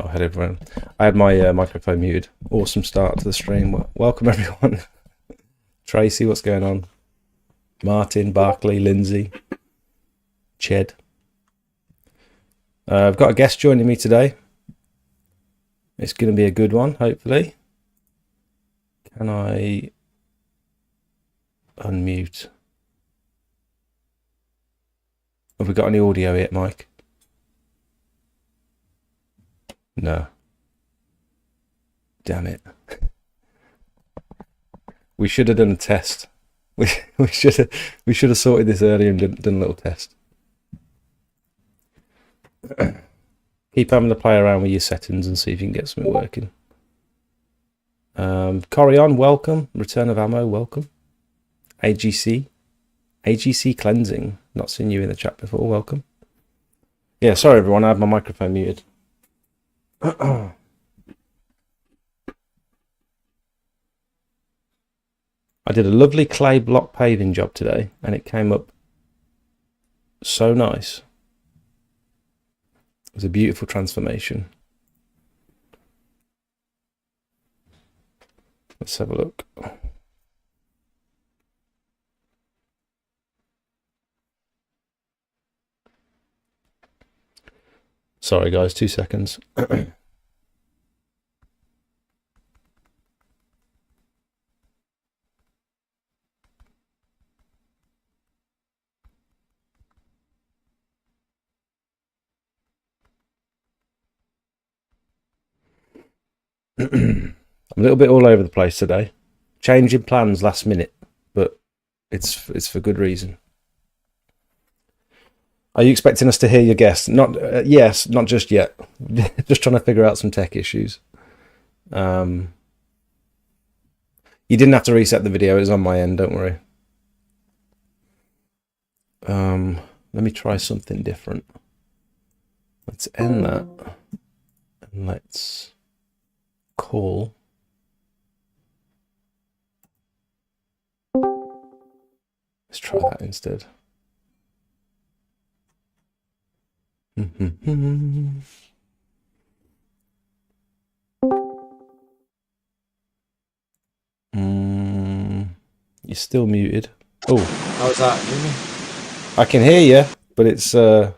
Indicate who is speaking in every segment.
Speaker 1: Oh, hello everyone. I had my microphone muted. Awesome start to the stream. Welcome everyone. Tracy, what's going on? Martin, Barclay, Lindsay, Ched. I've got a guest joining me today. It's going to be a good one, hopefully. Can I unmute? Have we got any audio yet, Mike? No. Damn it. We should have done a test. We should have sorted this earlier and done a little test. Keep having to play around with your settings and see if you can get something working. Corion, welcome. Return of Ammo, welcome. AGC Cleansing. Not seen you in the chat before, welcome. Yeah, sorry everyone, I had my microphone muted. I did a lovely clay block paving job today and it came up so nice. It was a beautiful transformation. Let's have a look. Sorry guys, 2 seconds. I'm a little bit all over the place today. Changing plans last minute, but it's for good reason. Are you expecting us to hear your guest? Not yes, not just yet. Just trying to figure out some tech issues. You didn't have to reset the video. It was on my end. Don't worry. Let me try something different. Let's end that, and let's call. Let's try that instead. You're still muted. Oh,
Speaker 2: how's that? Hear me?
Speaker 1: I can hear you, but it's a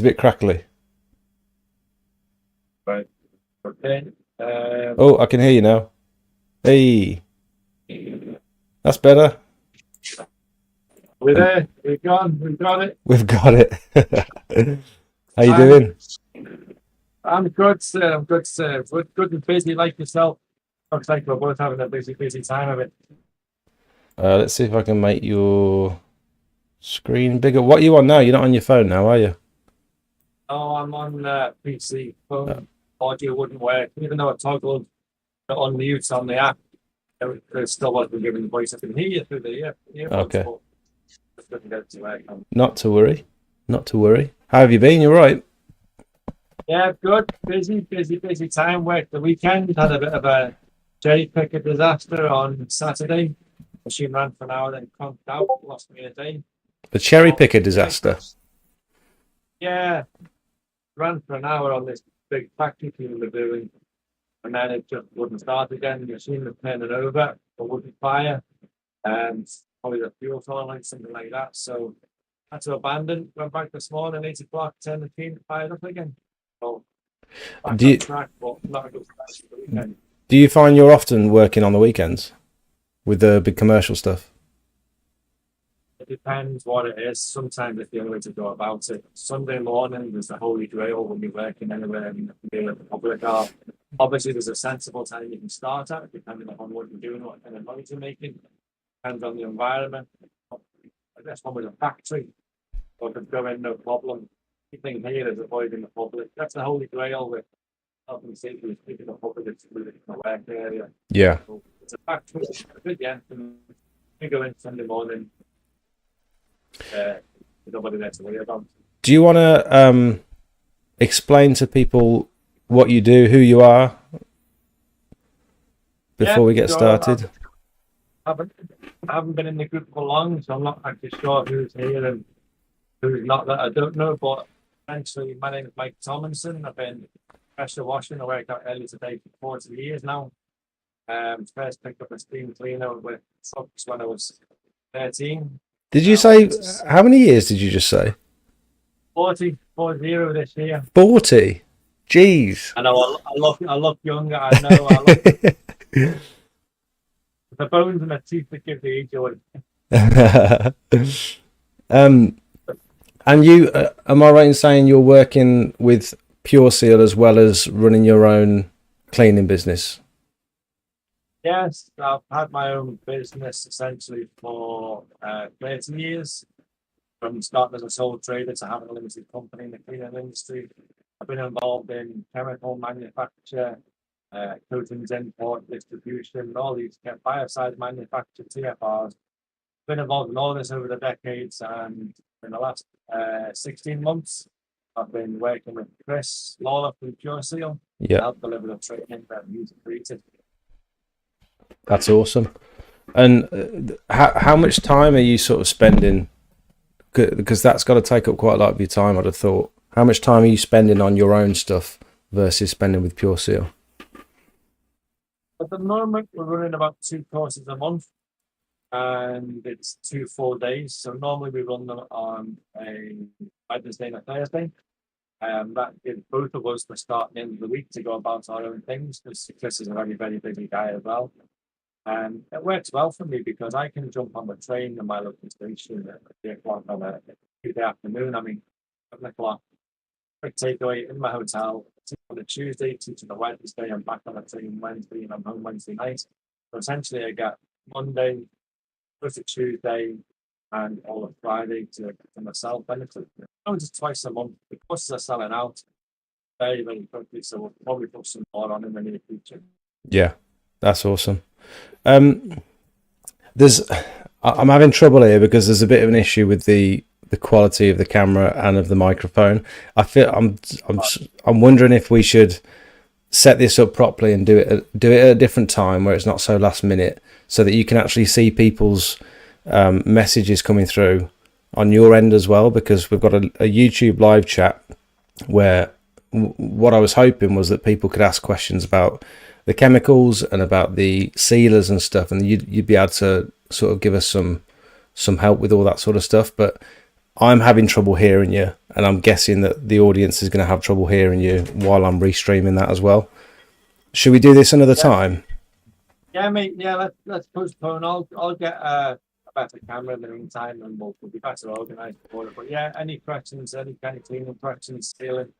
Speaker 1: bit crackly.
Speaker 2: Right. Okay.
Speaker 1: Oh, I can hear you now. Hey, that's better.
Speaker 2: We're there. We're gone. We've got it.
Speaker 1: We've got it. How you doing?
Speaker 2: I'm good, sir. I'm good, sir. We're good and busy like yourself. Looks like we're both having a busy time of it.
Speaker 1: Let's see if I can make your screen bigger. What are you on now? You're not on your phone now, are you?
Speaker 2: Oh, I'm on PC. Phone audio wouldn't work. Even though I toggled the unmute on the app, it still wasn't giving the voice. I can hear you through the earphones.
Speaker 1: Okay.
Speaker 2: Couldn't get it to work.
Speaker 1: Not to worry. Not to worry. How have you been? You're right.
Speaker 2: Yeah, good. Busy time. Worked the weekend. Had a bit of a cherry picker disaster on Saturday. Machine ran for an hour, then conked out. Lost me a day.
Speaker 1: The cherry picker disaster.
Speaker 2: Yeah, ran for an hour on this big factory clean we're doing, and then it just wouldn't start again. The machine was turning over, but wouldn't fire, and probably the fuel tolerance, something like that. So had to abandon. Went back this morning, 8 o'clock, turn the machine, fired up again. So back on track, but not a good start to the weekend.
Speaker 1: Do you find you're often working on the weekends with the big commercial stuff?
Speaker 2: It depends what it is. Sometimes it's the only way to go about it. Sunday morning is the holy grail when you're working anywhere in the public art. Obviously, there's a sensible time you can start at, depending on what you're doing, what kind of money you're making. Depends on the environment. I guess one with a factory, so I could go in, no problem. The thing here is avoiding the public. That's the holy grail with health and safety, is keeping the public in the work area.
Speaker 1: Yeah.
Speaker 2: So it's a factory. Yeah, you go in Sunday morning. Nobody there to worry about.
Speaker 1: Do you want to explain to people what you do, who you are, before we get started?
Speaker 2: I haven't been in the group for long, so I'm not actually sure who's here and who's not that I don't know. But Essentially, my name is Mike Tomlinson. I've been pressure washing. I worked out early today for 40 years now. First picked up a steam cleaner with trucks when I was 13.
Speaker 1: Did you say, how many years did you just say?
Speaker 2: 40 this year.
Speaker 1: 40? Jeez.
Speaker 2: I know, I look younger, I know. I look, the bones and the teeth that give the age away.
Speaker 1: And you, am I right in saying you're working with Pure Seal as well as running your own cleaning business?
Speaker 2: Yes, I've had my own business essentially for 13 years. From starting as a sole trader to having a limited company in the cleaning industry. I've been involved in chemical manufacture, coatings import, distribution, all these biocide manufacture, TFRs. Been involved in all this over the decades, and in the last 16 months, I've been working with Chris Lawler from Pure Seal to help deliver the training that he's created.
Speaker 1: That's awesome. And how much time are you sort of spending? Because that's got to take up quite a lot of your time, I'd have thought. How much time are you spending on your own stuff versus spending with Pure Seal?
Speaker 2: At the moment, we're running about 2 courses a month, and it's 2 full days. So normally we run them on a Wednesday and a Thursday. That gives both of us the start and end of the week to go about our own things, because Chris is a very, very busy guy as well. And it works well for me because I can jump on the train in my local station at 3 o'clock on a Tuesday afternoon. I mean, 7 o'clock, quick takeaway in my hotel, on a Tuesday, teach on a Wednesday, I'm back on a train Wednesday, and I'm home Wednesday night. So essentially, I get Monday, plus a Tuesday, and all of Friday to myself. Benefit. Only just twice a month. The courses are selling out very, very quickly, so we'll probably put some more on in the near future.
Speaker 1: Yeah, that's awesome. I'm having trouble here because there's a bit of an issue with the quality of the camera and of the microphone. I feel I'm wondering if we should set this up properly and do it at a different time where it's not so last minute, so that you can actually see people's messages coming through on your end as well, because we've got a YouTube live chat where what I was hoping was that people could ask questions about the chemicals and about the sealers and stuff, and you'd be able to sort of give us some help with all that sort of stuff. But I'm having trouble hearing you, and I'm guessing that the audience is going to have trouble hearing you while I'm restreaming that as well. Should we do this another time?
Speaker 2: Yeah, mate. Yeah, let's postpone. I'll get a better camera in the meantime, and we'll be better organised for it. But yeah, any questions, any kind of cleaning questions, sealing,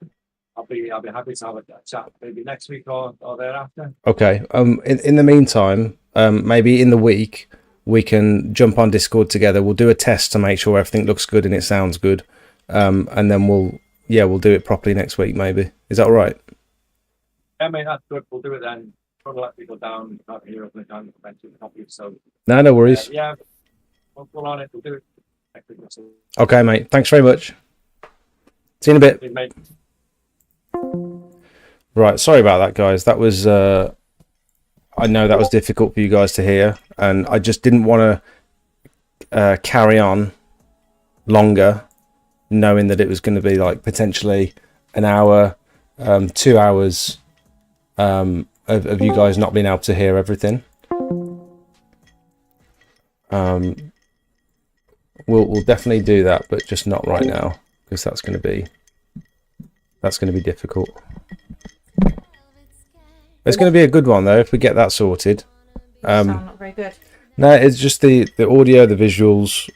Speaker 2: I'll be happy to have a chat maybe next week or thereafter. Okay.
Speaker 1: In the meantime, maybe in the week we can jump on Discord together. We'll do a test to make sure everything looks good and it sounds good. And then we'll do it properly next week maybe. Is that all right?
Speaker 2: Yeah, mate, that's good. We'll do it then. Probably let people down out here if they can't mention the copy. So
Speaker 1: no worries.
Speaker 2: Yeah, we'll on it. We'll do it next week.
Speaker 1: Okay, mate. Thanks very much. See you in a bit.
Speaker 2: Mate.
Speaker 1: Right, sorry about that, guys. That was I know that was difficult for you guys to hear, and I just didn't want to carry on longer knowing that it was going to be like potentially an hour, 2 hours of you guys not being able to hear everything. We'll definitely do that, but just not right now, because that's going to be difficult. It's going to be a good one though if we get that sorted.
Speaker 3: Sound not very good.
Speaker 1: No, it's just the audio, the visuals.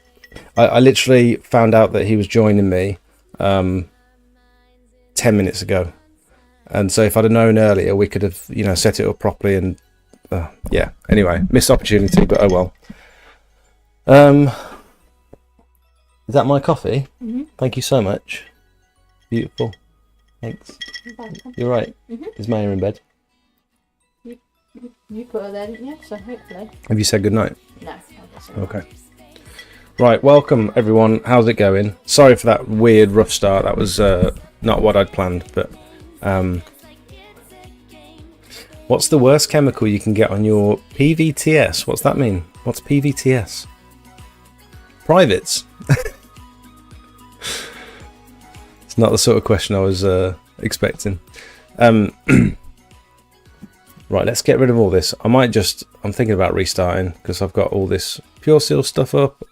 Speaker 1: I literally found out that he was joining me 10 minutes ago, and so if I'd have known earlier, we could have set it up properly. And yeah, anyway, missed opportunity, but oh well. Is that my coffee?
Speaker 3: Mm-hmm.
Speaker 1: Thank you so much. Beautiful. Thanks. You're right.
Speaker 3: Mm-hmm.
Speaker 1: Is Maya in bed?
Speaker 3: You put her there, didn't you? So hopefully.
Speaker 1: Have you said goodnight?
Speaker 3: No.
Speaker 1: Okay. Right, welcome everyone. How's it going? Sorry for that weird rough start. That was not what I'd planned, but what's the worst chemical you can get on your PVTS? What's that mean? What's PVTS? Privates. It's not the sort of question I was expecting. Right, let's get rid of all this. I'm thinking about restarting because I've got all this Pure Seal stuff up.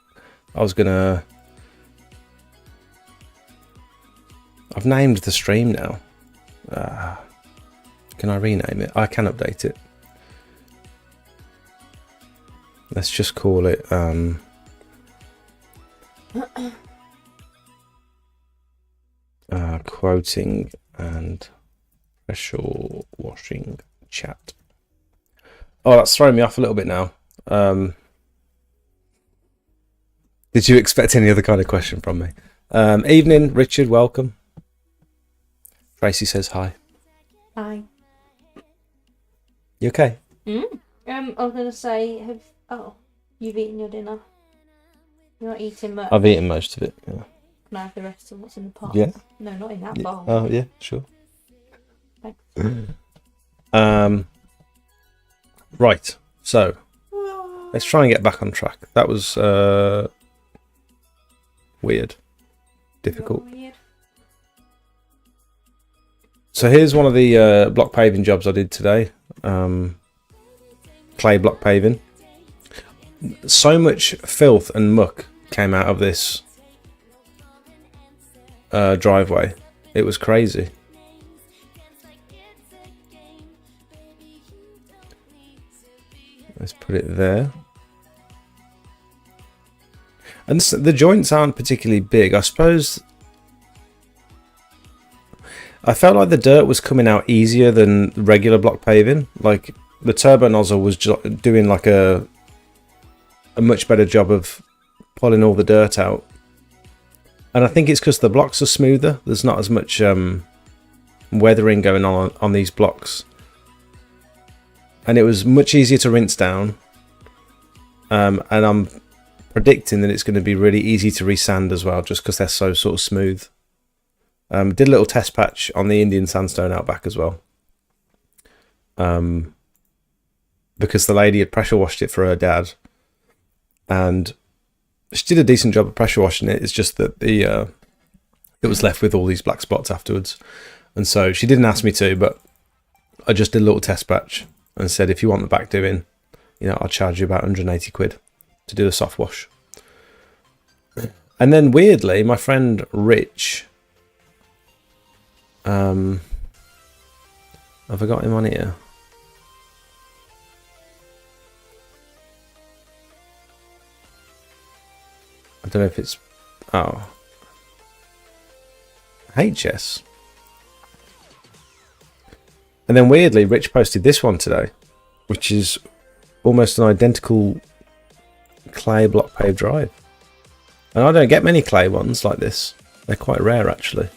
Speaker 1: I've named the stream now. Can I rename it? I can update it. Let's just call it quoting and pressure washing chat. Oh, that's throwing me off a little bit now. Did you expect any other kind of question from me? Evening, Richard, welcome. Tracy says hi.
Speaker 3: Hi.
Speaker 1: You okay?
Speaker 3: I was going to say, you've eaten your dinner. You're not eating much.
Speaker 1: I've eaten most of it. Yeah.
Speaker 3: Can I have the rest of what's in the pot?
Speaker 1: Yeah.
Speaker 3: No, not in that bowl.
Speaker 1: Oh, yeah, sure.
Speaker 3: Thanks.
Speaker 1: Right, so let's try and get back on track. That was weird, difficult.
Speaker 3: Weird.
Speaker 1: So here's one of the block paving jobs I did today. Clay block paving. So much filth and muck came out of this driveway. It was crazy. Let's put it there. And the joints aren't particularly big. I suppose I felt like the dirt was coming out easier than regular block paving. Like the turbo nozzle was doing like a much better job of pulling all the dirt out. And I think it's because the blocks are smoother. There's not as much weathering going on these blocks. And it was much easier to rinse down. And I'm predicting that it's going to be really easy to resand as well, just because they're so sort of smooth. Did a little test patch on the Indian sandstone out back as well. Because the lady had pressure washed it for her dad. And she did a decent job of pressure washing it. It's just that it was left with all these black spots afterwards. And so she didn't ask me to, but I just did a little test patch and said, if you want the back doing, I'll charge you about 180 quid to do the soft wash. And then weirdly, my friend Rich, have I got him on here? I don't know if it's HS. And then weirdly, Rich posted this one today, which is almost an identical clay block paved drive. And I don't get many clay ones like this. They're quite rare, actually.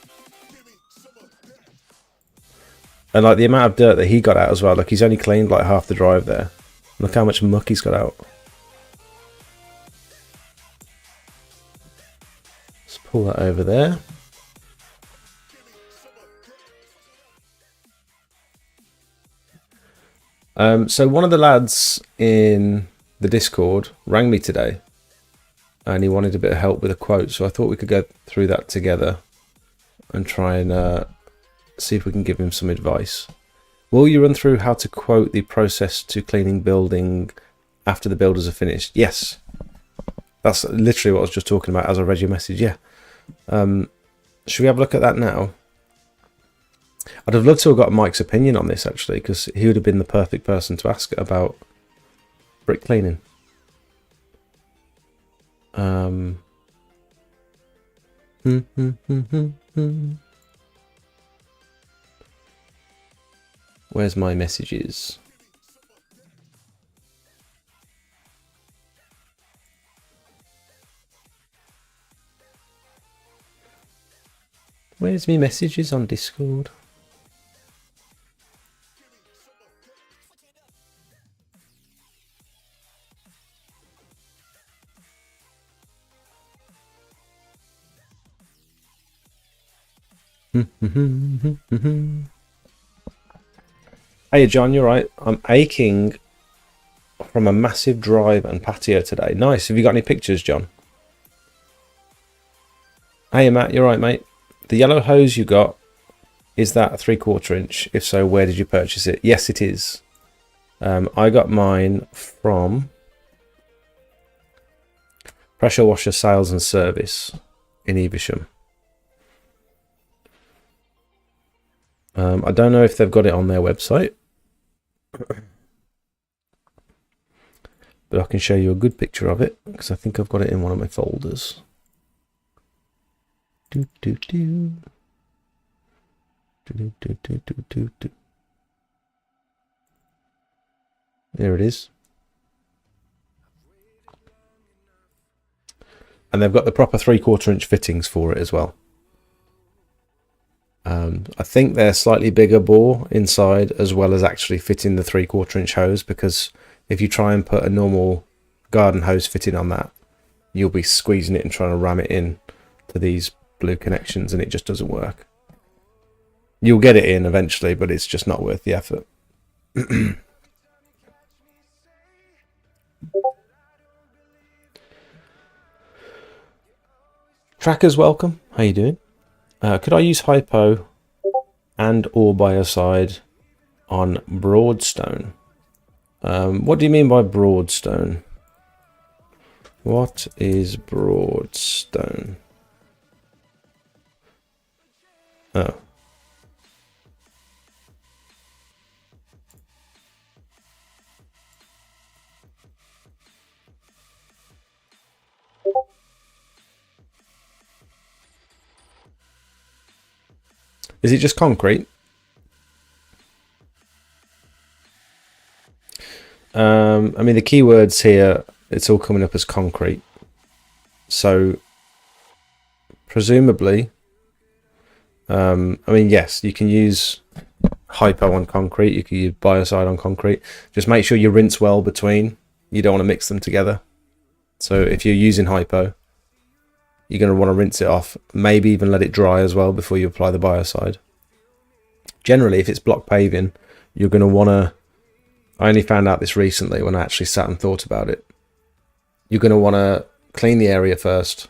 Speaker 1: And like the amount of dirt that he got out as well. Like he's only cleaned like half the drive there. Look how much muck he's got out. Let's pull that over there. So one of the lads in the Discord rang me today and he wanted a bit of help with a quote, so I thought we could go through that together and try and see if we can give him some advice. Will you run through how to quote the process to cleaning building after the builders are finished? Yes. That's literally what I was just talking about as I read your message. Yeah. Should we have a look at that now? I'd have loved to have got Mike's opinion on this, actually, because he would have been the perfect person to ask about brick cleaning. Where's my messages? Where's my messages on Discord? Hey John, you're right. I'm aching from a massive drive and patio today. Nice. Have you got any pictures, John? Hey Matt, you're right, mate. The yellow hose you got, is that a 3/4 inch? If so, where did you purchase it? Yes, it is. I got mine from Pressure Washer Sales and Service in Evesham. I don't know if they've got it on their website, but I can show you a good picture of it because I think I've got it in one of my folders. Do, do, do. Do, do, do, do, do, do. There it is. And they've got the proper 3/4 inch fittings for it as well. I think they're slightly bigger bore inside, as well as actually fitting the 3/4 inch hose, because if you try and put a normal garden hose fitting on that, you'll be squeezing it and trying to ram it in to these blue connections, and it just doesn't work. You'll get it in eventually, but it's just not worth the effort. Trackers, welcome. How you doing? Could I use Hypo and or biocide on broadstone? What do you mean by broadstone? What is broadstone? Oh. Is it just concrete? I mean, the keywords here, it's all coming up as concrete. So, presumably, I mean, yes, you can use Hypo on concrete. You can use biocide on concrete. Just make sure you rinse well between. You don't want to mix them together. So if you're using Hypo, you're going to want to rinse it off, maybe even let it dry as well before you apply the biocide. Generally, if it's block paving, you're going to want to, I only found out this recently when I actually sat and thought about it. You're going to want to clean the area first,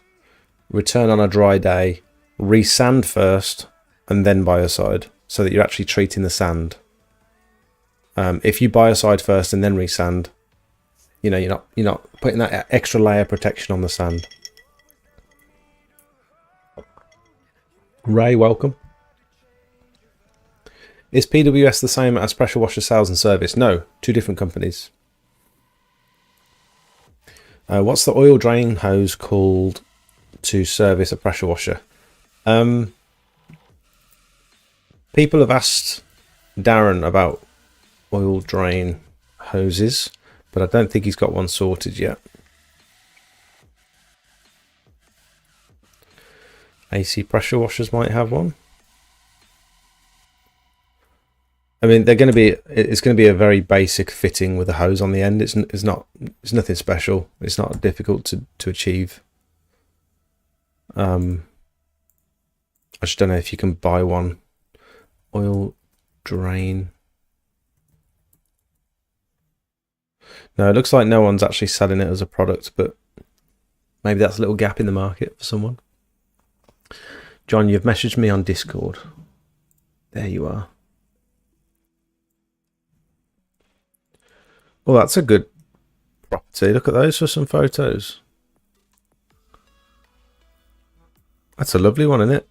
Speaker 1: return on a dry day, re-sand first, and then biocide, so that you're actually treating the sand. If you biocide first and then re-sand, you know, you're not putting that extra layer of protection on the sand. Ray, welcome. Is PWS the same as Pressure Washer Sales and Service? No, two different companies. What's the oil drain hose called to service a pressure washer? People have asked Darren about oil drain hoses, but I don't think he's got one sorted yet. AC pressure washers might have one. I mean, it's going to be a very basic fitting with a hose on the end. It's nothing special. It's not difficult to achieve. I just don't know if you can buy one. Oil drain. No, it looks like no one's actually selling it as a product, but maybe that's a little gap in the market for someone. John, you've messaged me on Discord. There you are. Well, that's a good property. Look at those for some photos. That's a lovely one, isn't it?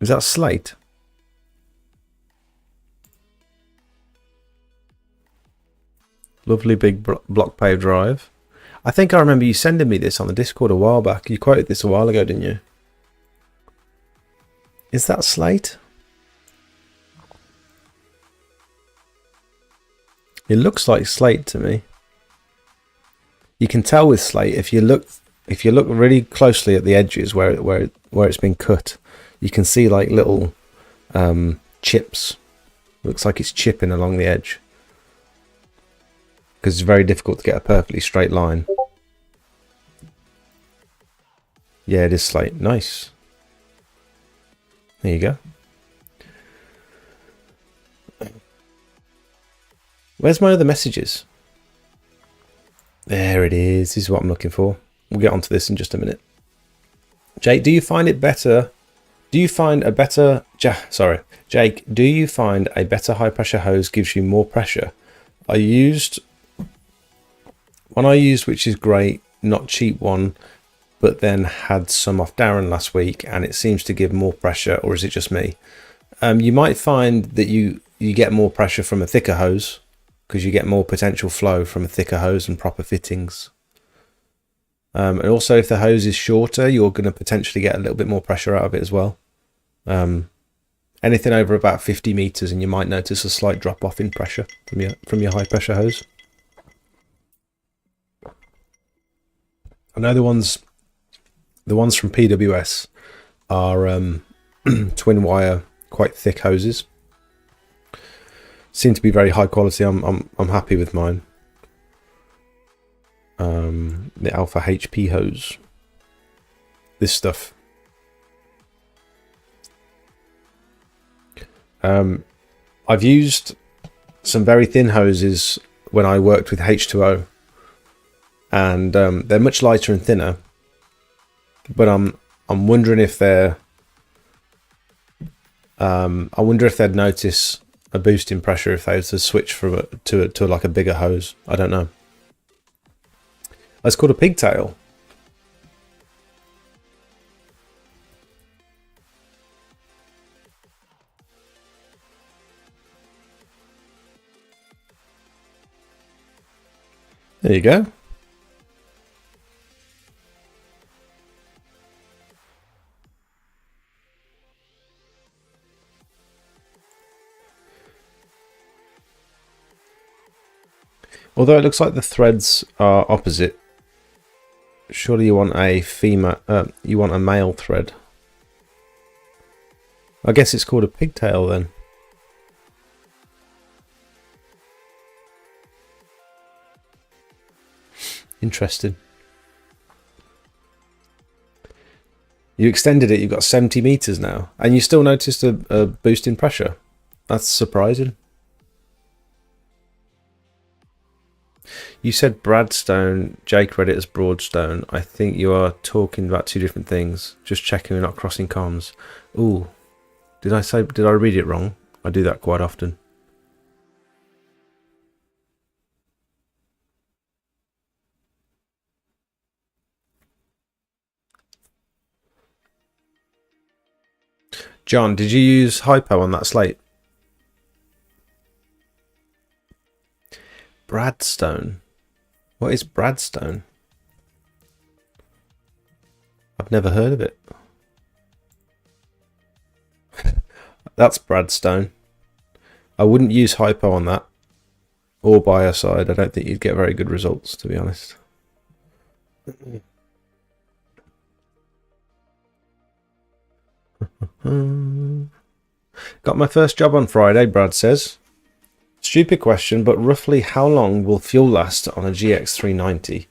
Speaker 1: Is that slate? Lovely big block paved drive. I think I remember you sending me this on the Discord a while back. You quoted this a while ago, didn't you? Is that slate? It looks like slate to me. You can tell with slate if you look really closely at the edges where it's been cut. You can see like little chips. Looks like it's chipping along the edge, because it's very difficult to get a perfectly straight line. Yeah, it is slate. Nice. There you go. Where's my other messages? There it is. This is what I'm looking for. We'll get onto this in just a minute. Jake, do you find it better? Do you find a better... Jake, do you find a better high pressure hose gives you more pressure? One I used, which is great, not cheap one, but then had some off Darren last week, and it seems to give more pressure, or is it just me? You might find that you get more pressure from a thicker hose, because you get more potential flow from a thicker hose and proper fittings. And also, if the hose is shorter, you're going to potentially get a little bit more pressure out of it as well. Anything over about 50 meters, and you might notice a slight drop off in pressure from your high pressure hose. I know the ones from PWS are twin wire, quite thick hoses. Seem to be very high quality. I'm happy with mine. The Alpha HP hose. This stuff. I've used some very thin hoses when I worked with H2O, and they're much lighter and thinner. But I'm wondering if I wonder if they'd notice a boost in pressure if they were to switch to like a bigger hose. I don't know. It's called a pigtail. There you go. Although it looks like the threads are opposite, surely you want a male thread. I guess it's called a pigtail then. Interesting. You extended it, you've got 70 meters now, and you still noticed a boost in pressure. That's surprising. You said Bradstone, Jake read it as Broadstone. I think you are talking about two different things. Just checking we're not crossing comms. Ooh, did I read it wrong? I do that quite often. John, did you use Hypo on that slate? Bradstone. What is Bradstone? I've never heard of it. That's Bradstone. I wouldn't use Hypo on that. Or Biocide. I don't think you'd get very good results, to be honest. Got my first job on Friday, Brad says. Stupid question, but roughly how long will fuel last on a GX390?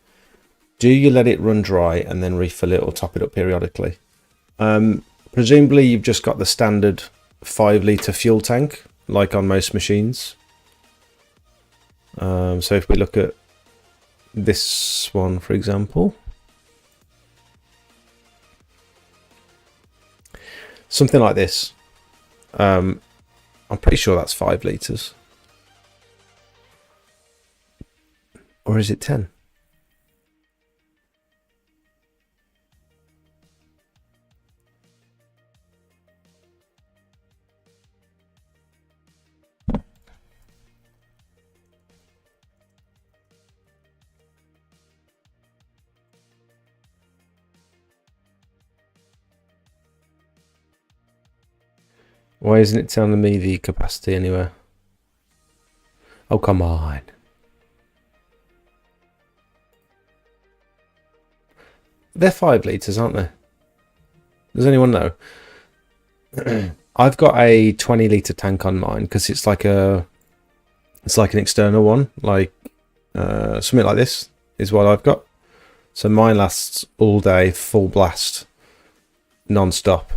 Speaker 1: Do you let it run dry and then refill it or top it up periodically? Presumably you've just got the standard 5-litre fuel tank, like on most machines. So if we look at this one, for example. Something like this. I'm pretty sure that's 5 litres. Or is it 10? Why isn't it telling me the capacity anywhere? Oh, come on. They're 5 litres, aren't they? Does anyone know? I've got a 20-litre tank on mine because it's like an external one, like something like this is what I've got. So mine lasts all day, full blast, non-stop.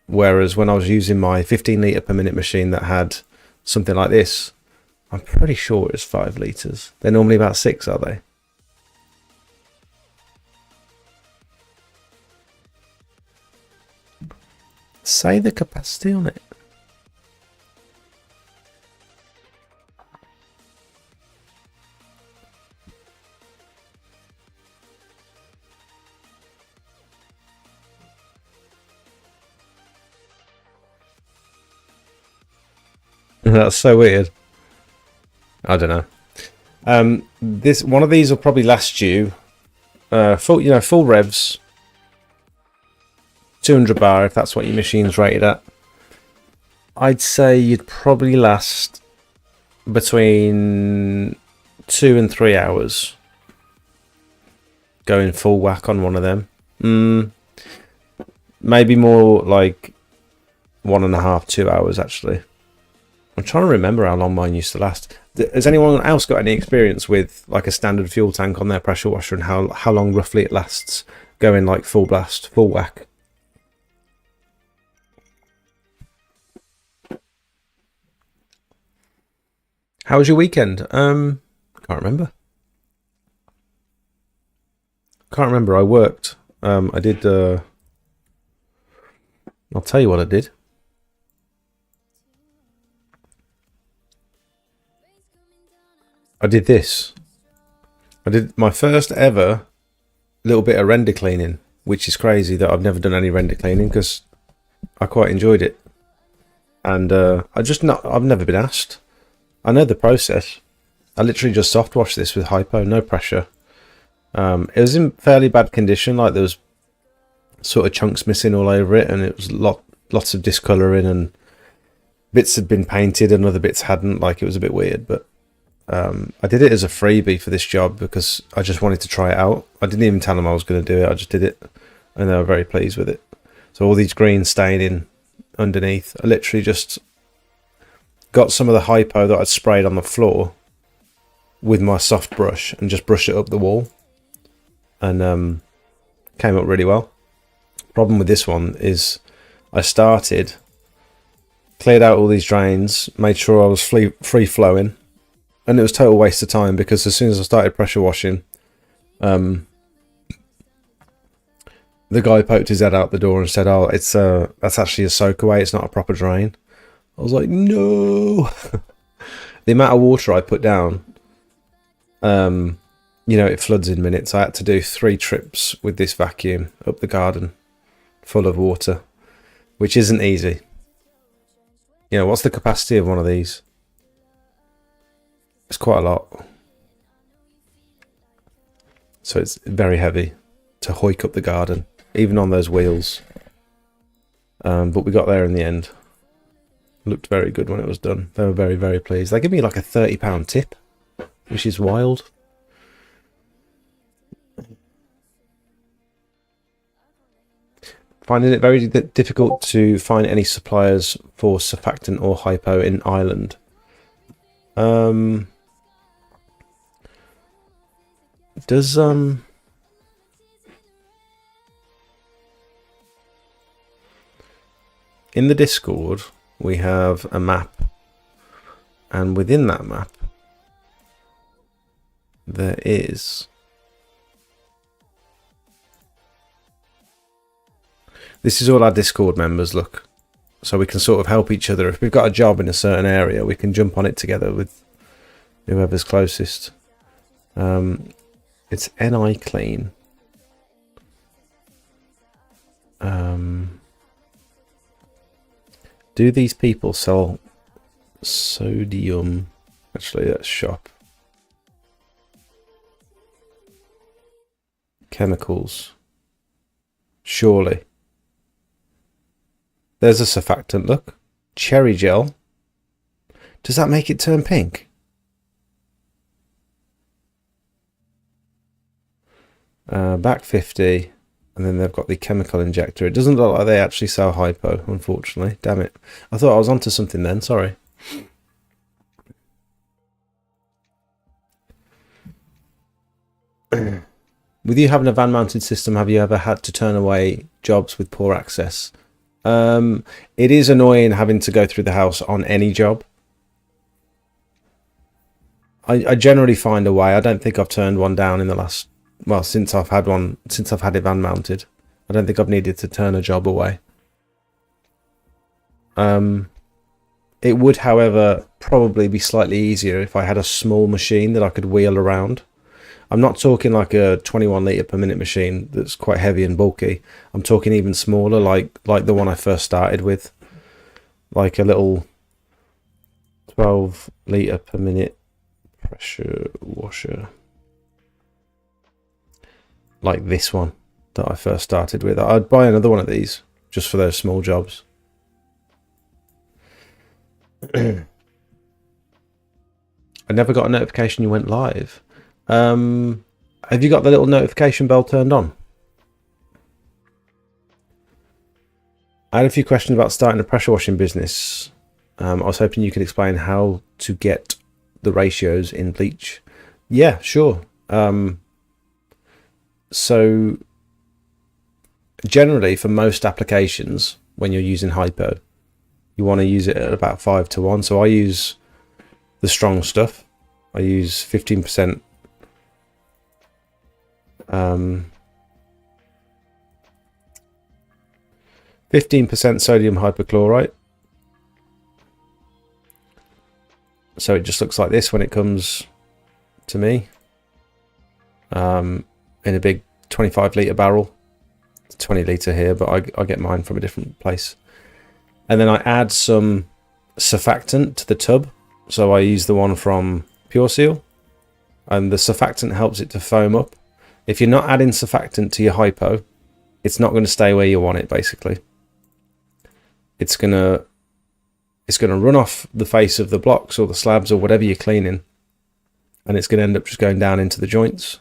Speaker 1: Whereas when I was using my 15 litre per minute machine that had something like this, I'm pretty sure it's 5 litres. They're normally about 6, are they? Say the capacity on it. That's so weird. I don't know. This one of these will probably last you full revs, 200 bar if that's what your machine's rated at. I'd say you'd probably last between 2 and 3 hours going full whack on one of them. Maybe more like 1.5, 2 hours actually. I'm trying to remember how long mine used to last. Has anyone else got any experience with like a standard fuel tank on their pressure washer and how long roughly it lasts going like full blast, full whack? How was your weekend? Can't remember. I worked. I did. I'll tell you what I did. I did this. I did my first ever little bit of render cleaning, which is crazy that I've never done any render cleaning because I quite enjoyed it. And I've never been asked. I know the process. I literally just soft washed this with Hypo, no pressure. It was in fairly bad condition, like there was sort of chunks missing all over it, and it was lots of discolouring, and bits had been painted and other bits hadn't. Like it was a bit weird, but I did it as a freebie for this job because I just wanted to try it out. I didn't even tell them I was going to do it. I just did it, and they were very pleased with it. So all these greens staining underneath, I literally just got some of the Hypo that I'd sprayed on the floor with my soft brush and just brushed it up the wall, and came up really well. Problem with this one is I started, cleared out all these drains, made sure I was free flowing, and it was total waste of time because as soon as I started pressure washing, the guy poked his head out the door and said, "Oh, that's actually a soak away. It's not a proper drain." I was like, "No!" The amount of water I put down, it floods in minutes. I had to do 3 trips with this vacuum up the garden, full of water, which isn't easy. What's the capacity of one of these? It's quite a lot. So it's very heavy to hoik up the garden, even on those wheels. But we got there in the end. Looked very good when it was done. They were very, very pleased. They give me like a £30 tip, which is wild. Finding it very difficult to find any suppliers for surfactant or Hypo in Ireland. In the Discord we have a map, and within that map there is this is all our Discord members, look, so we can sort of help each other. If we've got a job in a certain area, we can jump on it together with whoever's closest. It's NI clean. Do these people sell sodium? Actually, that's shop. Chemicals. Surely. There's a surfactant, look. Cherry gel. Does that make it turn pink? Back 50. And then they've got the chemical injector. It doesn't look like they actually sell Hypo, unfortunately. Damn it. I thought I was onto something then, sorry. With you having a van mounted system, have you ever had to turn away jobs with poor access? It is annoying having to go through the house on any job. I generally find a way. I don't think I've turned one down in the last, well, since I've had it van mounted. I don't think I've needed to turn a job away. It would, however, probably be slightly easier if I had a small machine that I could wheel around. I'm not talking like a 21 litre per minute machine that's quite heavy and bulky. I'm talking even smaller, like the one I first started with, like a little 12 litre per minute pressure washer, like this one that I first started with. I'd buy another one of these just for those small jobs. I never got a notification you went live. Have you got the little notification bell turned on? I had a few questions about starting a pressure washing business. I was hoping you could explain how to get the ratios in bleach. Yeah, sure. So generally for most applications, when you're using Hypo, you want to use it at about 5:1. So I use the strong stuff. I use 15% 15% sodium hypochlorite. So it just looks like this when it comes to me, in a big 25 litre barrel. It's 20 litre here, but I get mine from a different place. And then I add some surfactant to the tub. So I use the one from Pure Seal, and the surfactant helps it to foam up. If you're not adding surfactant to your Hypo, it's not going to stay where you want it, basically. It's gonna run off the face of the blocks or the slabs or whatever you're cleaning, and it's going to end up just going down into the joints.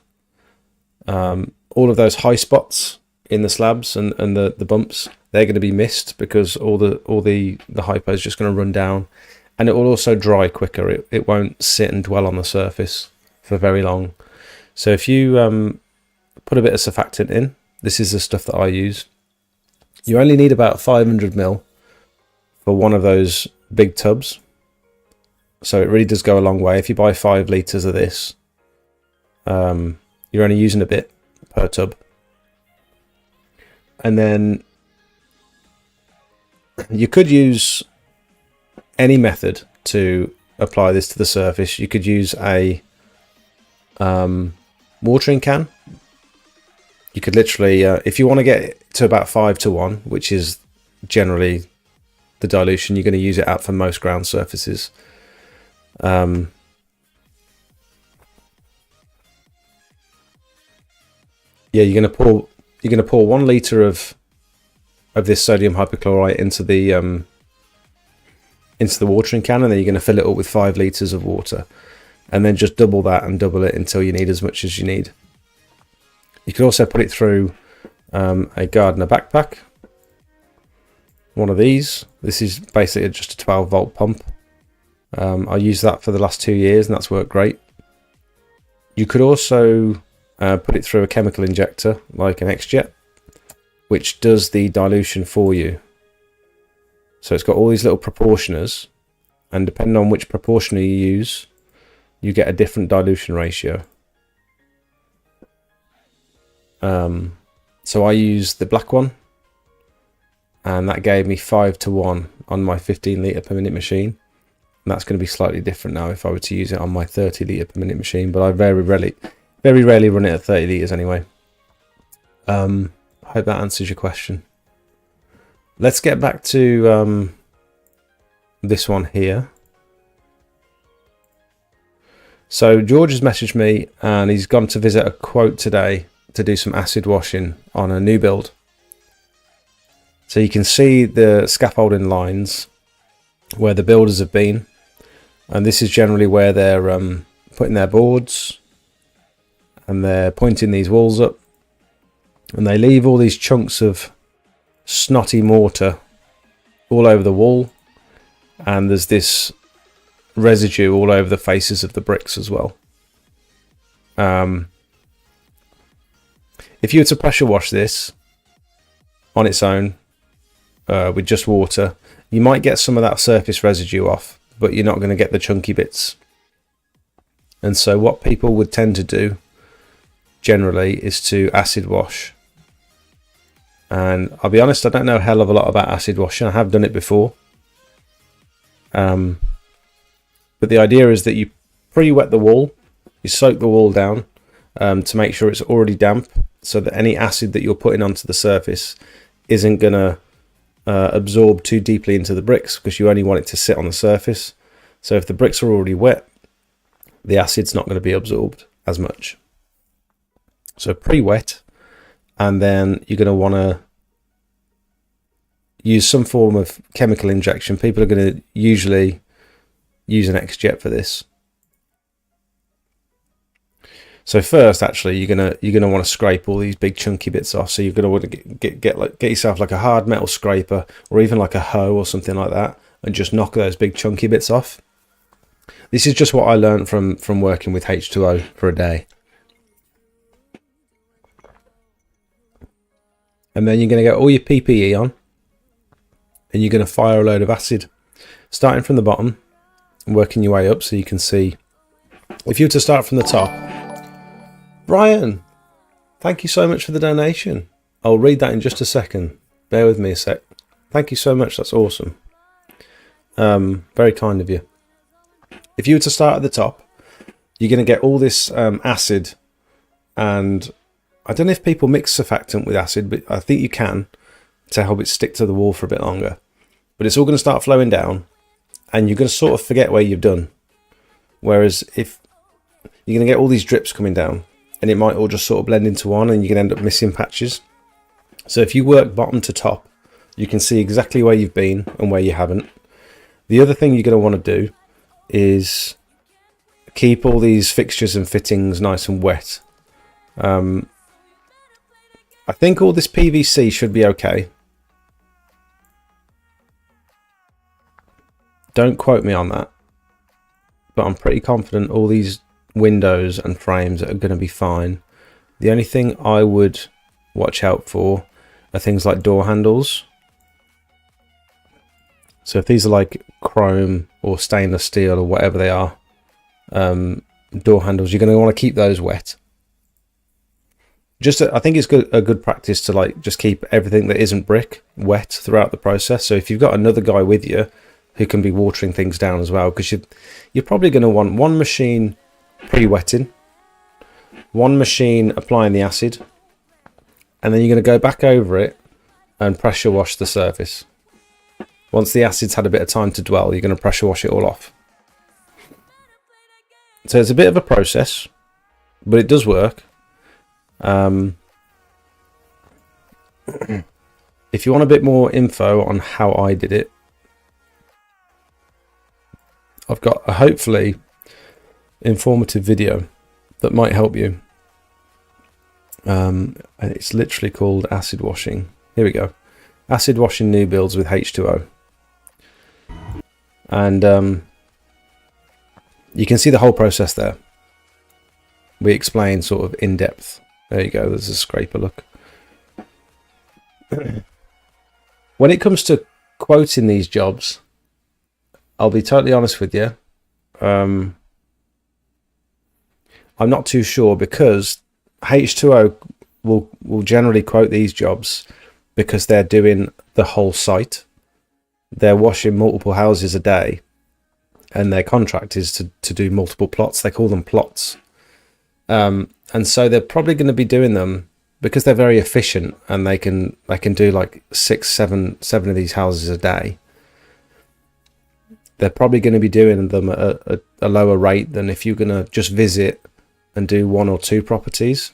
Speaker 1: All of those high spots in the slabs and the bumps, they're going to be missed because all the Hypo is just going to run down, and it will also dry quicker. It won't sit and dwell on the surface for very long. So if you put a bit of surfactant in, this is the stuff that I use. You only need about 500 ml for one of those big tubs. So it really does go a long way. If you buy 5 litres of this, you're only using a bit per tub. And then you could use any method to apply this to the surface. You could use a watering can. You could literally, if you want to get to about 5:1, which is generally the dilution you're going to use it at for most ground surfaces. Yeah, you're going to pour 1 litre of this sodium hypochlorite into the watering can, and then you're going to fill it up with 5 litres of water, and then just double that and double it until you need as much as you need. You could also put it through a gardener backpack, one of these. This is basically just a 12 volt pump. I used that for the last 2 years and that's worked great. You could also put it through a chemical injector like an X-Jet, which does the dilution for you. So it's got all these little proportioners, and depending on which proportioner you use, you get a different dilution ratio. So I used the black one, and that gave me 5:1 on my 15 litre per minute machine. And that's going to be slightly different now if I were to use it on my 30 litre per minute machine, but I very rarely run it at 30 litres anyway. I hope that answers your question. Let's get back to this one here. So George has messaged me and he's gone to visit a quote today to do some acid washing on a new build. So you can see the scaffolding lines where the builders have been, and this is generally where they're putting their boards, and they're pointing these walls up, and they leave all these chunks of snotty mortar all over the wall, and there's this residue all over the faces of the bricks as well. If you were to pressure wash this on its own with just water, you might get some of that surface residue off, but you're not going to get the chunky bits. And so what people would tend to do generally is to acid wash. And I'll be honest, I don't know a hell of a lot about acid washing. I have done it before. But the idea is that you pre-wet the wall, you soak the wall down to make sure it's already damp, so that any acid that you're putting onto the surface isn't going to absorb too deeply into the bricks, because you only want it to sit on the surface. So if the bricks are already wet, the acid's not going to be absorbed as much. So pre-wet, and then you're going to want to use some form of chemical injection. People are going to usually use an X-Jet for this. So first, actually, you're gonna want to scrape all these big chunky bits off. So you're gonna want to get yourself like a hard metal scraper, or even like a hoe or something like that, and just knock those big chunky bits off. This is just what I learned from working with H2O for a day. And then you're gonna get all your PPE on, and you're gonna fire a load of acid, starting from the bottom and working your way up, so you can see. If you were to start from the top. Brian, thank you so much for the donation. I'll read that in just a second. Bear with me a sec. Thank you so much. That's awesome. Very kind of you. If you were to start at the top, you're going to get all this acid, and I don't know if people mix surfactant with acid, but I think you can, to help it stick to the wall for a bit longer. But it's all going to start flowing down, and you're going to sort of forget where you've done. Whereas if you're going to get all these drips coming down, and it might all just sort of blend into one, and you can end up missing patches. So if you work bottom to top, you can see exactly where you've been and where you haven't. The other thing you're going to want to do is keep all these fixtures and fittings nice and wet. I think all this PVC should be okay. Don't quote me on that, but I'm pretty confident all these windows and frames are going to be fine. The only thing I would watch out for are things like door handles. So if these are like chrome or stainless steel or whatever they are, door handles, you're going to want to keep those wet. I think it's a good practice to like just keep everything that isn't brick wet throughout the process. So if you've got another guy with you who can be watering things down as well, because you're probably going to want one machine pre-wetting, one machine applying the acid, and then you're going to go back over it and pressure wash the surface. Once the acid's had a bit of time to dwell, you're going to pressure wash it all off. So it's a bit of a process, but it does work. If you want a bit more info on how I did it, I've got a hopefully informative video that might help you. It's literally called acid washing. Here we go. Acid washing new builds with H2O. And you can see the whole process there. We explain sort of in depth. There you go. There's a scraper, look. When it comes to quoting these jobs, I'll be totally honest with you. I'm not too sure, because H2O will generally quote these jobs because they're doing the whole site. They're washing multiple houses a day, and their contract is to do multiple plots. They call them plots. And so they're probably going to be doing them because they're very efficient, and they can do like 6, 7 of these houses a day. They're probably going to be doing them at a lower rate than if you're going to just visit and do 1 or 2 properties.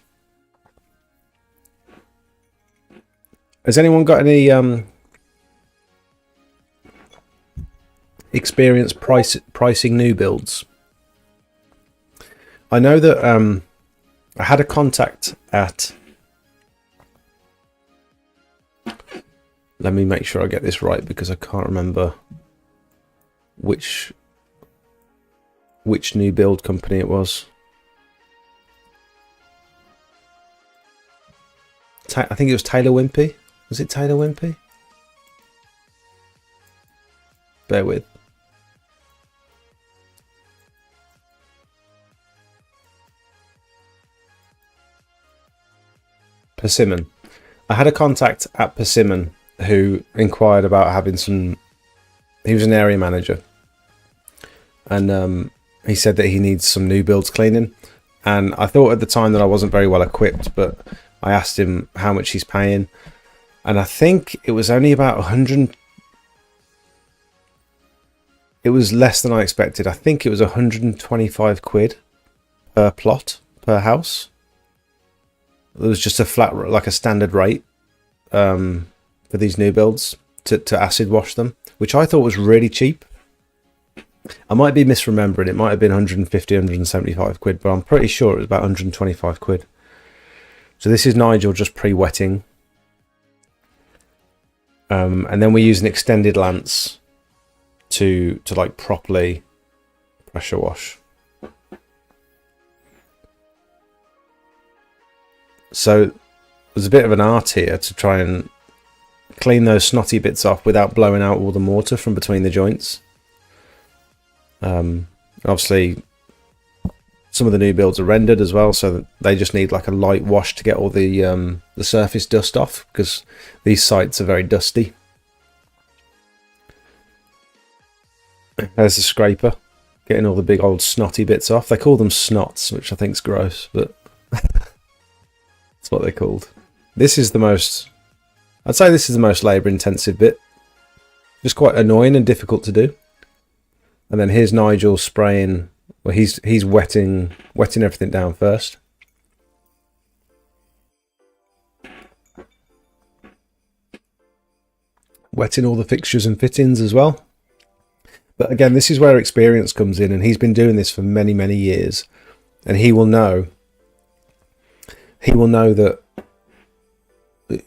Speaker 1: Has anyone got any experience pricing new builds? I know that I had a contact at, let me make sure I get this right because I can't remember which new build company it was. I think it was Taylor Wimpey. Was it Taylor Wimpey? Bear with. Persimmon. I had a contact at Persimmon who inquired about having some. He was an area manager, and he said that he needs some new builds cleaning. And I thought at the time that I wasn't very well equipped, but I asked him how much he's paying, and I think it was only about 100. It was less than I expected. I think it was 125 quid per plot, per house. There was just a flat, like a standard rate for these new builds to acid wash them, which I thought was really cheap. I might be misremembering. It might have been 150, 175 quid, but I'm pretty sure it was about 125 quid. So this is Nigel just pre-wetting. And then we use an extended lance to like properly pressure wash. So there's a bit of an art here to try and clean those snotty bits off without blowing out all the mortar from between the joints. Obviously some of the new builds are rendered as well, so that they just need like a light wash to get all the surface dust off, because these sites are very dusty. There's the scraper, getting all the big old snotty bits off. They call them snots, which I think is gross, but that's what they're called. This is the most, I'd say this is the most labour intensive bit. Just quite annoying and difficult to do. And then here's Nigel spraying, well, he's wetting everything down first. Wetting all the fixtures and fittings as well. But again, this is where experience comes in, and he's been doing this for many, many years, and he will know that,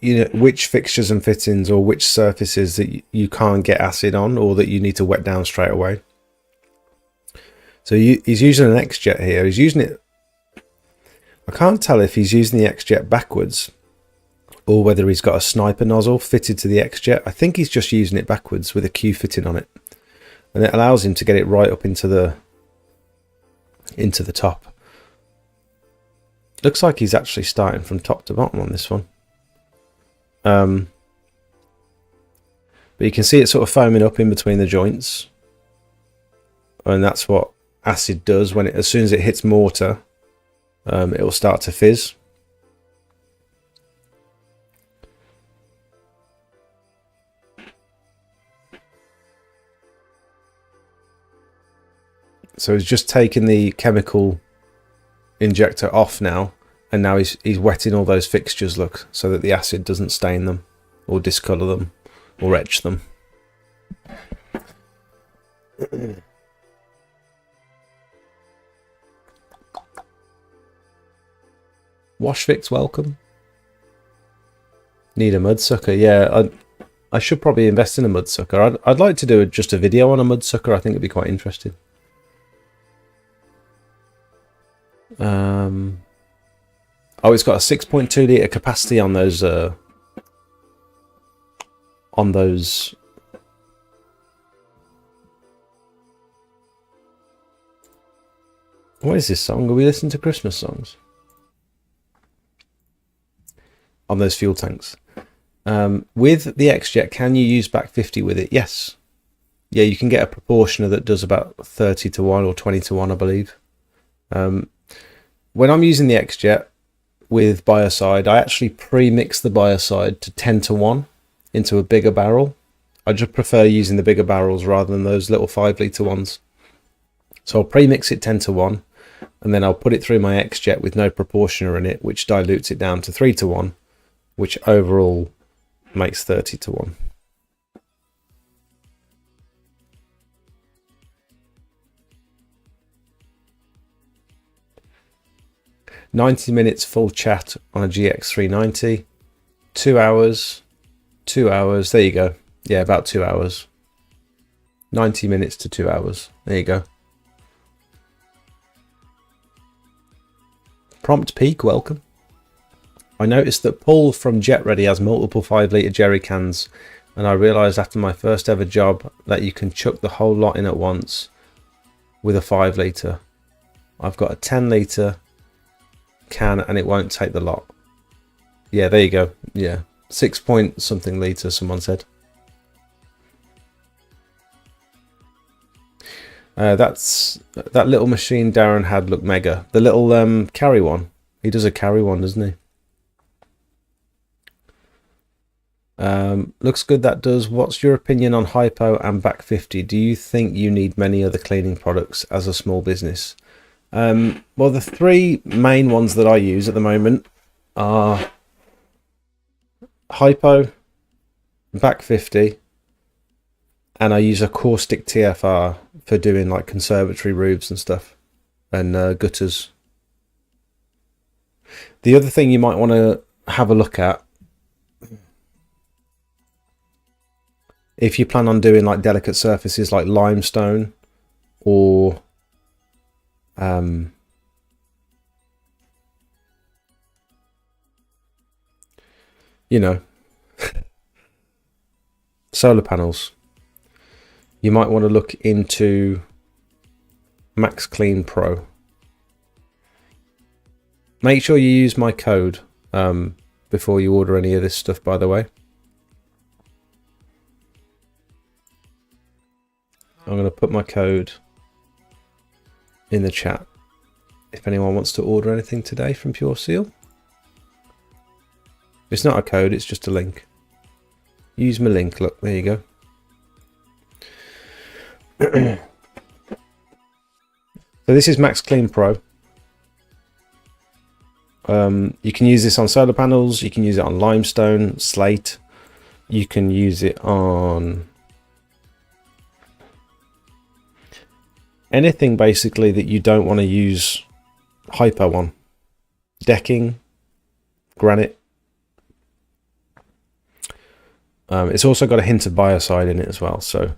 Speaker 1: you know, which fixtures and fittings or which surfaces that you can't get acid on, or that you need to wet down straight away. So he's using an X-Jet here. He's using it, I can't tell if he's using the X-Jet backwards or whether he's got a sniper nozzle fitted to the X-Jet. I think he's just using it backwards with a Q fitting on it. And it allows him to get it right up into the top. Looks like he's actually starting from top to bottom on this one. But you can see it sort of foaming up in between the joints. And that's what acid does when as soon as it hits mortar, it will start to fizz. So he's just taken the chemical injector off now, and now he's wetting all those fixtures, look, so that the acid doesn't stain them or discolour them or etch them. Wash fix, welcome. Need a mudsucker. Yeah, I should probably invest in a mudsucker. I'd like to do just a video on a mudsucker. I think it'd be quite interesting. Oh, it's got a 6.2 litre capacity on those what is this song? Are we listening to Christmas songs? On those fuel tanks. With the X-Jet, can you use back 50 with it? Yes. Yeah, you can get a proportioner that does about 30 to 1 or 20 to 1, I believe. When I'm using the X-Jet with biocide, I actually pre-mix the biocide to 10 to 1 into a bigger barrel. I just prefer using the bigger barrels rather than those little 5 litre ones. So I'll pre-mix it 10 to 1, and then I'll put it through my X-Jet with no proportioner in it, which dilutes it down to 3 to 1, which overall makes 30 to 1. $90 minutes full chat on a GX390. 2 hours. 2 hours. There you go. Yeah, about 2 hours. 90 minutes to 2 hours. There you go. Prompt Peak, welcome. I noticed that Paul from Jet Ready has multiple 5 litre jerry cans, and I realised after my first ever job that you can chuck the whole lot in at once with a 5 litre. I've got a 10 litre can and it won't take the lot. Yeah, there you go. Yeah, 6 point something litre, someone said. That little machine Darren had looked mega. The little carry one. He does a carry one, doesn't he? Looks good, that does. What's your opinion on Hypo and Back 50? Do you think you need many other cleaning products as a small business? Well, the three main ones that I use at the moment are Hypo, Back 50, and I use a caustic TFR for doing like conservatory roofs and stuff, and gutters. The other thing you might want to have a look at, if you plan on doing like delicate surfaces like limestone or you know, solar panels, you might want to look into Max Clean Pro. Make sure you use my code before you order any of this stuff, by the way. I'm going to put my code in the chat if anyone wants to order anything today from Pure Seal. It's not a code, it's just a link. Use my link, look, there you go. So this is Max Clean Pro. You can use this on solar panels, you can use it on limestone, slate, you can use it on anything basically that you don't want to use Hypo on. Decking, granite. It's also got a hint of biocide in it as well, so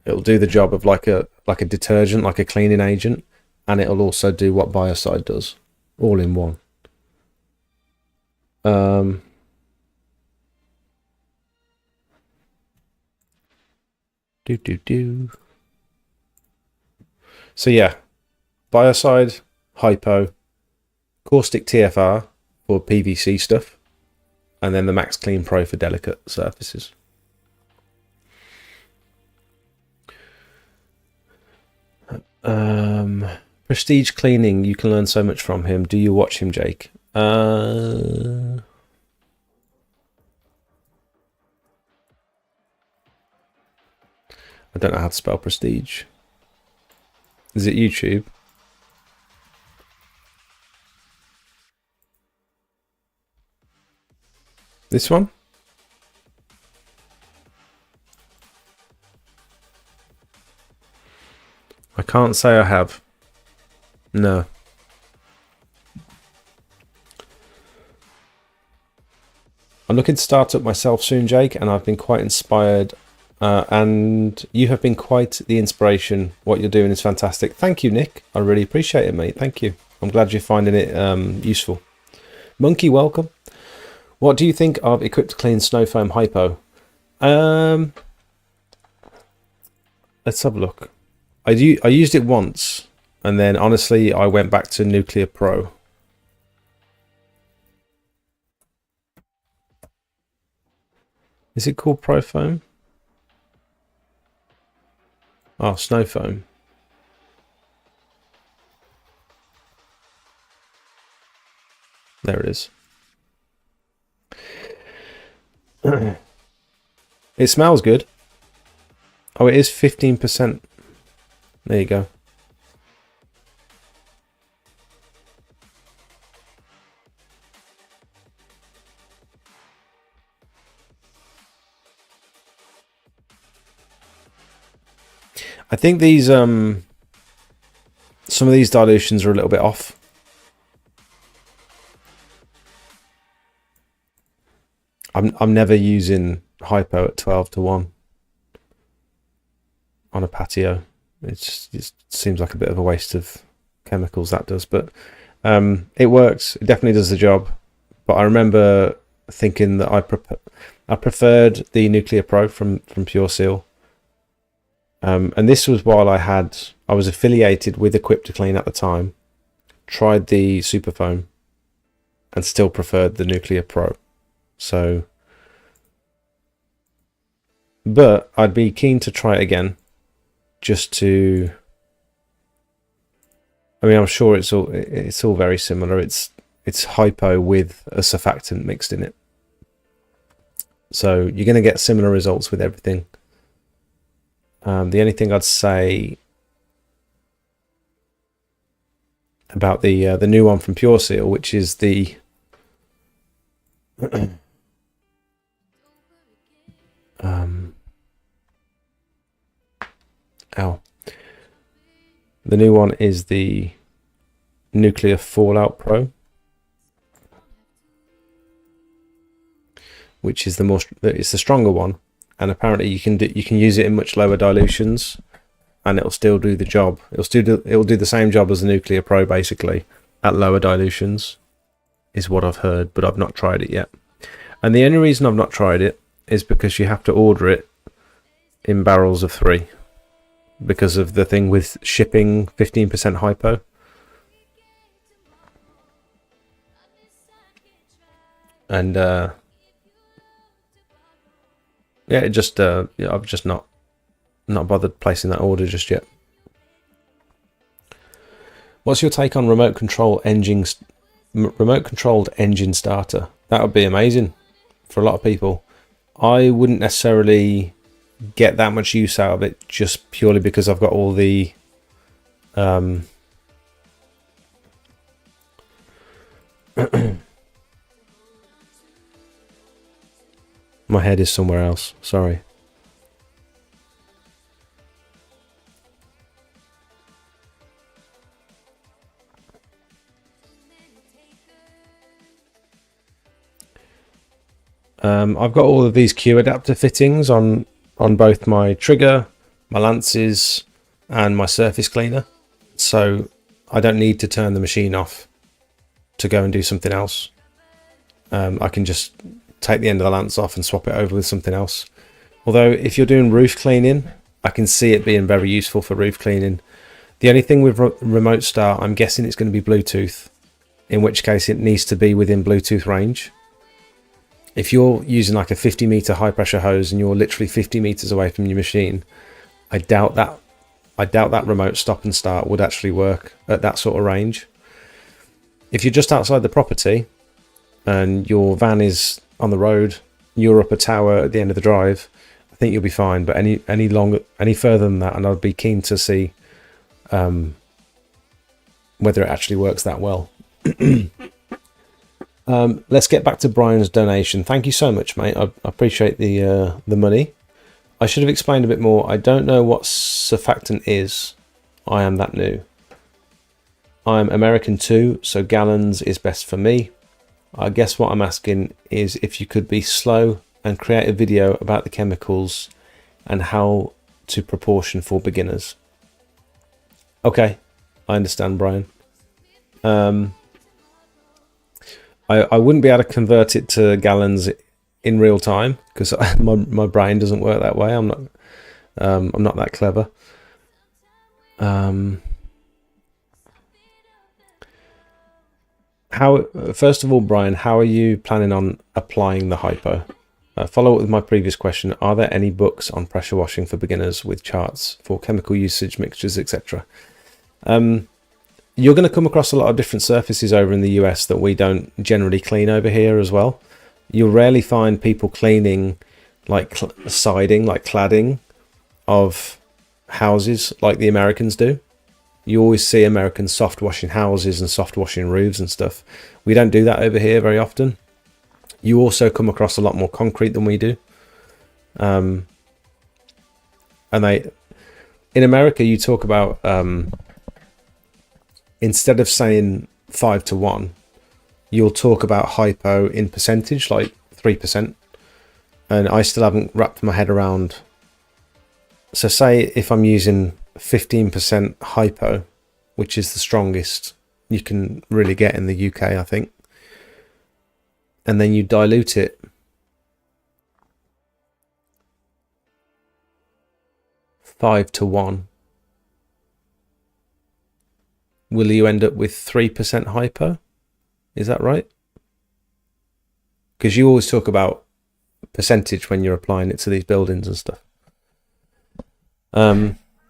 Speaker 1: it'll do the job of like a detergent, like a cleaning agent, and it'll also do what biocide does, all in one. So yeah, biocide, Hypo, caustic TFR for PVC stuff, and then the Max Clean Pro for delicate surfaces. Prestige Cleaning, you can learn so much from him. Do you watch him, Jake? I don't know how to spell prestige. Is it YouTube? This one? I can't say I have. No. I'm looking to start up myself soon, Jake, and I've been quite inspired. And you have been quite the inspiration. What you're doing is fantastic. Thank you, Nick. I really appreciate it, mate. Thank you. I'm glad you're finding it useful. Monkey, welcome. What do you think of Equipped to Clean Snow Foam Hypo? Let's have a look. I used it once, and then honestly I went back to Nuclear Pro. Is it called Pro Foam? Oh, Snow Foam. There it is. It smells good. Oh, it is 15%. There you go. I think these some of these dilutions are a little bit off. I'm never using Hypo at 12:1 on a patio. It seems like a bit of a waste of chemicals, that does, but it works. It definitely does the job. But I remember thinking that I preferred the Nuclear Pro from Pure Seal. And this was while I was affiliated with Equipped to Clean at the time, tried the Super Foam, and still preferred the Nuclear Pro. So, but I'd be keen to try it again. just to, I mean, I'm sure it's all very similar. It's hypo with a surfactant mixed in it. So you're going to get similar results with everything. The only thing I'd say about the new one from Pure Seal, which is the the new one is the Nuclear Fallout Pro, which is it's the stronger one, and apparently you can use it in much lower dilutions, and it'll still do the job. It'll do the same job as the Nuclear Pro basically at lower dilutions, is what I've heard, but I've not tried it yet. And the only reason I've not tried it is because you have to order it in barrels of 3, because of the thing with shipping 15% hypo. And yeah, it just I've just not bothered placing that order just yet. What's your take on remote controlled engine starter? That would be amazing for a lot of people. I wouldn't necessarily get that much use out of it, just purely because I've got all the my head is somewhere else, sorry. I've got all of these Q adapter fittings on both my trigger, my lances, and my surface cleaner, so I don't need to turn the machine off to go and do something else. I can just take the end of the lance off and swap it over with something else. Although if you're doing roof cleaning, I can see it being very useful for roof cleaning. The only thing with remote start, I'm guessing it's going to be Bluetooth, in which case it needs to be within Bluetooth range. If you're using like a 50-meter high pressure hose and you're literally 50 meters away from your machine, I doubt that remote stop and start would actually work at that sort of range. If you're just outside the property and your van is on the road, you're up a tower at the end of the drive, I think you'll be fine. But any further than that, and I'd be keen to see whether it actually works that well. Let's get back to Brian's donation. Thank you so much, mate. I appreciate the money. I should have explained a bit more. I don't know what surfactant is. I am that new. I'm American too, so gallons is best for me. I guess what I'm asking is if you could be slow and create a video about the chemicals and how to proportion for beginners. Okay, I understand, Brian. I wouldn't be able to convert it to gallons in real time because my brain doesn't work that way. I'm not that clever. First of all, Brian, how are you planning on applying the hypo? Follow up with my previous question. Are there any books on pressure washing for beginners with charts for chemical usage, mixtures, etc.? You're going to come across a lot of different surfaces over in the US that we don't generally clean over here as well. You'll rarely find people cleaning like siding, like cladding of houses like the Americans do. You always see Americans soft washing houses and soft washing roofs and stuff. We don't do that over here very often. You also come across a lot more concrete than we do. And in America, you talk about, instead of saying 5:1, you'll talk about hypo in percentage, like 3%. And I still haven't wrapped my head around. So say if I'm using 15% hypo, which is the strongest you can really get in the UK, I think. And then you dilute it five to 1. Will you end up with 3% hypo? Is that right? Because you always talk about percentage when you're applying it to these buildings and stuff.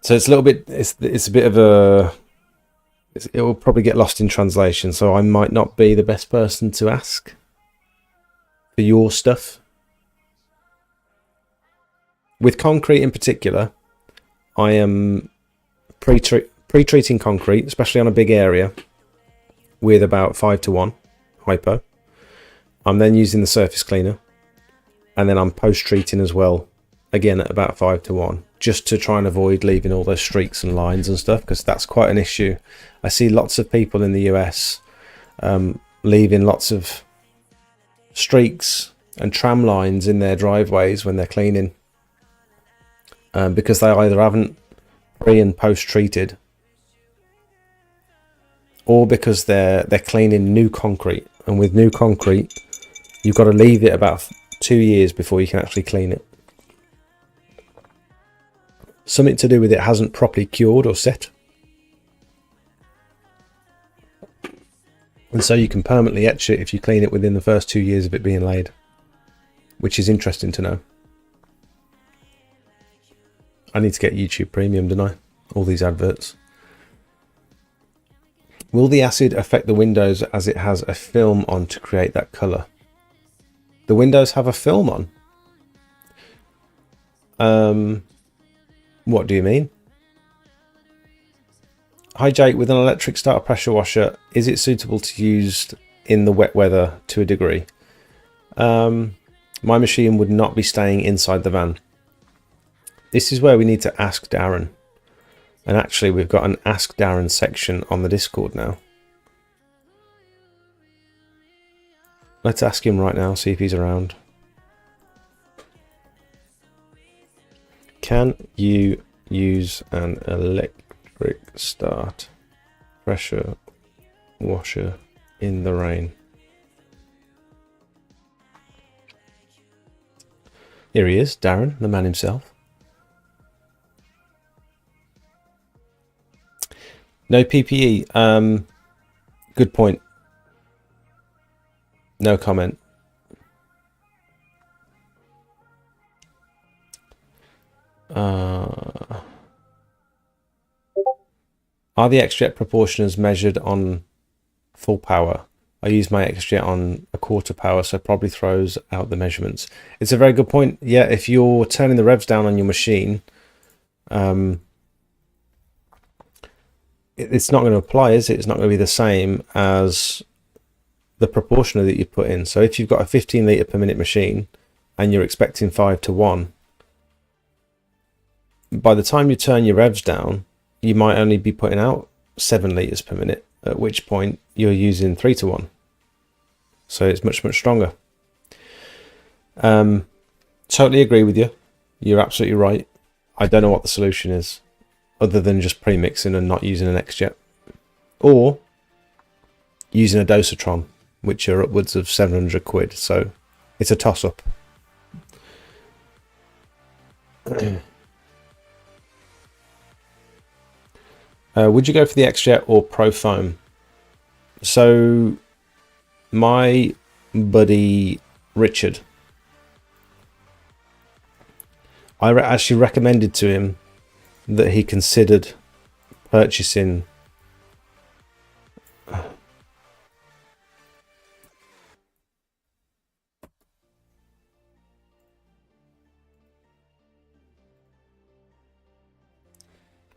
Speaker 1: So it's a little bit, it's a bit of a, it will probably get lost in translation, so I might not be the best person to ask for your stuff. With concrete in particular, I am pre-treating concrete, especially on a big area, with about 5:1 hypo. I'm then using the surface cleaner, and then I'm post-treating as well, again at about 5:1, just to try and avoid leaving all those streaks and lines and stuff, because that's quite an issue. I see lots of people in the US leaving lots of streaks and tram lines in their driveways when they're cleaning, because they either haven't pre and post treated, or because they're cleaning new concrete, and with new concrete you've got to leave it about 2 years before you can actually clean it. Something to do with it hasn't properly cured or set, and so you can permanently etch it if you clean it within the first 2 years of it being laid, which is interesting to know. I need to get YouTube Premium, don't I? All these adverts. Will the acid affect the windows as it has a film on to create that colour? The windows have a film on? What do you mean? Hi Jake, with an electric starter pressure washer, is it suitable to use in the wet weather to a degree? My machine would not be staying inside the van. This is where we need to ask Darren. And actually we've got an Ask Darren section on the Discord now. Let's ask him right now, see if he's around. Can you use an electric start pressure washer in the rain? Here he is, Darren, the man himself. No PPE. Good point. No comment. Are the XJet proportioners measured on full power? I use my XJet on a quarter power, so probably throws out the measurements. It's a very good point. Yeah, if you're turning the revs down on your machine, it's not going to apply, is it? It's not going to be the same as the proportioner that you put in. So if you've got a 15 litre per minute machine and you're expecting 5:1, by the time you turn your revs down, you might only be putting out 7 litres per minute, at which point you're using 3:1. So it's much, much stronger. Totally agree with you. You're absolutely right. I don't know what the solution is, other than just pre-mixing and not using an XJet, or using a dosatron, which are upwards of 700 quid. So it's a toss-up. Would you go for the XJet or Pro Foam? So my buddy Richard, I actually recommended to him that he considered purchasing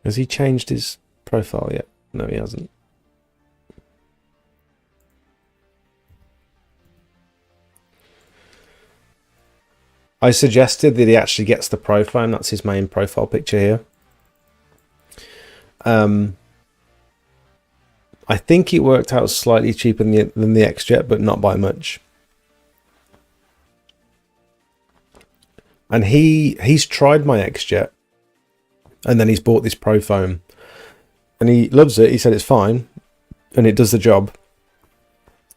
Speaker 1: has he changed his profile yet? No, he hasn't. I suggested that he actually gets the Pro Foam. That's his main profile picture here. I think it worked out slightly cheaper than the XJet, but not by much. And he's tried my XJet, and then he's bought this Pro Foam, and he loves it. He said it's fine, and it does the job.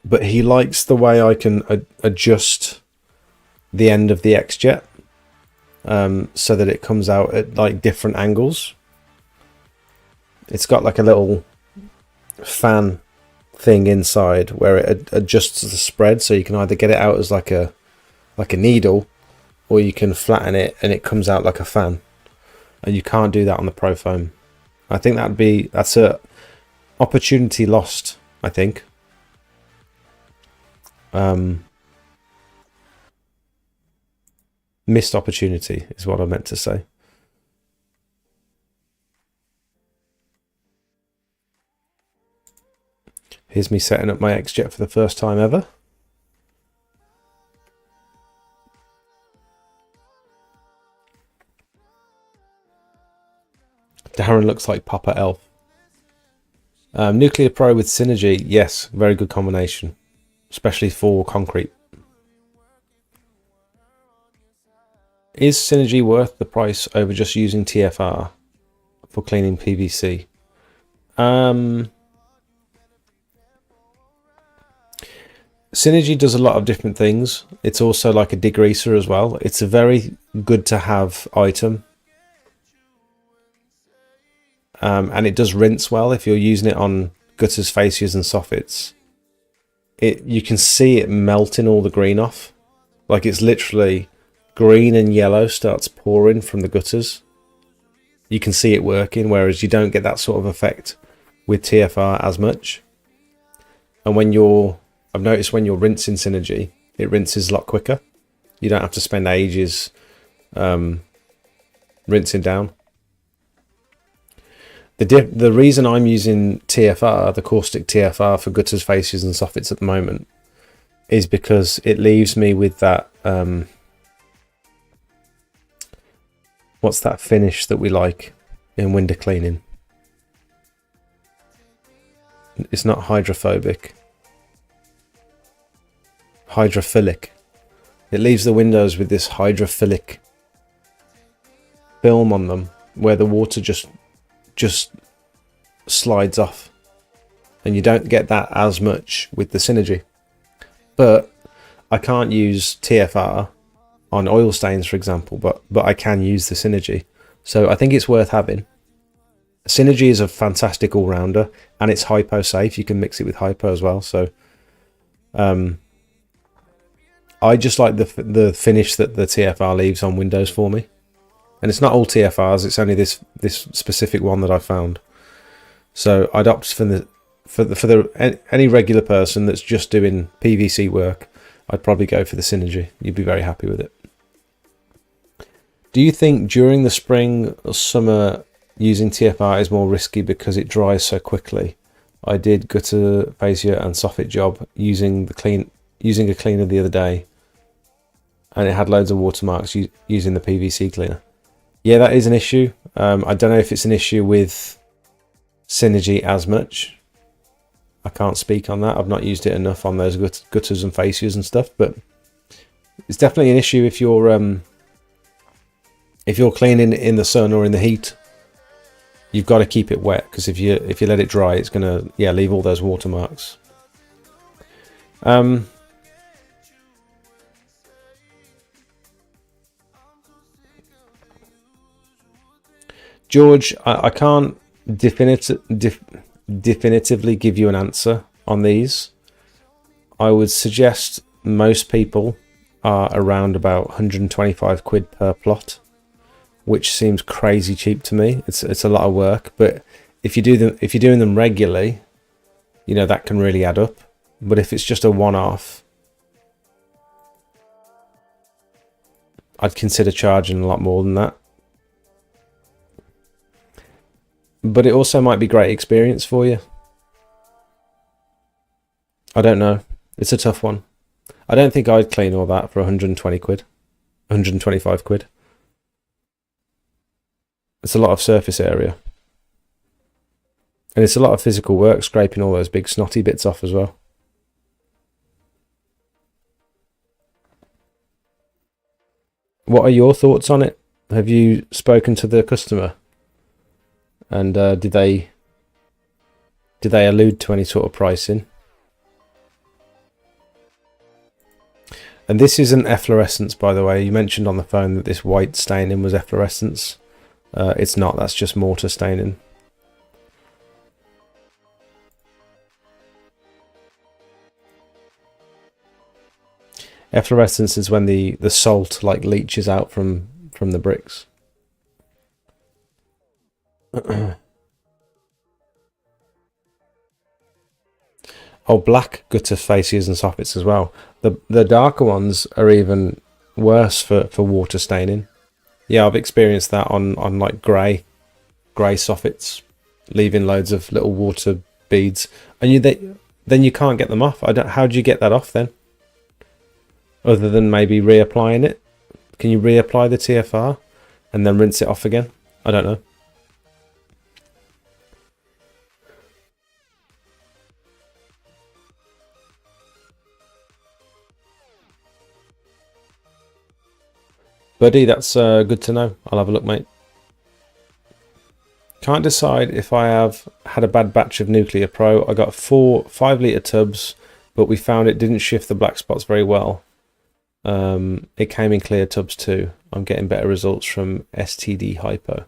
Speaker 1: But he likes the way I can adjust the end of the XJet, so that it comes out at like different angles. It's got like a little fan thing inside where it adjusts the spread, so you can either get it out as like a needle, or you can flatten it and it comes out like a fan. and you can't do that on the Pro foam. I think that's a opportunity lost, I think. Missed opportunity is what I meant to say. Here's me setting up my X-Jet for the first time ever. Darren looks like Papa Elf. Nuclear Pro with Synergy, yes, very good combination, especially for concrete. Is Synergy worth the price over just using TFR for cleaning PVC? Synergy does a lot of different things. It's also like a degreaser as well. It's a very good to have item. And it does rinse well if you're using it on gutters, fascias and soffits. You can see it melting all the green off. Like it's literally green and yellow starts pouring from the gutters. You can see it working, whereas you don't get that sort of effect with TFR as much. And I've noticed when you're rinsing Synergy, it rinses a lot quicker. You don't have to spend ages rinsing down. The reason I'm using TFR, the caustic TFR for gutters, fascias and soffits at the moment, is because it leaves me with that what's that finish that we like in window cleaning? It's not hydrophobic. Hydrophilic. It leaves the windows with this hydrophilic film on them where the water just slides off, and you don't get that as much with the Synergy. But I can't use TFR on oil stains, for example, but I can use the Synergy, so I think it's worth having. Synergy is a fantastic all-rounder, and it's Hypo safe. You can mix it with Hypo as well, so I just like the finish that the TFR leaves on windows for me. And it's not all TFRs, it's only this specific one that I found. So I'd opt for any regular person that's just doing PVC work, I'd probably go for the Synergy. You'd be very happy with it. Do you think during the spring or summer using TFR is more risky because it dries so quickly? I did gutter, fascia and soffit job using a cleaner the other day, and it had loads of watermarks using the PVC cleaner. Yeah, that is an issue. I don't know if it's an issue with Synergy as much. I can't speak on that. I've not used it enough on those gutters and fascias and stuff, but it's definitely an issue if you're cleaning in the sun or in the heat. You've got to keep it wet, because if you let it dry, it's gonna leave all those watermarks. George, I can't definitively give you an answer on these. I would suggest most people are around about 125 quid per plot, which seems crazy cheap to me. It's a lot of work, but if you're doing them regularly, that can really add up. But if it's just a one-off, I'd consider charging a lot more than that. But it also might be great experience for you. I don't know. It's a tough one. I don't think I'd clean all that for 120 quid. 125 quid. It's a lot of surface area. And it's a lot of physical work, scraping all those big snotty bits off as well. What are your thoughts on it? Have you spoken to the customer? And did they allude to any sort of pricing? And this isn't efflorescence, by the way. You mentioned on the phone that this white staining was efflorescence. It's not. That's just mortar staining. Efflorescence is when the salt leaches out from the bricks. Oh, black gutter fascias and soffits as well. The darker ones are even worse for water staining. Yeah, I've experienced that on like grey soffits, leaving loads of little water beads, and then you can't get them off. How do you get that off then? Other than maybe reapplying it? Can you reapply the TFR and then rinse it off again? I don't know. Buddy, that's good to know. I'll have a look, mate. Can't decide if I have had a bad batch of Nuclear Pro. I got 4 5-litre tubs, but we found it didn't shift the black spots very well. It came in clear tubs too. I'm getting better results from STD Hypo.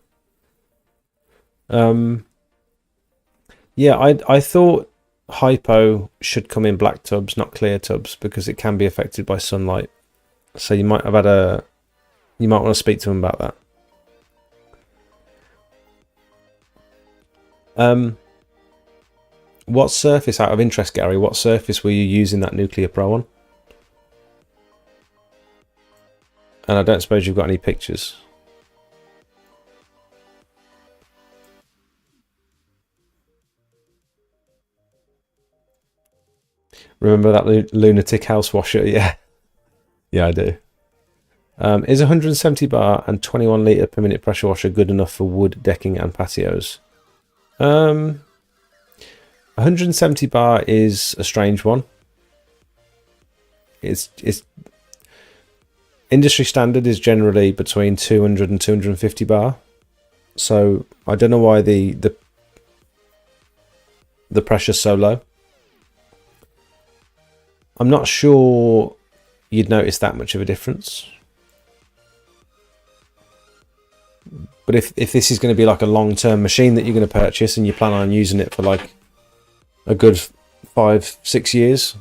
Speaker 1: Yeah, I thought Hypo should come in black tubs, not clear tubs, because it can be affected by sunlight. So you might want to speak to them about that. What surface, out of interest, Gary, what surface were you using that Nuclear Pro on? And I don't suppose you've got any pictures. Remember that lunatic house washer? Yeah. Yeah, I do. Is 170 bar and 21 litre per minute pressure washer good enough for wood, decking and patios? 170 bar is a strange one. It's industry standard is generally between 200 and 250 bar. So I don't know why the pressure's so low. I'm not sure you'd notice that much of a difference. But if this is going to be like a long-term machine that you're going to purchase and you plan on using it for like a good 5-6 years,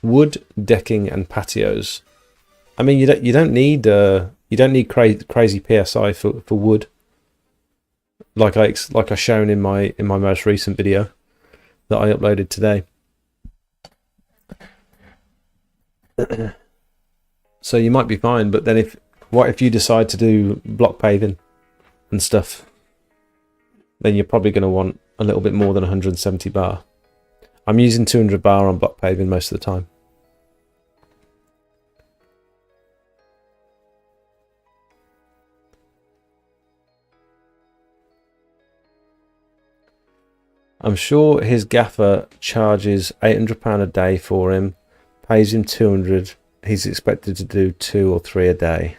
Speaker 1: wood, decking and patios. I mean, you don't need crazy PSI for wood, like I shown in my most recent video that I uploaded today. So you might be fine, but then what if you decide to do block paving and stuff? Then you're probably going to want a little bit more than 170 bar. I'm using 200 bar on block paving most of the time. I'm sure his gaffer charges £800 a day for him, pays him 200. He's expected to do 2 or 3 a day.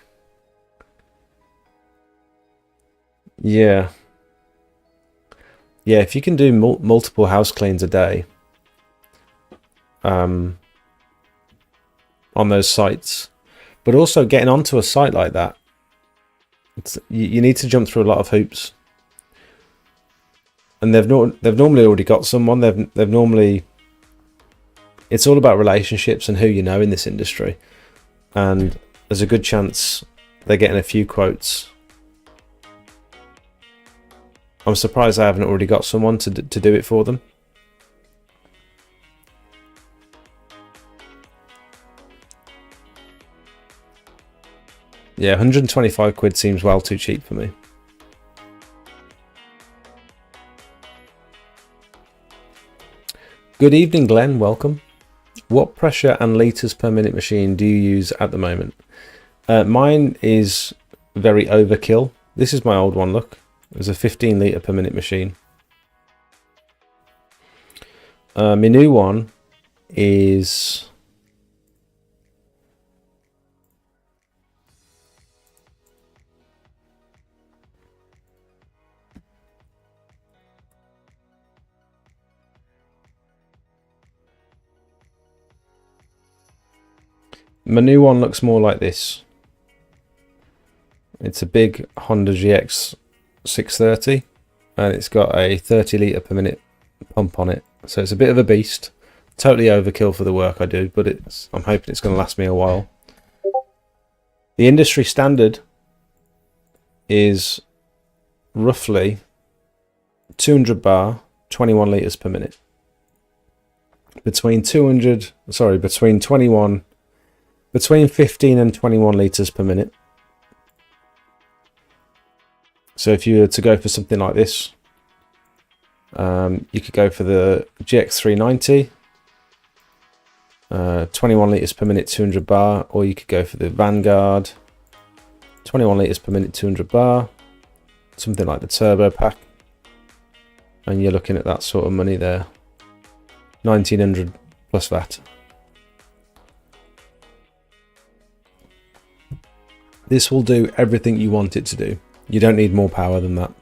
Speaker 1: Yeah. Yeah, if you can do multiple house cleans a day on those sites, but also getting onto a site like that, you need to jump through a lot of hoops. And they've normally already got someone. They've normally. It's all about relationships and who you know in this industry, and there's a good chance they're getting a few quotes. I'm surprised I haven't already got someone to do it for them. Yeah, 125 quid seems well too cheap for me. Good evening, Glenn. Welcome. What pressure and litres per minute machine do you use at the moment? Mine is very overkill. This is my old one, look. It was a 15 litre per minute machine. My new one is... My new one looks more like this. It's a big Honda GX 630 and it's got a 30 litre per minute pump on it. So it's a bit of a beast. Totally overkill for the work I do, but I'm hoping it's going to last me a while. The industry standard is roughly 200 bar, 21 litres per minute. Between 15 and 21 litres per minute. So if you were to go for something like this, you could go for the GX390, 21 litres per minute, 200 bar, or you could go for the Vanguard, 21 litres per minute, 200 bar, something like the Turbo Pack, and you're looking at that sort of money there, 1900 plus VAT. This will do everything you want it to do. You don't need more power than that.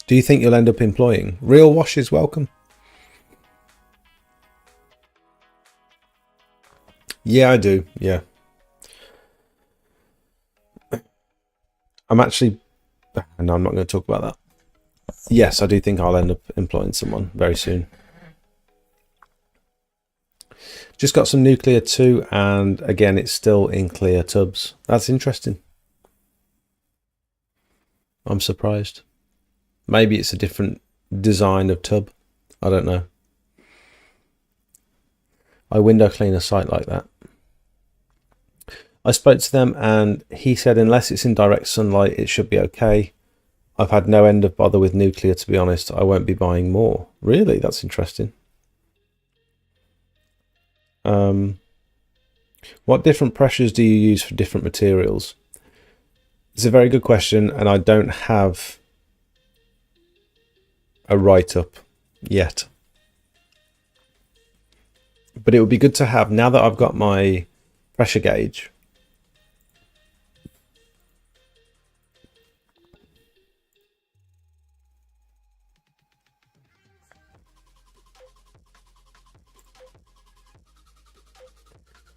Speaker 1: Do you think you'll end up employing? Real wash is welcome. Yeah, I do. Yeah. I'm actually... No, I'm not going to talk about that. Yes, I do think I'll end up employing someone very soon. Just got some nuclear too, and again, it's still in clear tubs. That's interesting. I'm surprised. Maybe it's a different design of tub. I don't know. I window clean a site like that. I spoke to them and he said unless it's in direct sunlight, it should be okay. I've had no end of bother with nuclear, to be honest. I won't be buying more. Really? That's interesting. What different pressures do you use for different materials? It's a very good question, and I don't have a write-up yet. But it would be good to have, now that I've got my pressure gauge.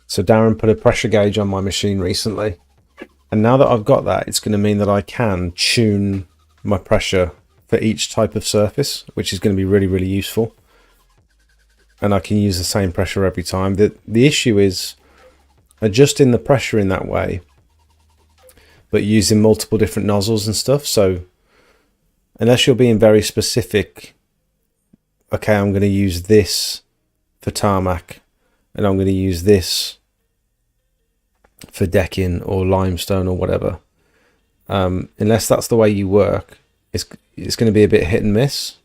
Speaker 1: So Darren put a pressure gauge on my machine recently. And now that I've got that, it's going to mean that I can tune my pressure for each type of surface, which is going to be really, really useful. And I can use the same pressure every time. The issue is adjusting the pressure in that way, but using multiple different nozzles and stuff. So unless you're being very specific, okay, I'm going to use this for tarmac, and I'm going to use this for decking or limestone or whatever. Unless that's the way you work, it's going to be a bit hit and miss.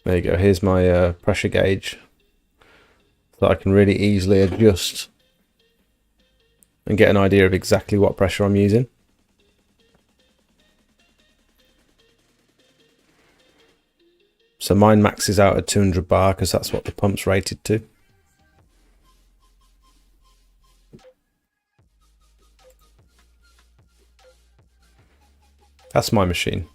Speaker 1: There you go. Here's my pressure gauge that I can really easily adjust and get an idea of exactly what pressure I'm using. So mine maxes out at 200 bar because that's what the pump's rated to. That's my machine.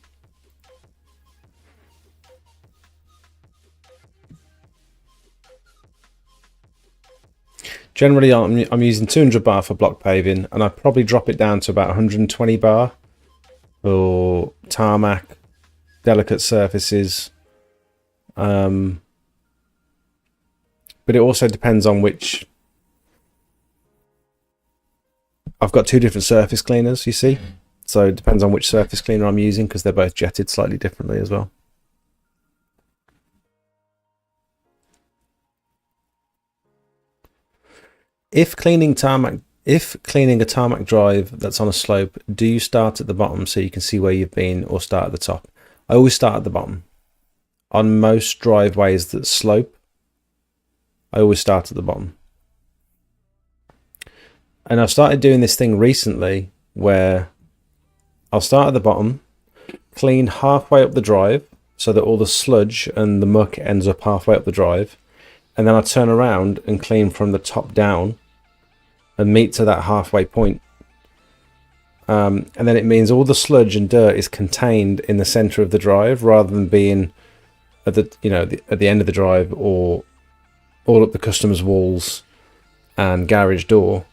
Speaker 1: Generally, I'm using 200 bar for block paving, and I probably drop it down to about 120 bar for tarmac, delicate surfaces. But it also depends on which... I've got two different surface cleaners, you see? So it depends on which surface cleaner I'm using, because they're both jetted slightly differently as well. If cleaning a tarmac drive that's on a slope, do you start at the bottom so you can see where you've been, or start at the top? I always start at the bottom. On most driveways that slope, I always start at the bottom. And I've started doing this thing recently where I'll start at the bottom, clean halfway up the drive so that all the sludge and the muck ends up halfway up the drive. And then I turn around and clean from the top down and meet to that halfway point. And then it means all the sludge and dirt is contained in the center of the drive rather than being at the, at the end of the drive or all up the customer's walls and garage door,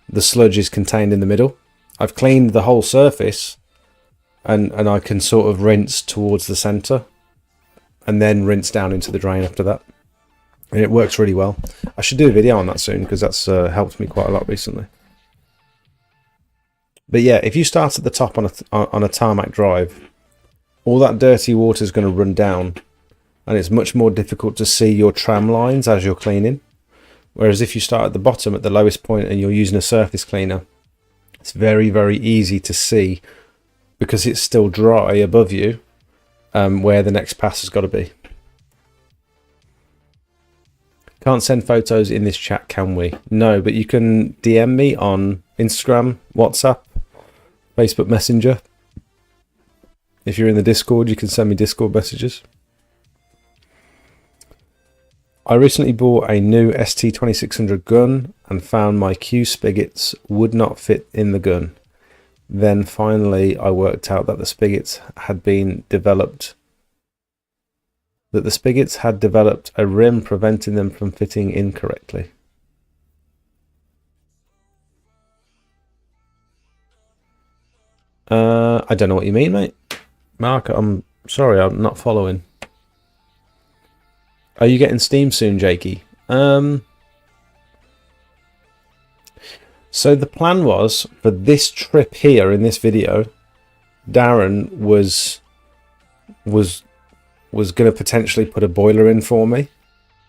Speaker 1: the sludge is contained in the middle. I've cleaned the whole surface, and I can sort of rinse towards the centre and then rinse down into the drain after that. And it works really well. I should do a video on that soon because that's helped me quite a lot recently. But yeah, if you start at the top on a tarmac drive, all that dirty water is going to run down, and it's much more difficult to see your tram lines as you're cleaning. Whereas if you start at the bottom at the lowest point and you're using a surface cleaner, it's very, very easy to see because it's still dry above you where the next pass has got to be. Can't send photos in this chat, can we? No, but you can DM me on Instagram, WhatsApp, Facebook Messenger. If you're in the Discord, you can send me Discord messages. I recently bought a new ST2600 gun and found my Q spigots would not fit in the gun. Then finally I worked out that the spigots had developed a rim preventing them from fitting incorrectly. I don't know what you mean, mate. Mark, I'm sorry, I'm not following. Are you getting Steam soon, Jakey? So the plan was for this trip here in this video, Darren was going to potentially put a boiler in for me.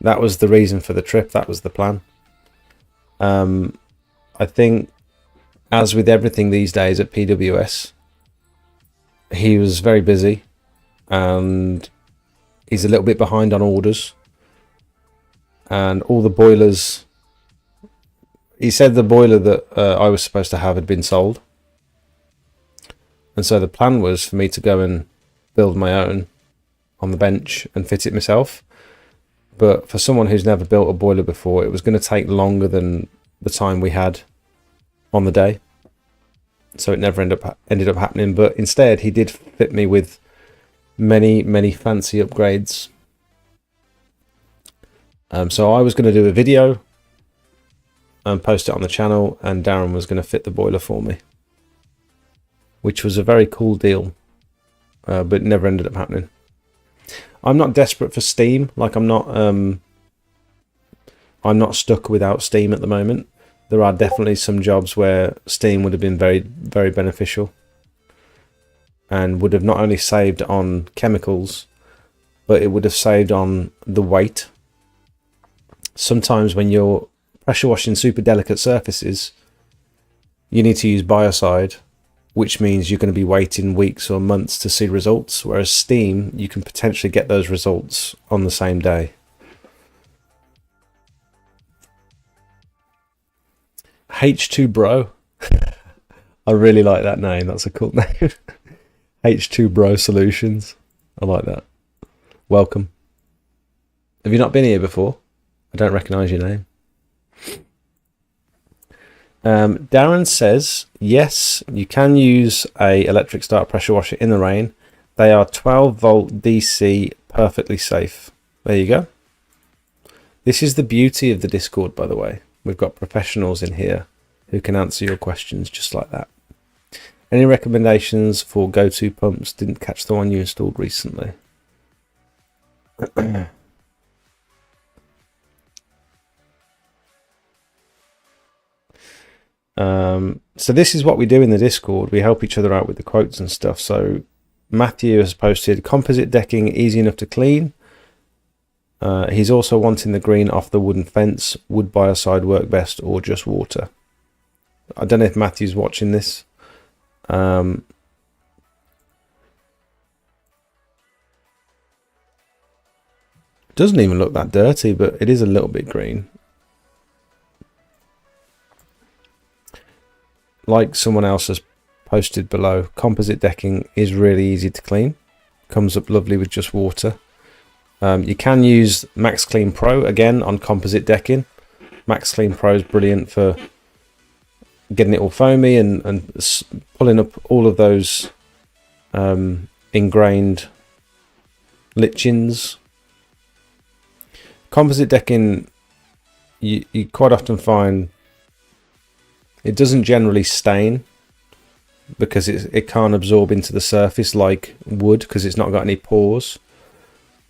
Speaker 1: That was the reason for the trip. That was the plan. I think, as with everything these days at PWS, he was very busy and he's a little bit behind on orders. And all the boilers, he said the boiler that I was supposed to have had been sold. And so the plan was for me to go and build my own on the bench and fit it myself. But for someone who's never built a boiler before, it was going to take longer than the time we had on the day. So it never ended up happening. But instead, he did fit me with many, many fancy upgrades. So I was going to do a video and post it on the channel, and Darren was going to fit the boiler for me, which was a very cool deal, but it never ended up happening. I'm not desperate for steam. Like I'm not stuck without steam at the moment. There are definitely some jobs where steam would have been very, very beneficial and would have not only saved on chemicals, but it would have saved on the weight. Sometimes when you're pressure washing super delicate surfaces, you need to use biocide, which means you're going to be waiting weeks or months to see results, whereas steam, you can potentially get those results on the same day. H2 Bro. I really like that name. That's a cool name. H2 Bro Solutions. I like that. Welcome. Have you not been here before? I don't recognise your name. Darren says, yes, you can use a electric start pressure washer in the rain. They are 12 volt DC, perfectly safe. There you go. This is the beauty of the Discord, by the way. We've got professionals in here who can answer your questions just like that. Any recommendations for go-to pumps? Didn't catch the one you installed recently. So this is what we do in the Discord. We help each other out with the quotes and stuff. So Matthew has posted composite decking easy enough to clean. He's also wanting the green off the wooden fence. Would biocide work best or just water? I don't know if Matthew's watching this. Doesn't even look that dirty, but it is a little bit green. Like someone else has posted below, composite decking is really easy to clean. Comes up lovely with just water. You can use Max Clean Pro again on composite decking. Max Clean Pro is brilliant for getting it all foamy and pulling up all of those ingrained lichens. Composite decking you quite often find it doesn't generally stain because it can't absorb into the surface like wood because it's not got any pores.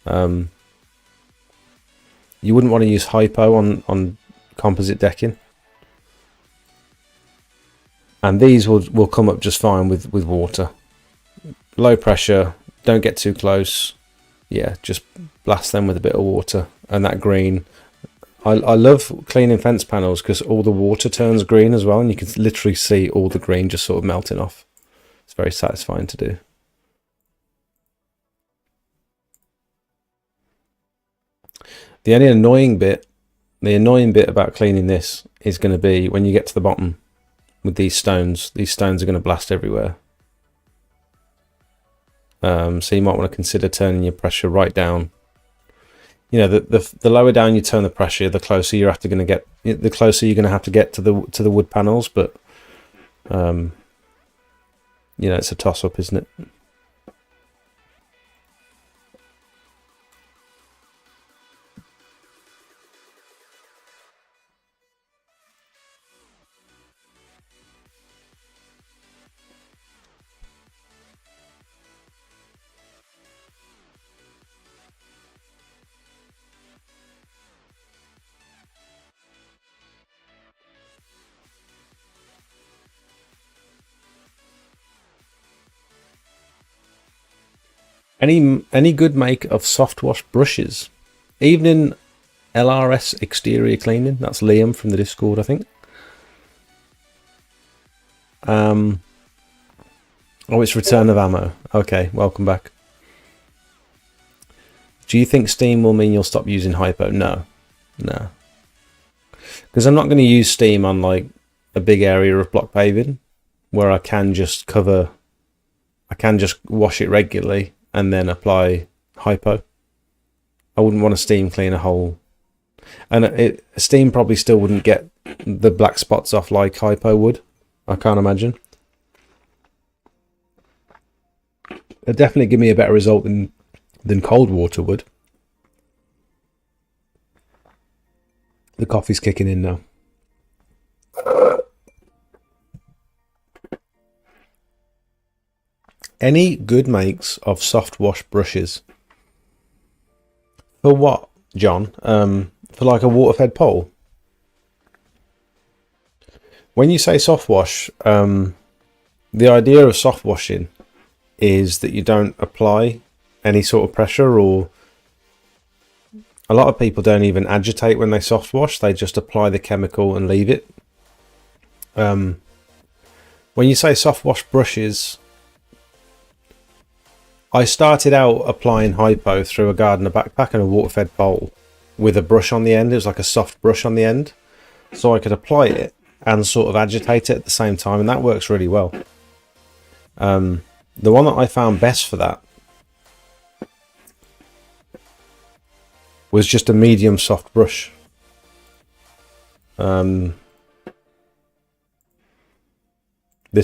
Speaker 1: You wouldn't want to use Hypo on composite decking. And these will come up just fine with water. Low pressure, don't get too close. Yeah, just blast them with a bit of water. And that green, I love cleaning fence panels because all the water turns green as well, and you can literally see all the green just sort of melting off. It's very satisfying to do. The only annoying bit about cleaning this is going to be when you get to the bottom with these stones. These stones are going to blast everywhere. So you might want to consider turning your pressure right down. You know, the lower down you turn the pressure, the closer you're going to get. The closer you're going to have to get to the wood panels. But you know, it's a toss up, isn't it? Any good make of soft wash brushes? Evening LRS exterior cleaning. That's Liam from the Discord, I think. Oh, it's return of ammo. Okay, welcome back. Do you think steam will mean you'll stop using Hypo? No. Because I'm not going to use steam on like a big area of block paving where I can just wash it regularly and then apply Hypo. I wouldn't want to steam clean a whole, and steam probably still wouldn't get the black spots off like Hypo would. I can't imagine. It'd definitely give me a better result than cold water would. The coffee's kicking in now. Any good makes of soft wash brushes? For what, John? For like a water fed pole? When you say soft wash, the idea of soft washing is that you don't apply any sort of pressure, or a lot of people don't even agitate when they soft wash. They just apply the chemical and leave it. When you say soft wash brushes, I started out applying Hypo through a gardener backpack and a water fed bowl with a brush on the end. It was like a soft brush on the end, so I could apply it and sort of agitate it at the same time, and that works really well. The one that I found best for that was just a medium soft brush. This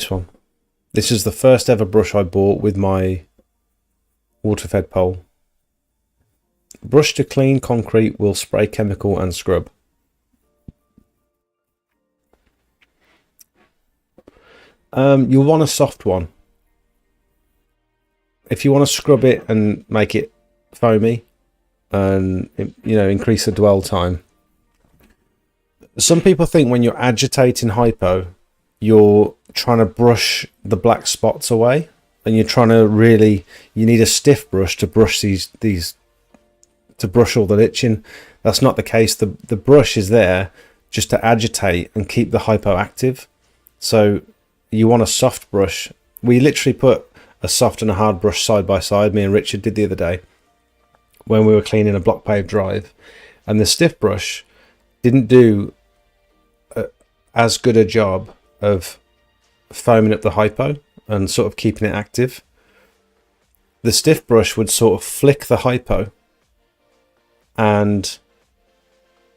Speaker 1: one. This is the first ever brush I bought with my water fed pole. Brush to clean concrete will spray chemical and scrub. You'll want a soft one. If you want to scrub it and make it foamy and, you know, increase the dwell time. Some people think when you're agitating Hypo, you're trying to brush the black spots away, and you're trying to you need a stiff brush to brush to brush all the litching. That's not the case. The brush is there just to agitate and keep the Hypo active. So you want a soft brush. We literally put a soft and a hard brush side by side. Me and Richard did the other day when we were cleaning a block paved drive, and the stiff brush didn't do as good a job of foaming up the Hypo and sort of keeping it active. The stiff brush would sort of flick the Hypo, and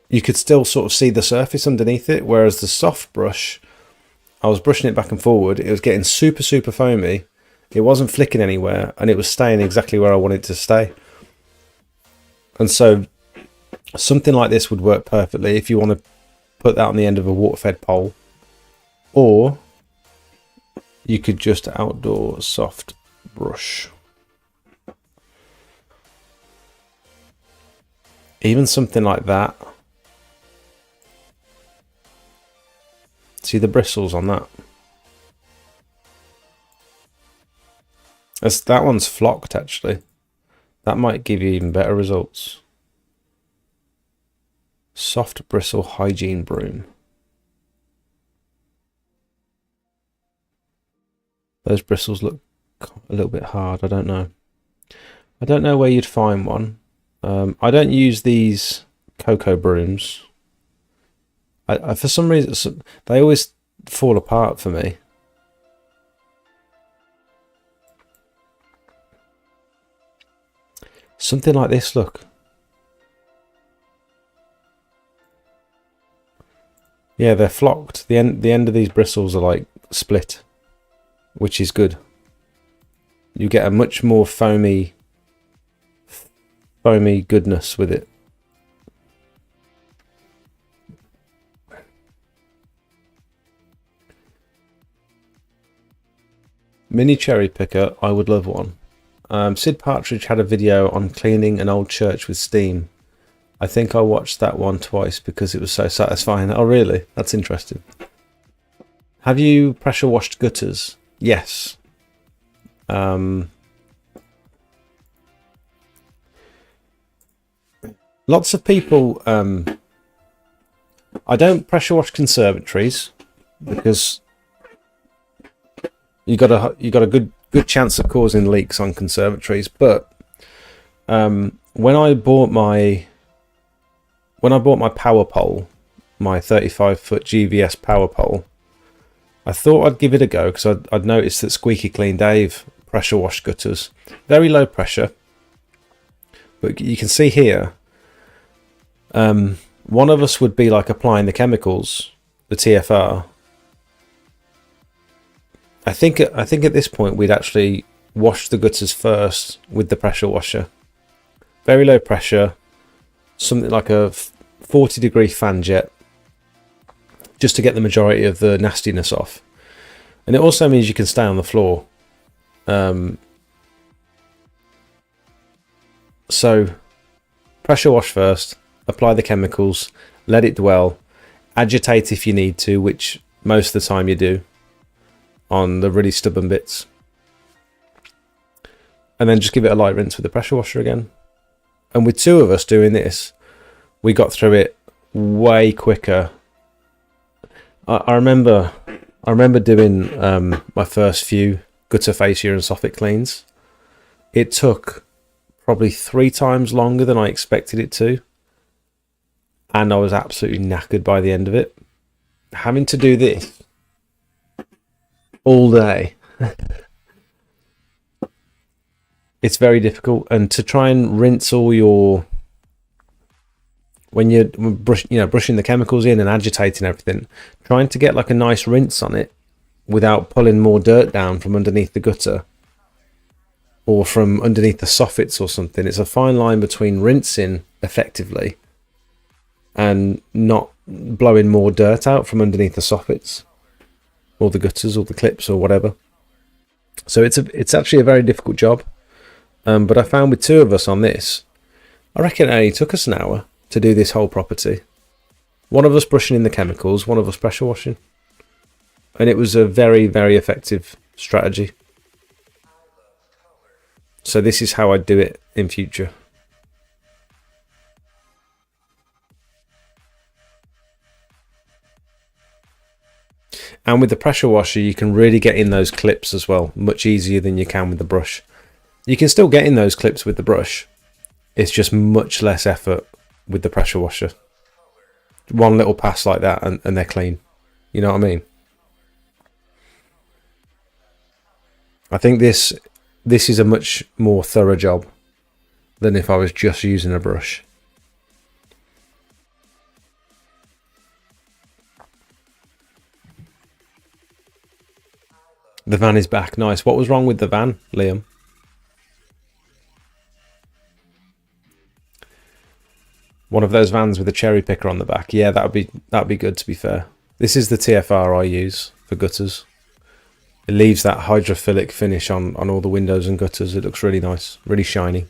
Speaker 1: you could still sort of see the surface underneath it, whereas the soft brush, I was brushing it back and forward, it was getting super foamy, it wasn't flicking anywhere, and it was staying exactly where I wanted it to stay. And so Something like this would work perfectly if you want to put that on the end of a water-fed pole, or you could just outdoor soft brush. Even something like that. See the bristles on that? That one's flocked actually. That might give you even better results. Soft bristle hygiene broom. Those bristles look a little bit hard. I don't know. I don't know where you'd find one. I don't use these cocoa brooms. I for some reason they always fall apart for me. Something like this, look. Yeah, they're flocked. The end of these bristles are like split, which is good. You get a much more foamy goodness with it. Mini cherry picker, I would love one. Sid Partridge had a video on cleaning an old church with steam. I think I watched that one twice because it was so satisfying. Oh really? That's interesting. Have you pressure washed gutters? Yes. Lots of people, I don't pressure wash conservatories because you got a good chance of causing leaks on conservatories. But when I bought my power pole, my 35-foot GVS power pole, I thought I'd give it a go because I'd noticed that Squeaky Clean Dave pressure washed gutters, very low pressure. But you can see here, one of us would be like applying the chemicals, the TFR. I think at this point we'd actually wash the gutters first with the pressure washer. Very low pressure, something like a 40-degree fan jet, just to get the majority of the nastiness off. And it also means you can stay on the floor. So pressure wash first, apply the chemicals, let it dwell, agitate if you need to, which most of the time you do on the really stubborn bits, and then just give it a light rinse with the pressure washer again. And with two of us doing this, we got through it way quicker. I remember doing my first few gutter fascia and soffit cleans. It took probably 3 times longer than I expected it to, and I was absolutely knackered by the end of it. Having to do this all day, it's very difficult. And to try and rinse all your, when you're brushing the chemicals in and agitating everything, trying to get like a nice rinse on it without pulling more dirt down from underneath the gutter or from underneath the soffits or something. It's a fine line between rinsing effectively and not blowing more dirt out from underneath the soffits or the gutters or the clips or whatever. So it's actually a very difficult job. But I found with two of us on this, I reckon it only took us an hour to do this whole property. One of us brushing in the chemicals, one of us pressure washing. And it was a very, very effective strategy. So this is how I'd do it in future. And with the pressure washer, you can really get in those clips as well, much easier than you can with the brush. You can still get in those clips with the brush. It's just much less effort with the pressure washer. One little pass like that and they're clean. You know what I mean? I think this is a much more thorough job than if I was just using a brush. The van is back. Nice. What was wrong with the van, Liam? One of those vans with a cherry picker on the back. Yeah, that'd be good, to be fair. This is the TFR I use for gutters. It leaves that hydrophilic finish on all the windows and gutters. It looks really nice, really shiny.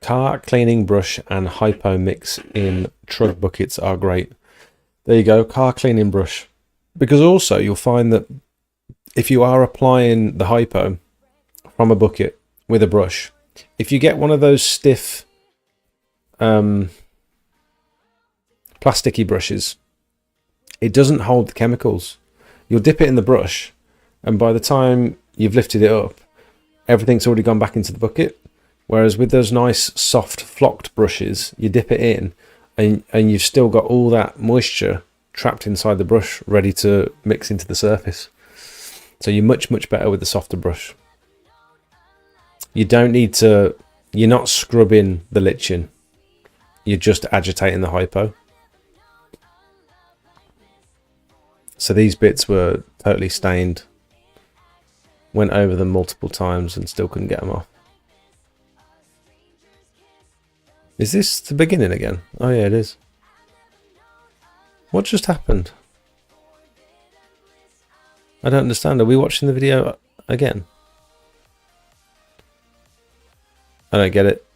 Speaker 1: Car cleaning brush and Hypo mix in truck buckets are great. There you go, car cleaning brush. Because also you'll find that if you are applying the Hypo from a bucket with a brush, if you get one of those stiff plasticky brushes, it doesn't hold the chemicals. You'll dip it in the brush, and by the time you've lifted it up, everything's already gone back into the bucket. Whereas with those nice soft flocked brushes, you dip it in and you've still got all that moisture trapped inside the brush ready to mix into the surface. So you're much better with the softer brush. You don't need to, you're not scrubbing the lichen, you're just agitating the Hypo. So these bits were totally stained. Went over them multiple times and still couldn't get them off. Is this the beginning again? Oh yeah, it is. What just happened? I don't understand. Are we watching the video again? I don't get it.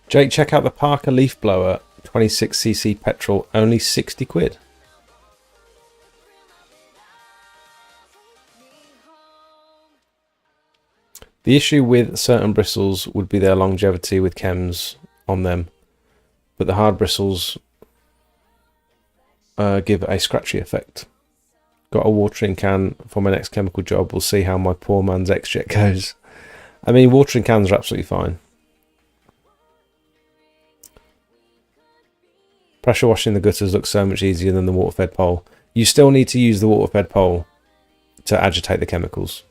Speaker 1: Jake, check out the Parker leaf blower, 26cc petrol, only 60 quid. The issue with certain bristles would be their longevity with chems on them, but the hard bristles give a scratchy effect. Got a watering can for my next chemical job. We'll see how my poor man's X-Jet goes. I mean, watering cans are absolutely fine. Pressure washing the gutters looks so much easier than the water-fed pole. You still need to use the water-fed pole to agitate the chemicals.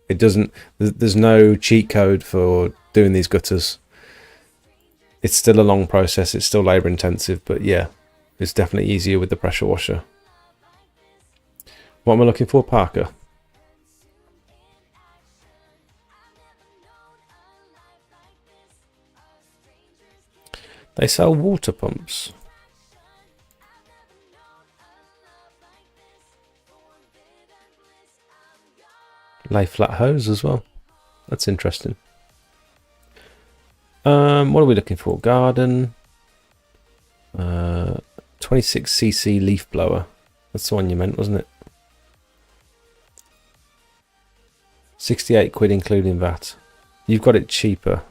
Speaker 1: It doesn't. There's no cheat code for doing these gutters. It's still a long process. It's still labour-intensive, but yeah, it's definitely easier with the pressure washer. What am I looking for, Parker? They sell water pumps. Lay flat hose as well. That's interesting. What are we looking for? Garden. 26cc leaf blower. That's the one you meant, wasn't it? 68 quid including VAT. You've got it cheaper.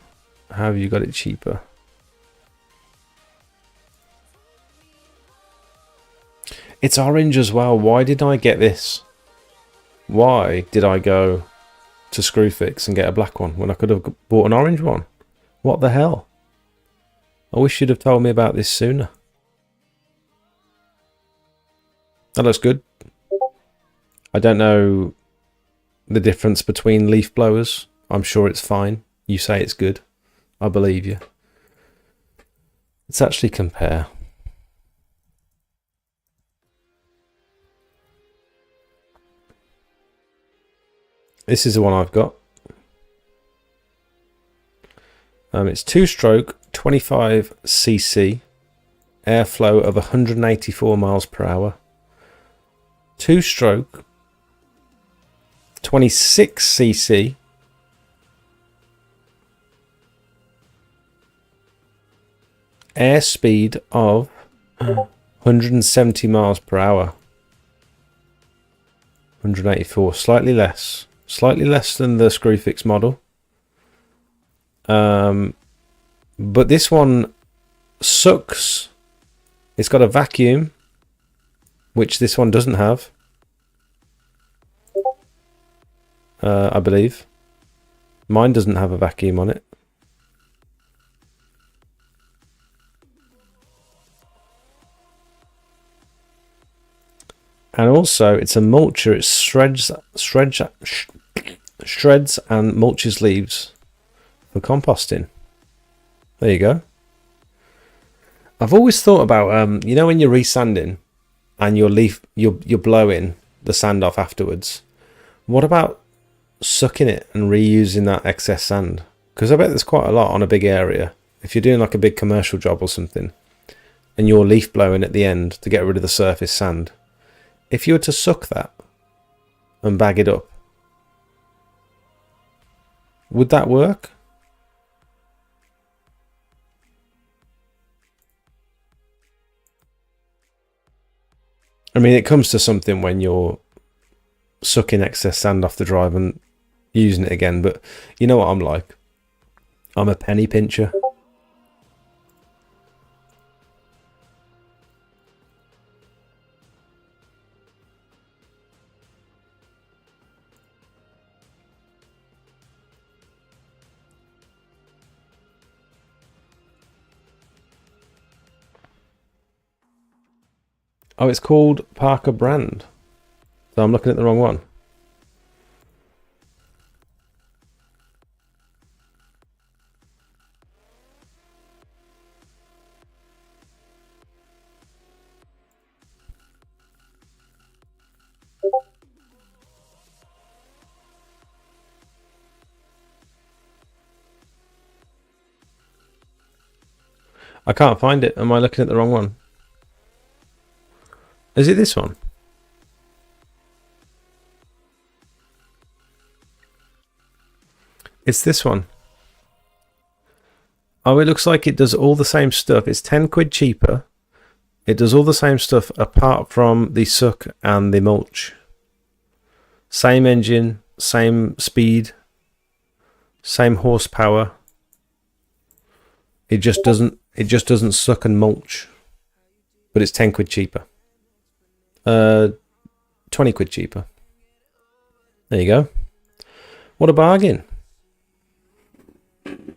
Speaker 1: How have you got it cheaper? It's orange as well. Why did I get this? Why did I go to Screwfix and get a black one when I could have bought an orange one? What the hell? I wish you'd have told me about this sooner. That looks good. I don't know the difference between leaf blowers. I'm sure it's fine. You say it's good. I believe you. Let's actually compare. This is the one I've got. It's 2-stroke, 25cc, airflow of 184 miles per hour. 2-stroke, 26cc, airspeed of 170 miles per hour. 184, slightly less than the Screwfix model. But this one sucks. It's got a vacuum, which this one doesn't have. I believe. Mine doesn't have a vacuum on it. And also, it's a mulcher. It shreds and mulches leaves for composting. There you go. I've always thought about, you know, when you're resanding and you're blowing the sand off afterwards. What about sucking it and reusing that excess sand? Because I bet there's quite a lot on a big area. If you're doing like a big commercial job or something, and you're leaf blowing at the end to get rid of the surface sand, if you were to suck that and bag it up, would that work? I mean, it comes to something when you're sucking excess sand off the drive and using it again, but you know what I'm like. I'm a penny pincher. Oh, it's called Parker Brand. So I'm looking at the wrong one. I can't find it. Am I looking at the wrong one? Is it this one? It's this one. Oh, it looks like it does all the same stuff. It's 10 quid cheaper. It does all the same stuff apart from the suck and the mulch. Same engine, same speed, same horsepower. It just doesn't suck and mulch. But it's 10 quid cheaper. 20 quid cheaper. There you go. What a bargain. And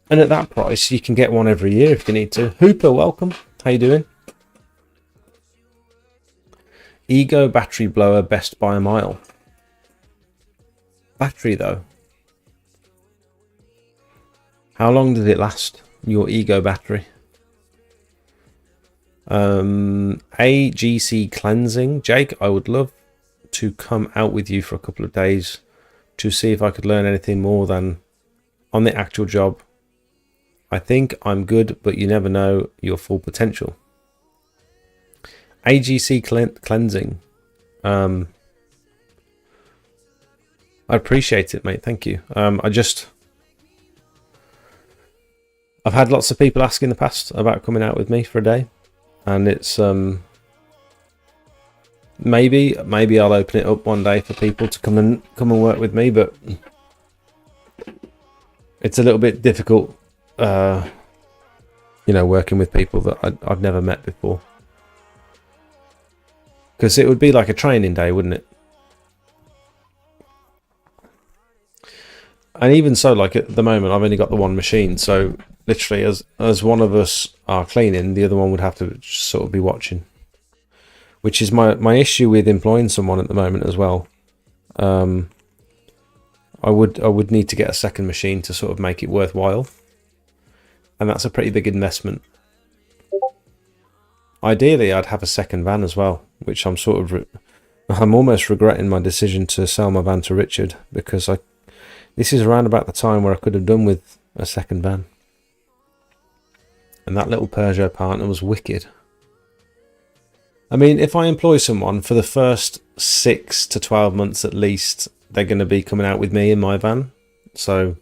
Speaker 1: at that price, you can get one every year if you need to. Hooper, welcome. How you doing? Ego battery blower, best by a mile. Battery, though. How long did it last? Your Ego battery. AGC cleansing. Jake, I would love to come out with you for a couple of days to see if I could learn anything more than on the actual job. I think I'm good, but you never know your full potential. AGC cleansing. I appreciate it, mate. Thank you. I've had lots of people ask in the past about coming out with me for a day, and it's maybe I'll open it up one day for people to come and work with me, but it's a little bit difficult, working with people that I've never met before, because it would be like a training day, wouldn't it? And even so, like at the moment, I've only got the one machine, so literally as one of us are cleaning, the other one would have to just sort of be watching, which is my issue with employing someone at the moment as well. I would need to get a second machine to sort of make it worthwhile, and that's a pretty big investment. Ideally, I'd have a second van as well, which I'm almost regretting my decision to sell my van to Richard, because this is around about the time where I could have done with a second van. And that little Peugeot partner was wicked. I mean, if I employ someone for the first 6 to 12 months at least, they're going to be coming out with me in my van. So,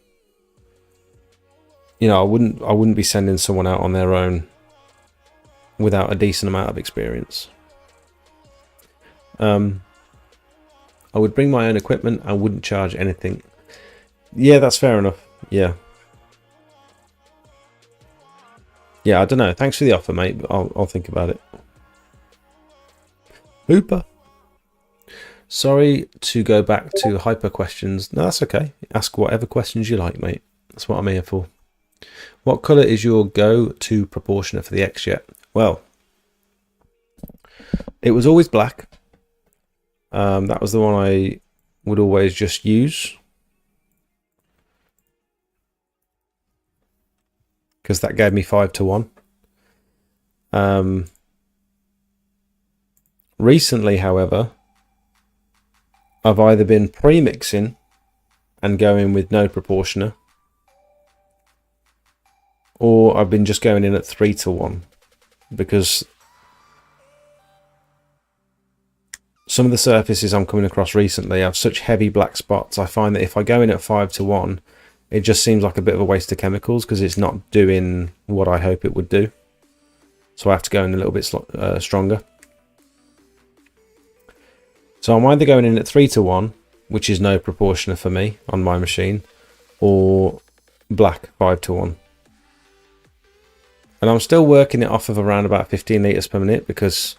Speaker 1: I wouldn't be sending someone out on their own without a decent amount of experience. I would bring my own equipment. I wouldn't charge anything. Yeah, that's fair enough. Yeah, I don't know. Thanks for the offer, mate. But I'll think about it. Hooper. Sorry to go back to hyper questions. No, that's okay. Ask whatever questions you like, mate. That's what I'm here for. What colour is your go-to proportioner for the X-Jet? Well, It was always black. That was the one I would always just use, because that gave me 5-1. Recently, however, I've either been pre-mixing and going with no proportioner, or I've been just going in at 3-1, because some of the surfaces I'm coming across recently have such heavy black spots. I find that if I go in at 5-1, it just seems like a bit of a waste of chemicals, because it's not doing what I hope it would do. So I have to go in a little bit stronger. So I'm either going in at 3-1, which is no proportioner for me on my machine, or black 5-1. And I'm still working it off of around about 15 litres per minute, because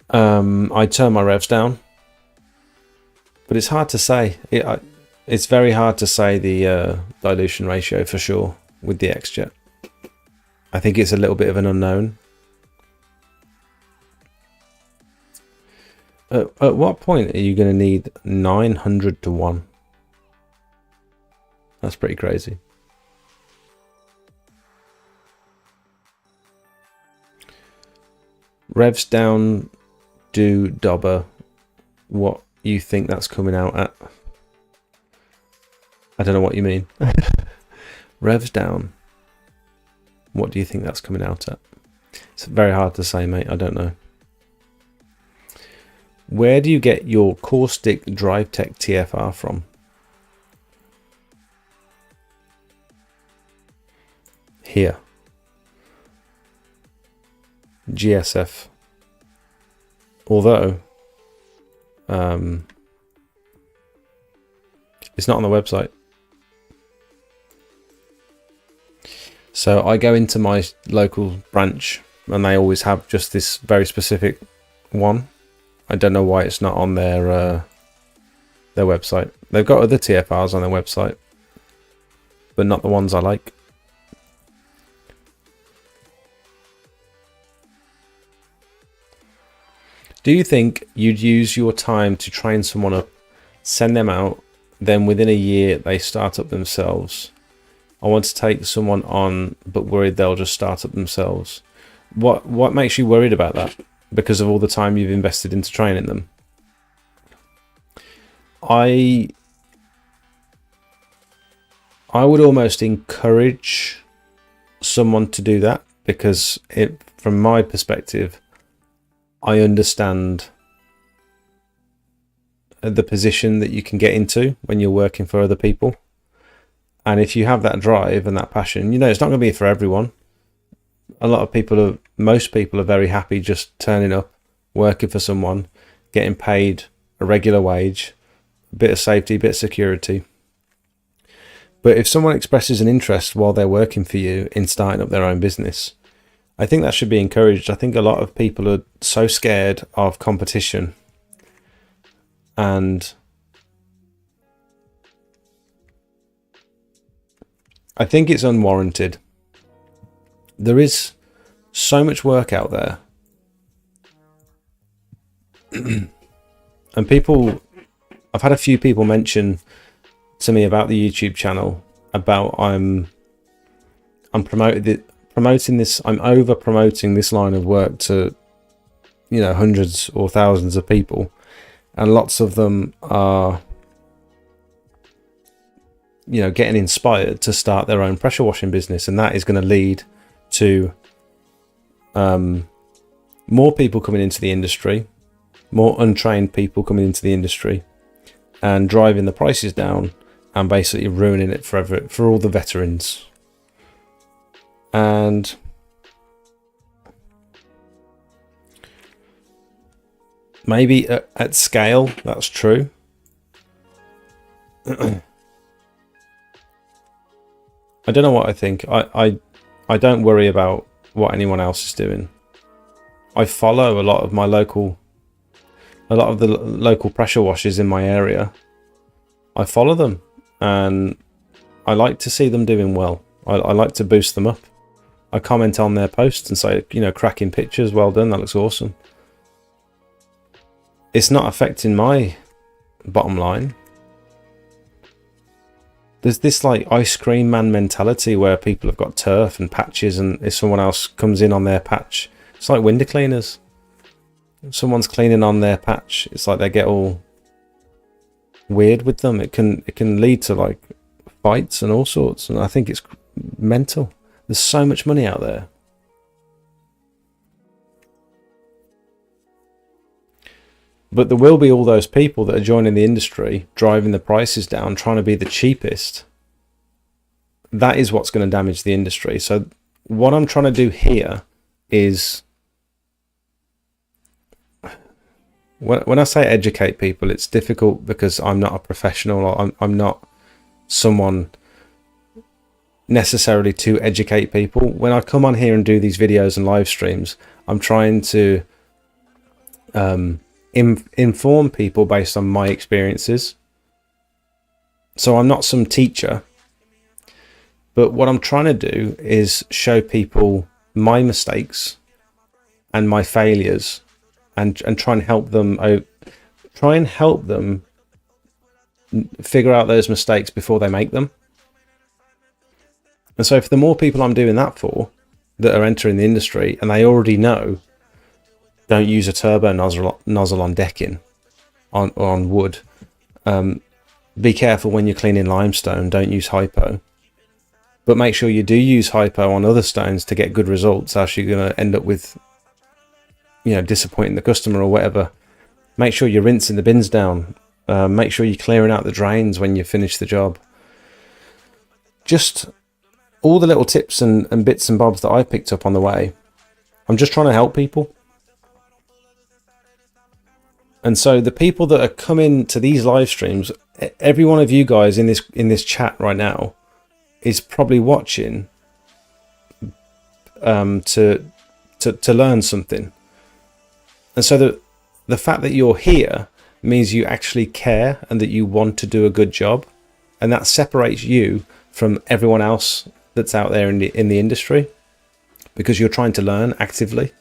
Speaker 1: I turn my revs down. But it's hard to say. It's very hard to say the dilution ratio for sure with the X-Jet. I think it's a little bit of an unknown. At what point are you going to need 900-1? That's pretty crazy. Revs down, do dobber. What you think that's coming out at? I don't know what you mean. Revs down. What do you think that's coming out at? It's very hard to say, mate. I don't know. Where do you get your caustic drive tech TFR from? Here. GSF. Although it's not on the website. So I go into my local branch and they always have just this very specific one. I don't know why it's not on their website. They've got other TFRs on their website, but not the ones I like. Do you think you'd use your time to train someone up, send them out, then within a year they start up themselves? I want to take someone on, but worried they'll just start up themselves. What makes you worried about that? Because of all the time you've invested into training them. I would almost encourage someone to do that, because from my perspective, I understand the position that you can get into when you're working for other people. And if you have that drive and that passion, it's not going to be for everyone. Most people are very happy just turning up, working for someone, getting paid a regular wage, a bit of safety, a bit of security. But if someone expresses an interest while they're working for you in starting up their own business, I think that should be encouraged. I think a lot of people are so scared of competition, and I think it's unwarranted. There is so much work out there. And I've had a few people mention to me about the YouTube channel, about I'm promoting this, I'm over promoting this line of work to, hundreds or thousands of people. And lots of them are, getting inspired to start their own pressure washing business. And that is going to lead to more people coming into the industry, more untrained people coming into the industry, and driving the prices down and basically ruining it for all the veterans. And maybe at scale, that's true. I don't know what I think. I don't worry about what anyone else is doing. I follow a lot of the local pressure washers in my area. I follow them, and I like to see them doing well. I like to boost them up. I comment on their posts and say, you know, cracking pictures, well done, that looks awesome. It's not affecting my bottom line. There's this like ice cream man mentality where people have got turf and patches, and if someone else comes in on their patch, it's like window cleaners. If someone's cleaning on their patch, it's like they get all weird with them. It can lead to like fights and all sorts, and I think it's mental. There's so much money out there. But there will be all those people that are joining the industry, driving the prices down, trying to be the cheapest. That is what's going to damage the industry. So what I'm trying to do here is, when I say educate people, it's difficult because I'm not a professional, or I'm not someone necessarily to educate people. When I come on here and do these videos and live streams, I'm trying to inform people based on my experiences. So I'm not some teacher, but what I'm trying to do is show people my mistakes and my failures, and try and help them figure out those mistakes before they make them. And so for the more people I'm doing that for, that are entering the industry and they already know, don't use a turbo nozzle on decking, on wood. Be careful when you're cleaning limestone, don't use Hypo. But make sure you do use Hypo on other stones to get good results, else you're going to end up with, you know, disappointing the customer or whatever. Make sure you're rinsing the bins down. Make sure you're clearing out the drains when you finish the job. Just all the little tips and bits and bobs that I picked up on the way. I'm just trying to help people. And so the people that are coming to these live streams, every one of you guys in this chat right now is probably watching to learn something. And so the fact that you're here means you actually care and that you want to do a good job, and that separates you from everyone else that's out there in the industry, because you're trying to learn actively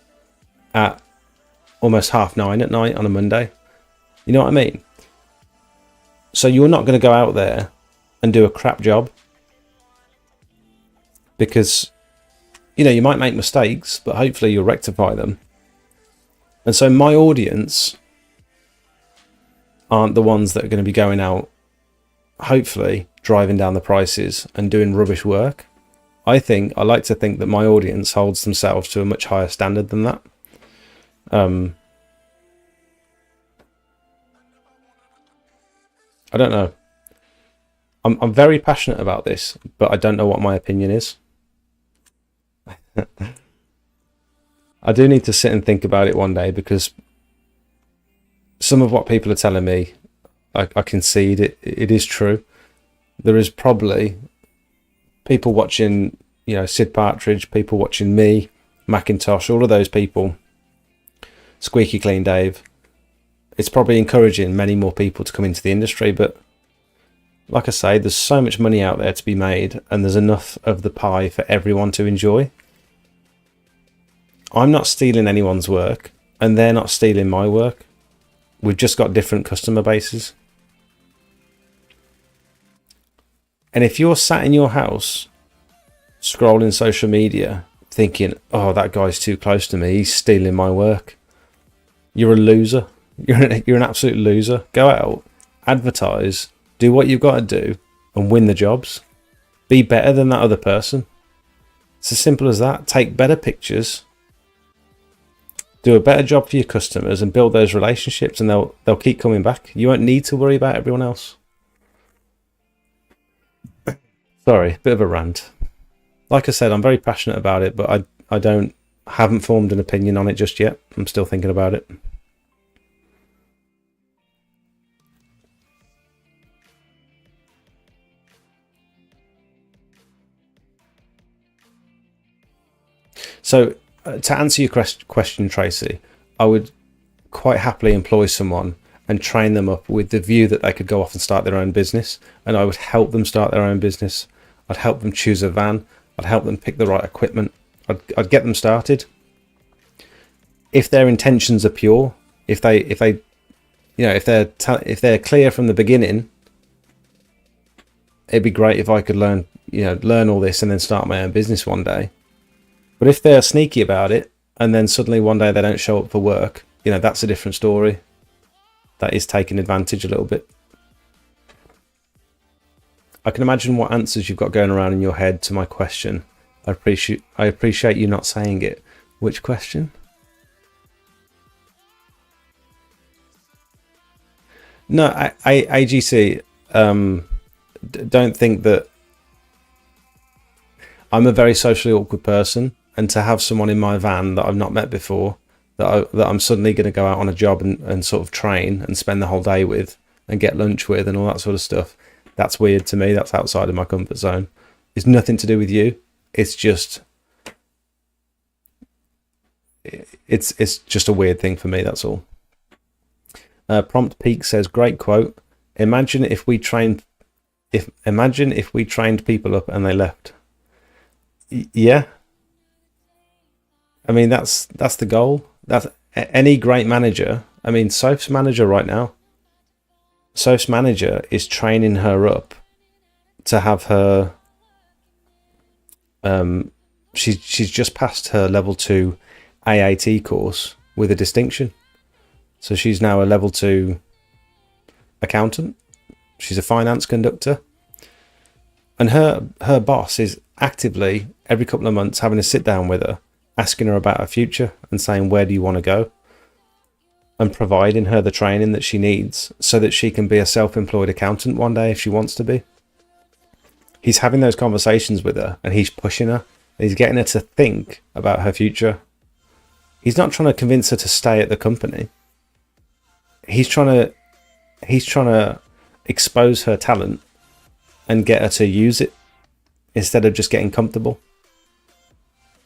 Speaker 1: at almost 9:30 at night on a Monday. You know what I mean? So you're not going to go out there and do a crap job, because, you know, you might make mistakes, but hopefully you'll rectify them. And so my audience aren't the ones that are going to be going out, hopefully driving down the prices and doing rubbish work. I like to think that my audience holds themselves to a much higher standard than that. I don't know. I'm very passionate about this, but I don't know what my opinion is. I do need to sit and think about it one day, because some of what people are telling me, I concede it is true. There is probably people watching, you know, Sid Partridge, people watching me, Macintosh, all of those people, Squeaky Clean Dave. It's probably encouraging many more people to come into the industry, but like I say, there's so much money out there to be made, and there's enough of the pie for everyone to enjoy. I'm not stealing anyone's work, and they're not stealing my work. We've just got different customer bases. And if you're sat in your house scrolling social media thinking, oh, that guy's too close to me, he's stealing my work, you're a loser. You're an absolute loser. Go out, advertise, do what you've got to do, and win the jobs. Be better than that other person. It's as simple as that. Take better pictures, do a better job for your customers, and build those relationships, and they'll keep coming back. You won't need to worry about everyone else. Sorry, bit of a rant. Like I said, I'm very passionate about it, but I haven't formed an opinion on it just yet. I'm still thinking about it. So to answer your question, Tracy, I would quite happily employ someone and train them up with the view that they could go off and start their own business, and I would help them start their own business. I'd help them choose a van. I'd help them pick the right equipment. I'd get them started. If their intentions are pure, if they're clear from the beginning, it'd be great if I could learn all this and then start my own business one day. But if they're sneaky about it and then suddenly one day they don't show up for work, that's a different story. That is taking advantage a little bit. I can imagine what answers you've got going around in your head to my question. I appreciate you not saying it. Which question? No, AGC, don't think that I'm a very socially awkward person, and to have someone in my van that I've not met before, that I'm suddenly going to go out on a job and sort of train and spend the whole day with and get lunch with and all that sort of stuff, that's weird to me. That's outside of my comfort zone. It's nothing to do with you. It's just it's just a weird thing for me, that's all. Prompt Peak says, great quote. Imagine if we trained people up and they left. Yeah. I mean, that's the goal. That's any great manager. I mean, Soph's manager right now. Soph's manager is training her up to have her. She's just passed her level 2 AAT course with a distinction. So she's now a level 2 accountant. She's a finance conductor. And her boss is actively, every couple of months, having a sit down with her, asking her about her future and saying, where do you want to go? And providing her the training that she needs so that she can be a self-employed accountant one day if she wants to be. He's having those conversations with her and he's pushing her. And he's getting her to think about her future. He's not trying to convince her to stay at the company. He's trying to expose her talent and get her to use it instead of just getting comfortable.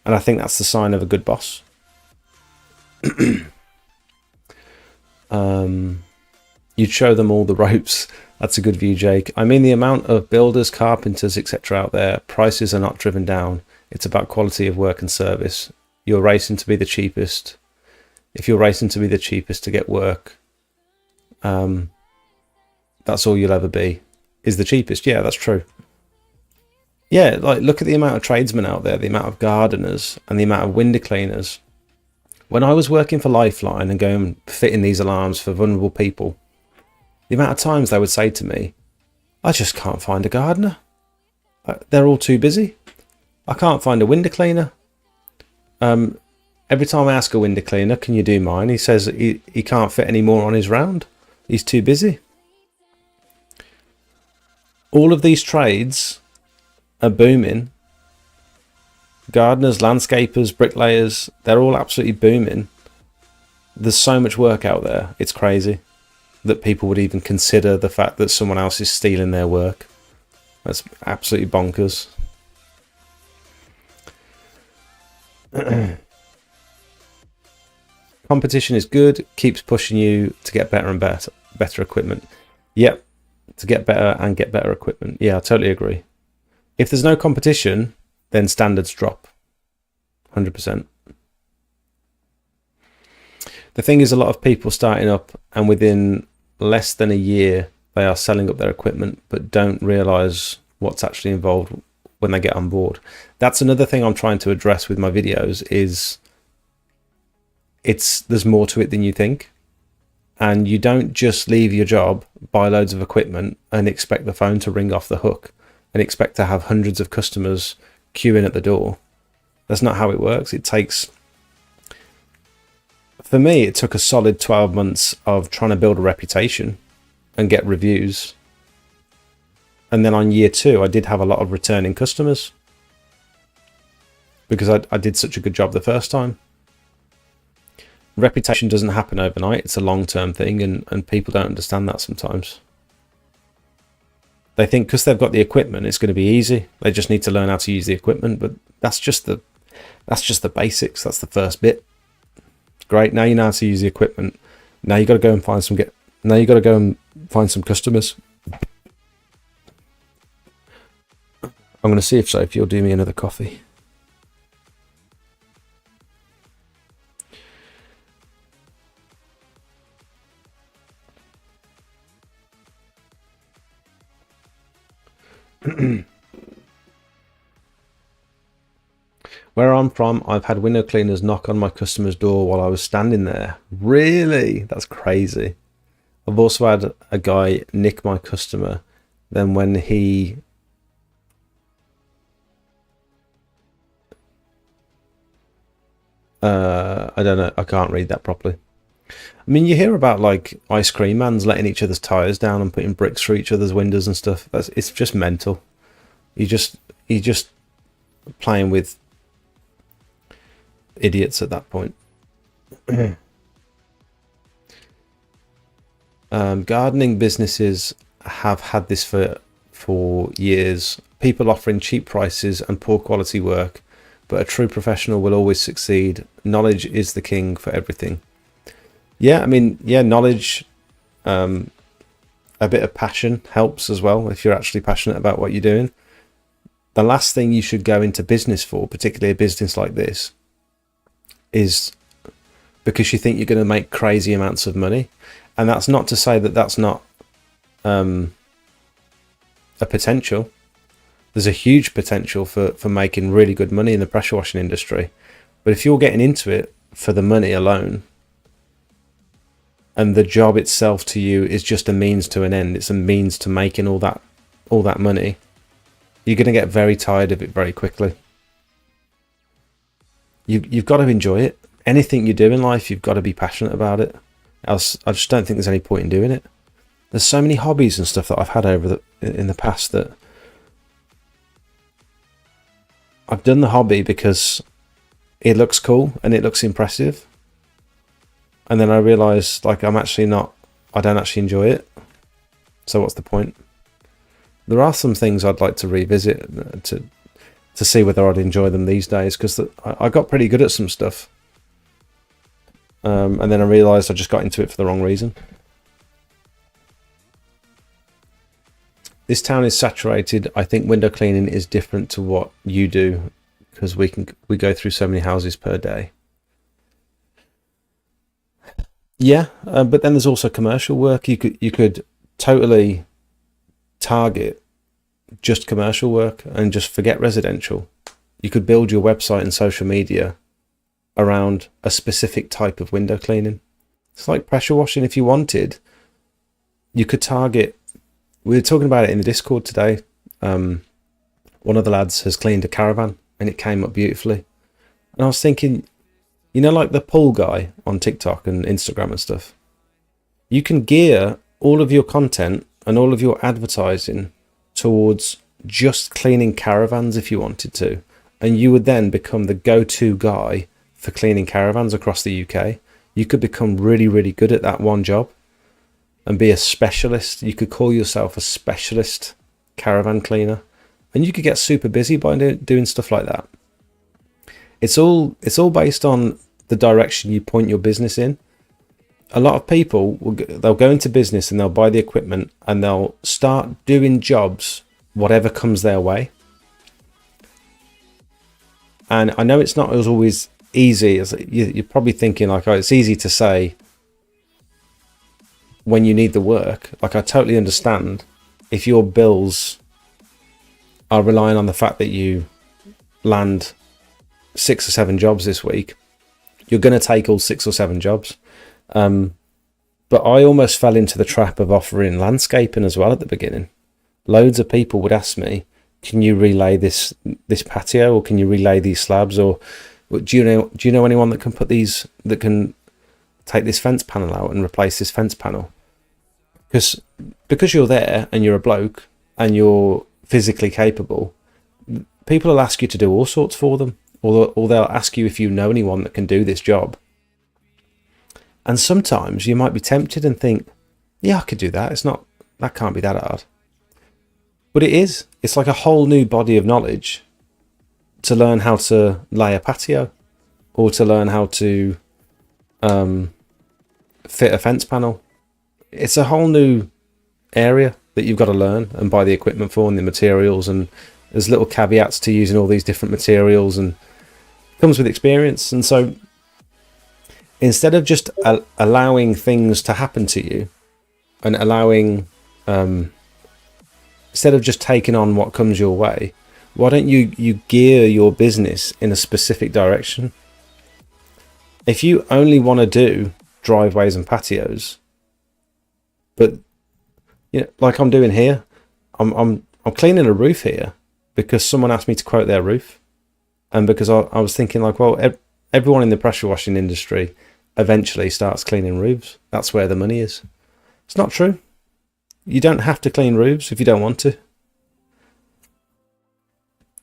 Speaker 1: And I think that's the sign of a good boss. You'd show them all the ropes. That's a good view, Jake. I mean, the amount of builders, carpenters, etc. out there, prices are not driven down. It's about quality of work and service. You're racing to be the cheapest. If you're racing to be the cheapest to get work, that's all you'll ever be, is the cheapest. Yeah, that's true. Yeah, like look at the amount of tradesmen out there, the amount of gardeners and the amount of window cleaners. When I was working for Lifeline and going fitting these alarms for vulnerable people, the amount of times they would say to me, I just can't find a gardener. They're all too busy. I can't find a window cleaner. Every time I ask a window cleaner, can you do mine? He says he can't fit any more on his round. He's too busy. All of these trades are booming. Gardeners, landscapers, bricklayers, they're all absolutely booming. There's so much work out there. It's crazy that people would even consider the fact that someone else is stealing their work. That's absolutely bonkers. Competition is good, keeps pushing you to get better and better equipment. Yep, to get better and get better equipment. Yeah, I totally agree. If there's no competition, then standards drop. 100%. The thing is, a lot of people starting up and within less than a year, they are selling up their equipment, but don't realize what's actually involved when they get on board. That's another thing I'm trying to address with my videos is there's more to it than you think. And you don't just leave your job, buy loads of equipment and expect the phone to ring off the hook and expect to have hundreds of customers queuing at the door. That's not how it works. It takes, for me, it took a solid 12 months of trying to build a reputation and get reviews. And then on year 2, I did have a lot of returning customers because I did such a good job the first time. Reputation doesn't happen overnight. It's a long-term thing, and people don't understand that sometimes. They think because they've got the equipment, it's going to be easy. They just need to learn how to use the equipment, but that's just the basics. That's the first bit. Great. Now you know how to use the equipment. Now you got to go and find some customers. I'm going to see if Sophie will do me another coffee. Where I'm from, I've had window cleaners knock on my customer's door while I was standing there. Really? That's crazy. I've also had a guy nick my customer. Then when he... I don't know. I can't read that properly. I mean, you hear about like ice cream mans letting each other's tires down and putting bricks through each other's windows and stuff. It's just mental. You're just playing with idiots at that point. Gardening businesses have had this for years. People offering cheap prices and poor quality work, but a true professional will always succeed. Knowledge is the king for everything. Yeah, I mean, yeah, knowledge, a bit of passion helps as well if you're actually passionate about what you're doing. The last thing you should go into business for, particularly a business like this, is because you think you're going to make crazy amounts of money. And that's not to say that that's not a potential. There's a huge potential for making really good money in the pressure washing industry. But if you're getting into it for the money alone, and the job itself to you is just a means to an end, it's a means to making all that money, you're going to get very tired of it very quickly. You've got to enjoy it. Anything you do in life, you've got to be passionate about it. Else, I just don't think there's any point in doing it. There's so many hobbies and stuff that I've had in the past that I've done the hobby because it looks cool and it looks impressive. And then I realised, like, I don't actually enjoy it. So what's the point? There are some things I'd like to revisit to see whether I'd enjoy them these days, because I got pretty good at some stuff. And then I realised I just got into it for the wrong reason. This town is saturated. I think window cleaning is different to what you do, because we go through so many houses per day. Yeah, but then there's also commercial work. You could totally target just commercial work and just forget residential. You could build your website and social media around a specific type of window cleaning. It's like pressure washing. If you wanted, you could target... We were talking about it in the Discord today. One of the lads has cleaned a caravan and it came up beautifully. And I was thinking, you know, like the pool guy on TikTok and Instagram and stuff, you can gear all of your content and all of your advertising towards just cleaning caravans if you wanted to. And you would then become the go-to guy for cleaning caravans across the UK. You could become really, really good at that one job and be a specialist. You could call yourself a specialist caravan cleaner, and you could get super busy by doing stuff like that. It's all based on the direction you point your business in. A lot of people they'll go into business and they'll buy the equipment and they'll start doing jobs whatever comes their way. And I know it's not always easy. You're probably thinking like, oh, it's easy to say when you need the work. Like, I totally understand if your bills are relying on the fact that you land 6 or 7 jobs this week, you're going to take all 6 or 7 jobs. But I almost fell into the trap of offering landscaping as well at the beginning. Loads of people would ask me, can you relay this patio, or can you relay these slabs, or do you know anyone that can take this fence panel out and replace this fence panel? Because you're there and you're a bloke and you're physically capable, people will ask you to do all sorts for them, or they'll ask you if you know anyone that can do this job. And sometimes you might be tempted and think, yeah, I could do that. That can't be that hard. But it is. It's like a whole new body of knowledge to learn how to lay a patio, or to learn how to fit a fence panel. It's a whole new area that you've got to learn and buy the equipment for, and the materials, and there's little caveats to using all these different materials, and it comes with experience. And so instead of just allowing things to happen to you and allowing instead of just taking on what comes your way, why don't you gear your business in a specific direction? If you only want to do driveways and patios, but you know, like I'm doing here, I'm cleaning a roof here because someone asked me to quote their roof, and because I was thinking like, well, everyone in the pressure washing industry eventually starts cleaning roofs. That's where the money is. It's not true. You don't have to clean roofs if you don't want to.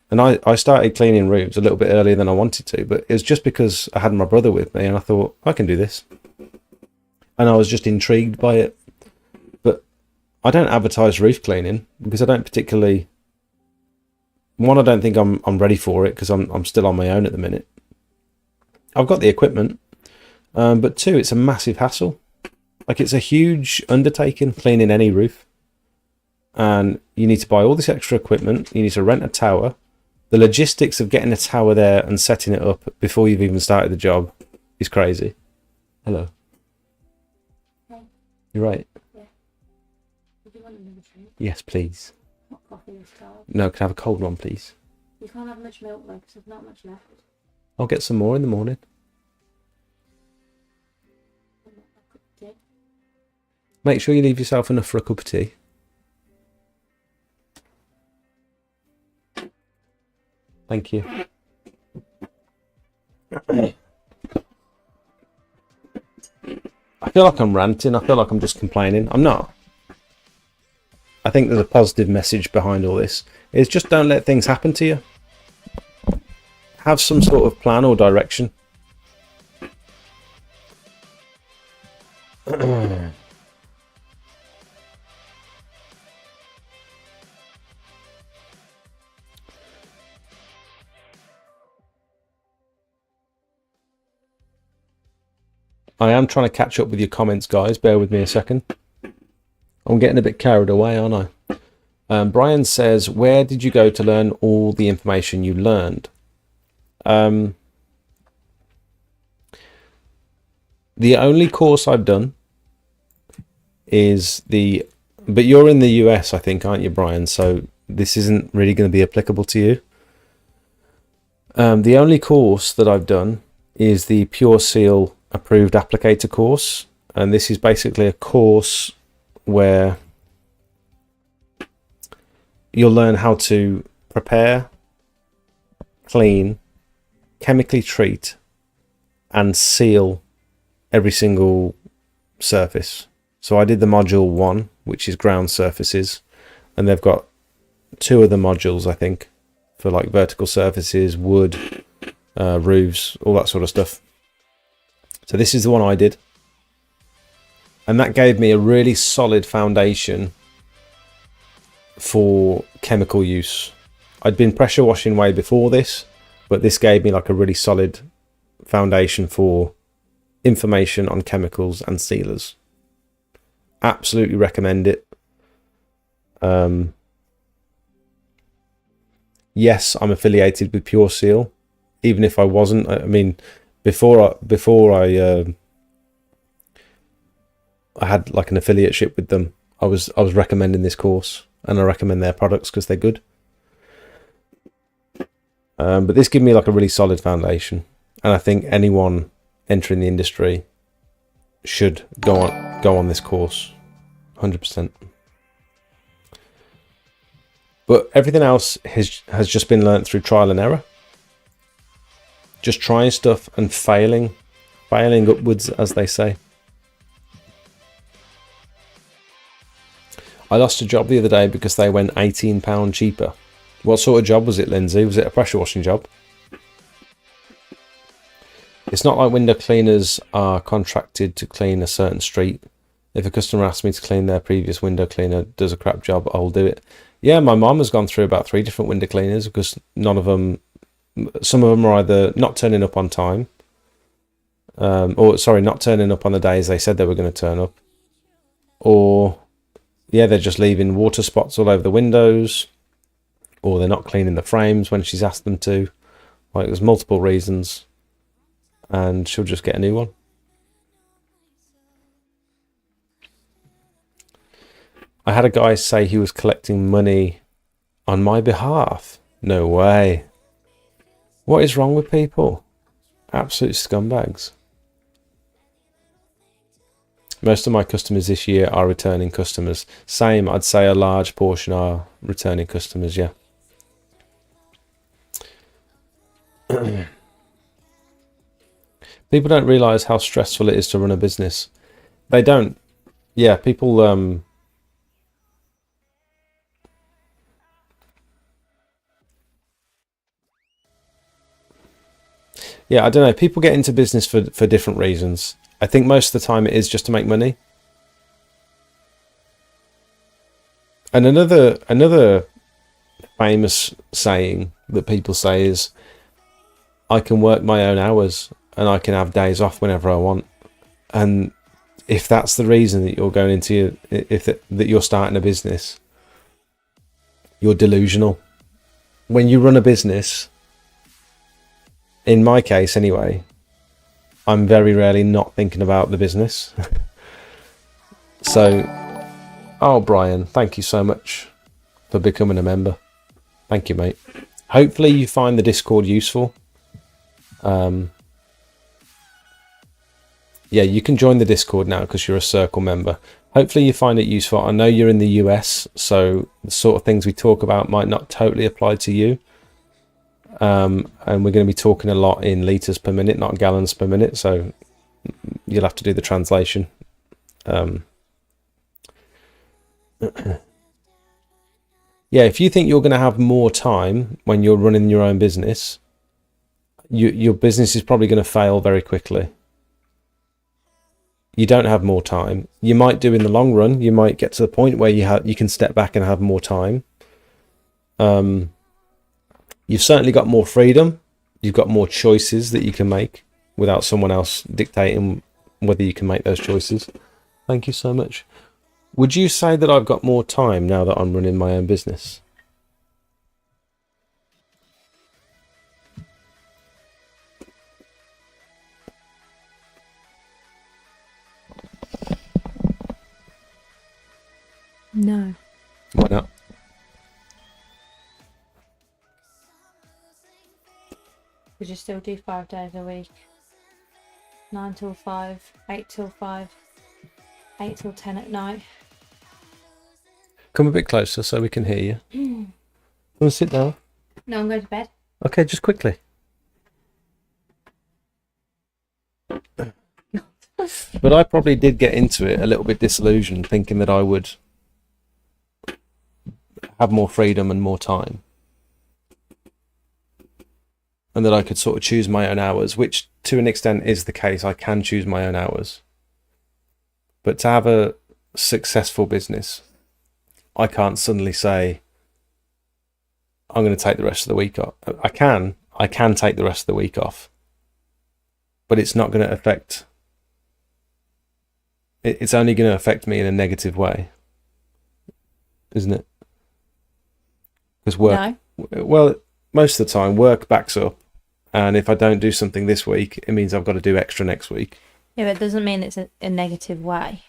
Speaker 1: And I started cleaning roofs a little bit earlier than I wanted to, but it was just because I had my brother with me and I thought, I can do this. And I was just intrigued by it. But I don't advertise roof cleaning because I don't particularly... One, I don't think I'm ready for it because I'm still on my own at the minute. I've got the equipment. But two, it's a massive hassle. Like, it's a huge undertaking cleaning any roof. And you need to buy all this extra equipment. You need to rent a tower. The logistics of getting a tower there and setting it up before you've even started the job is crazy. Hello.
Speaker 3: Hey.
Speaker 1: You're right.
Speaker 3: Yeah. Would you want another drink?
Speaker 1: Yes, please.
Speaker 3: Hot coffee this time.
Speaker 1: No, can I have a cold one, please?
Speaker 3: You can't have much milk though, because there's not much left.
Speaker 1: I'll get some more in the morning.
Speaker 3: Tea.
Speaker 1: Make sure you leave yourself enough for a cup of tea. Thank you. I feel like I'm ranting. I feel like I'm just complaining. I'm not. I think there's a positive message behind all this. It's just don't let things happen to you. Have some sort of plan or direction. I am trying to catch up with your comments, guys. Bear with me a second. I'm getting a bit carried away, aren't I? Brian says, where did you go to learn all the information you learned? The only course I've done is the... But you're in the US, I think, aren't you, Brian? So this isn't really going to be applicable to you. The only course that I've done is the Pure Seal approved applicator course, and this is basically a course where you'll learn how to prepare, clean, chemically treat and seal every single surface. So I did the module 1, which is ground surfaces, and they've got 2 other modules, I think, for like vertical surfaces, wood, roofs, all that sort of stuff. So this is the one I did, and that gave me a really solid foundation for chemical use. I'd been pressure washing way before this, but this gave me like a really solid foundation for information on chemicals and sealers. Absolutely recommend it. Yes, I'm affiliated with Pure Seal, even if I wasn't. I mean, before I had like an affiliateship with them, I was recommending this course, and I recommend their products because they're good. But this gave me like a really solid foundation, and I think anyone entering the industry should go on this course, 100%. But everything else has just been learnt through trial and error. Just trying stuff and failing upwards, as they say. I lost a job the other day because they went £18 cheaper. What sort of job was it, Lindsay? Was it a pressure washing job? It's not like window cleaners are contracted to clean a certain street. If a customer asks me to clean their previous window cleaner does a crap job, I'll do it. Yeah, my mum has gone through about 3 different window cleaners because none of them... Some of them are either not turning up on time, or sorry, not turning up on the days they said they were going to turn up, or yeah, they're just leaving water spots all over the windows, or they're not cleaning the frames when she's asked them to. Like, there's multiple reasons, and she'll just get a new one. I I had a guy say he was collecting money on my behalf. No way. What is wrong with people? Absolute scumbags. Most of my customers this year are returning customers. Same, I'd say a large portion are returning customers, yeah. People don't realise how stressful it is to run a business. They don't. Yeah, people... Yeah, I don't know. People get into business for different reasons. I think most of the time it is just to make money. And another famous saying that people say is, I can work my own hours and I can have days off whenever I want. And if that's the reason that you're going into that you're starting a business, you're delusional. When you run a business, in my case anyway, I'm very rarely not thinking about the business. So, oh Brian, thank you so much for becoming a member. Thank you, mate. Hopefully you find the Discord useful. Yeah, you can join the Discord now because you're a Circle member. Hopefully you find it useful. I know you're in the US, so the sort of things we talk about might not totally apply to you. And we're going to be talking a lot in litres per minute, not gallons per minute, so you'll have to do the translation. Yeah, if you think you're going to have more time when you're running your own business, your business is probably going to fail very quickly. You don't have more time. You might do in the long run. You might get to the point where you can step back and have more time. You've certainly got more freedom. You've got more choices that you can make without someone else dictating whether you can make those choices. Thank you so much. Would you say that I've got more time now that I'm running my own business?
Speaker 3: No.
Speaker 1: Why not?
Speaker 3: Could you still do 5 days a week? 9 till 5, 8 till 5, 8 till 10 at night.
Speaker 1: Come a bit closer so we can hear you. Want to sit down?
Speaker 3: No, I'm going to bed.
Speaker 1: Okay, just quickly. But I probably did get into it a little bit disillusioned, thinking that I would have more freedom and more time. And that I could sort of choose my own hours, which to an extent is the case. I can choose my own hours. But to have a successful business, I can't suddenly say, I'm going to take the rest of the week off. I can take the rest of the week off. But it's not going to affect... It's only going to affect me in a negative way. Isn't it? Because work... No. Well, most of the time, work backs up. And if I don't do something this week, it means I've got to do extra next week.
Speaker 3: Yeah, but it doesn't mean it's a negative way.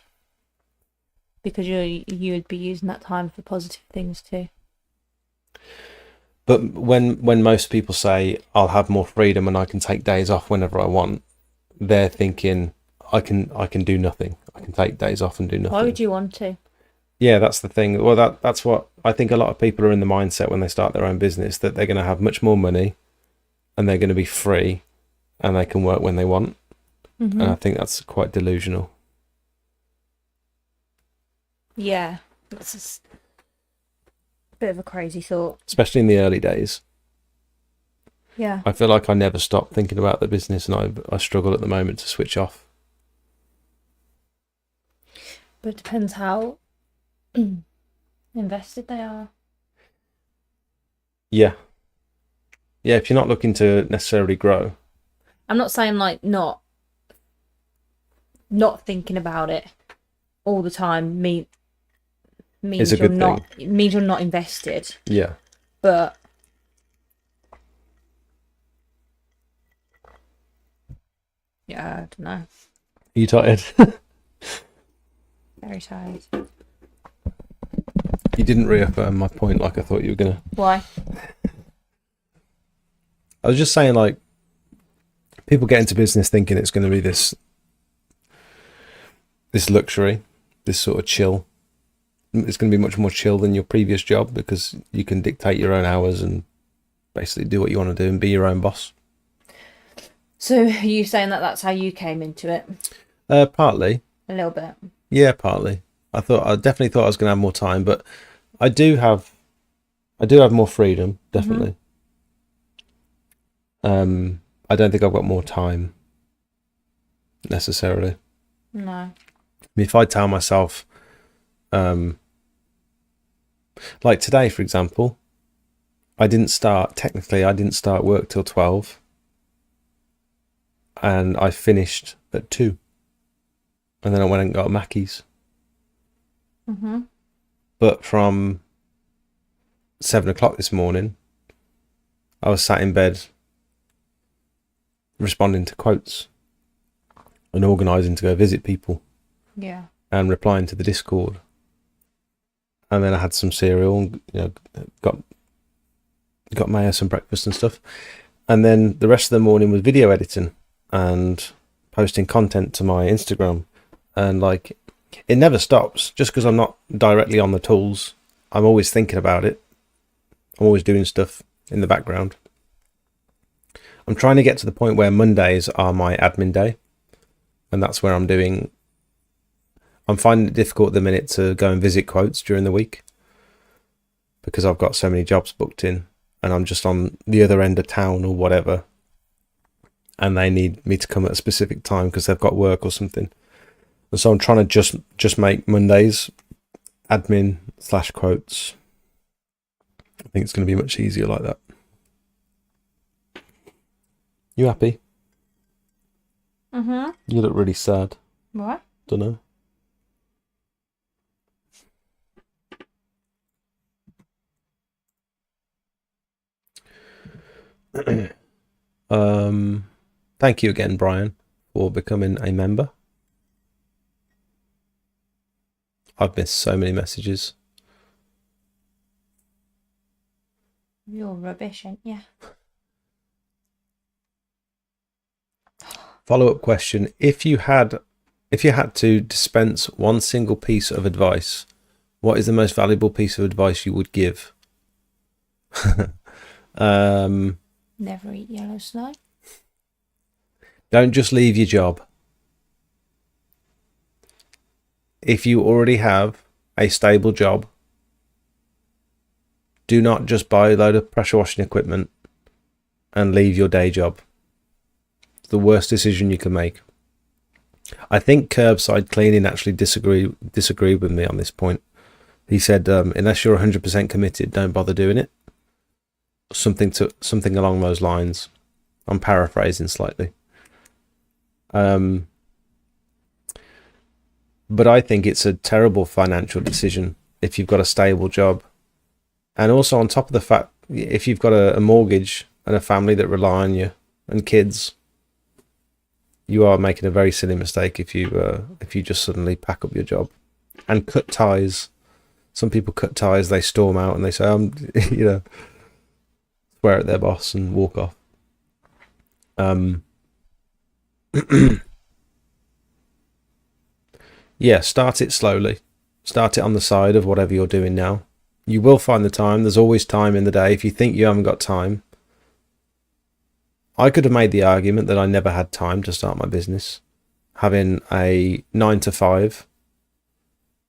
Speaker 3: Because you would be using that time for positive things too.
Speaker 1: But when most people say, I'll have more freedom and I can take days off whenever I want, they're thinking, I can do nothing. I can take days off and do nothing.
Speaker 3: Why would you want to?
Speaker 1: Yeah, that's the thing. Well, that's what I think a lot of people are in the mindset when they start their own business, that they're going to have much more money and they're going to be free and they can work when they want. Mm-hmm. And I think that's quite delusional.
Speaker 3: Yeah, that's a bit of a crazy thought.
Speaker 1: Especially in the early days.
Speaker 3: Yeah.
Speaker 1: I feel like I never stop thinking about the business, and I struggle at the moment to switch off.
Speaker 3: But it depends how invested they are.
Speaker 1: Yeah. Yeah, if you're not looking to necessarily grow.
Speaker 3: I'm not saying like not thinking about it all the time means you're not invested.
Speaker 1: Yeah.
Speaker 3: But yeah, I don't know.
Speaker 1: Are you tired?
Speaker 3: Very tired.
Speaker 1: You didn't reaffirm my point like I thought you were gonna.
Speaker 3: Why?
Speaker 1: I was just saying, like, people get into business thinking it's going to be this luxury, this sort of chill. It's going to be much more chill than your previous job because you can dictate your own hours and basically do what you want to do and be your own boss.
Speaker 3: So are you saying that that's how you came into it?
Speaker 1: Partly.
Speaker 3: A little bit.
Speaker 1: Yeah, partly. I definitely thought I was going to have more time, but I do have more freedom, definitely. I don't think I've got more time necessarily.
Speaker 3: No.
Speaker 1: I mean, if I tell myself, like today, for example, I didn't start work till 12 and I finished at 2 and then I went and got Mackey's. But from 7 o'clock this morning, I was sat in bed responding to quotes and organising to go visit people.
Speaker 3: Yeah.
Speaker 1: And replying to the Discord. And then I had some cereal and got Maya some breakfast and stuff. And then the rest of the morning was video editing and posting content to my Instagram. And like, it never stops. Just because I'm not directly on the tools, I'm always thinking about it. I'm always doing stuff in the background. I'm trying to get to the point where Mondays are my admin day. And that's where I'm finding it difficult at the minute to go and visit quotes during the week because I've got so many jobs booked in and I'm just on the other end of town or whatever. And they need me to come at a specific time because they've got work or something. And so I'm trying to just make Mondays admin / quotes. I think it's going to be much easier like that. You happy? You look really sad.
Speaker 3: What?
Speaker 1: Don't know. Thank you again, Brian, for becoming a member. I've missed so many messages.
Speaker 3: You're rubbish, ain't you?
Speaker 1: Follow-up question: If you had to dispense one single piece of advice, what is the most valuable piece of advice you would give?
Speaker 3: Never eat yellow snow.
Speaker 1: Don't just leave your job. If you already have a stable job, do not just buy a load of pressure washing equipment and leave your day job. It's the worst decision you can make. I think Curbside Cleaning actually disagreed with me on this point. He said, unless you're 100% committed, don't bother doing it. Something along those lines. I'm paraphrasing slightly. But I think it's a terrible financial decision if you've got a stable job. And also on top of the fact, if you've got a mortgage and a family that rely on you and kids, you are making a very silly mistake if you just suddenly pack up your job and cut ties. Some people cut ties, they storm out and they say, swear at their boss and walk off. Yeah, start it slowly. Start it on the side of whatever you're doing now. You will find the time. There's always time in the day. If you think you haven't got time, I could have made the argument that I never had time to start my business. Having a 9 to 5,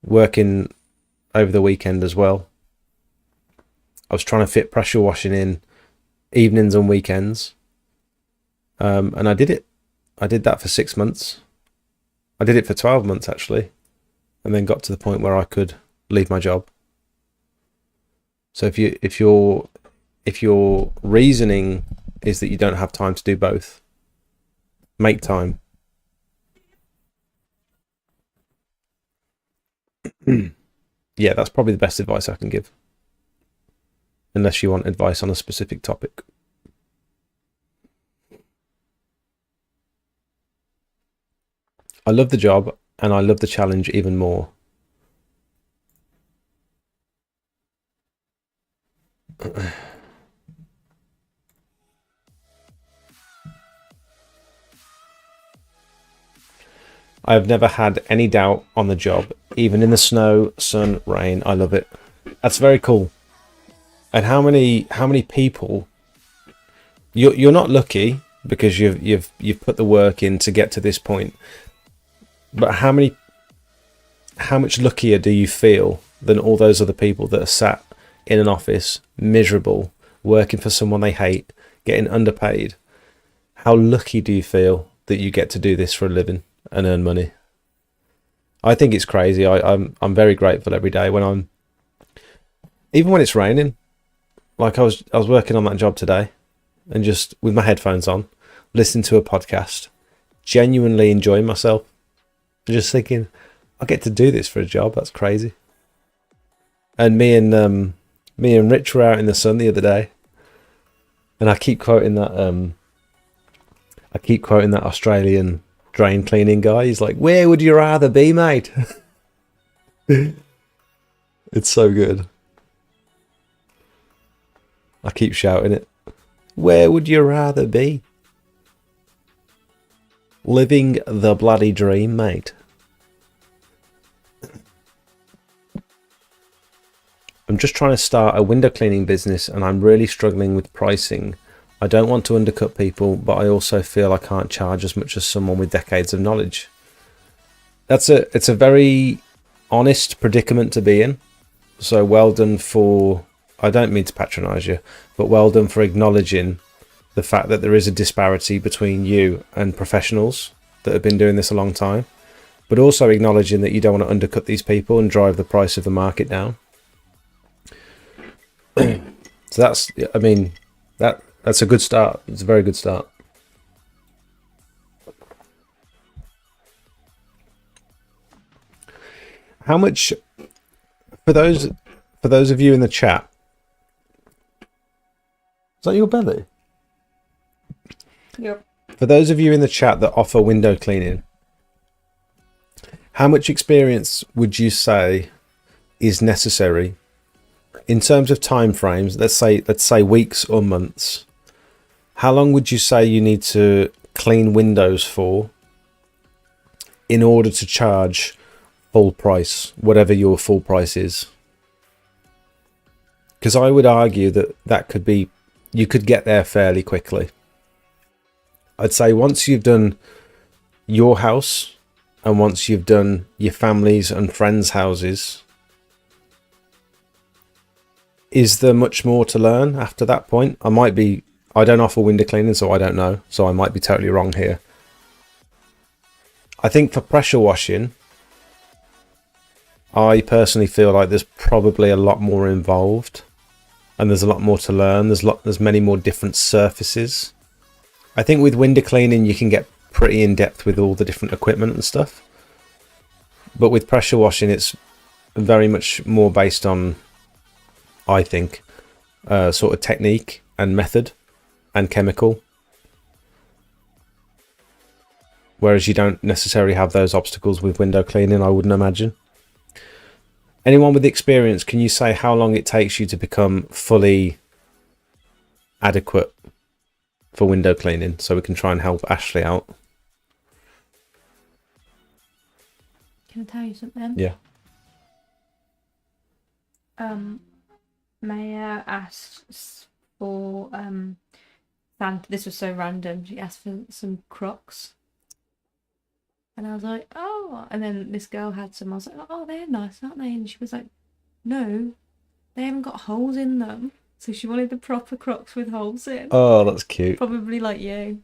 Speaker 1: working over the weekend as well. I was trying to fit pressure washing in evenings and weekends. And I did it. I did that for 6 months. I did it for 12 months actually, and then got to the point where I could leave my job. So if your reasoning is that you don't have time to do both, make time. Yeah, that's probably the best advice I can give. Unless you want advice on a specific topic. I love the job and I love the challenge even more. I've never had any doubt on the job, even in the snow, sun, rain. I love it. That's very cool. And how many people? You're not lucky because you've put the work in to get to this point. But how much luckier do you feel than all those other people that are sat in an office, miserable, working for someone they hate, getting underpaid? How lucky do you feel that you get to do this for a living and earn money? I think it's crazy. I'm very grateful every day even when it's raining. Like I was working on that job today, and just with my headphones on, listening to a podcast, genuinely enjoying myself, just thinking, I get to do this for a job. That's crazy. And me and Rich were out in the sun the other day, and I keep quoting that Australian drain cleaning guy. He's like, "Where would you rather be, mate?" It's so good. I keep shouting it. Where would you rather be? Living the bloody dream, mate. I'm just trying to start a window cleaning business, and I'm really struggling with pricing. I don't want to undercut people, but I also feel I can't charge as much as someone with decades of knowledge. It's a very honest predicament to be in. So well done for, I don't mean to patronise you, but well done for acknowledging the fact that there is a disparity between you and professionals that have been doing this a long time, but also acknowledging that you don't want to undercut these people and drive the price of the market down. So that's a good start. It's a very good start. How much, for those of you in the chat, is that your belly?
Speaker 3: Yep.
Speaker 1: For those of you in the chat that offer window cleaning, how much experience would you say is necessary in terms of time frames? Let's say weeks or months. How long would you say you need to clean windows for in order to charge full price, whatever your full price is? Because I would argue that could be, you could get there fairly quickly. I'd say once you've done your house and once you've done your family's and friends' houses, is there much more to learn after that point? I don't offer window cleaning, so I don't know. So I might be totally wrong here. I think for pressure washing, I personally feel like there's probably a lot more involved, and there's a lot more to learn. There's many more different surfaces. I think with window cleaning, you can get pretty in depth with all the different equipment and stuff. But with pressure washing, it's very much more based on, I think, sort of technique and method and chemical. Whereas you don't necessarily have those obstacles with window cleaning, I wouldn't imagine. Anyone with experience, can you say how long it takes you to become fully adequate for window cleaning, so we can try and help Ashley out?
Speaker 3: Can I tell you something?
Speaker 1: Yeah.
Speaker 3: Maya asked for this was so random. She asked for some Crocs, and I was like, oh. And then this girl had some. I was like, oh, they're nice, aren't they? And she was like, no, they haven't got holes in them. So she wanted the proper Crocs with holes in.
Speaker 1: Oh, that's cute.
Speaker 3: Probably like you.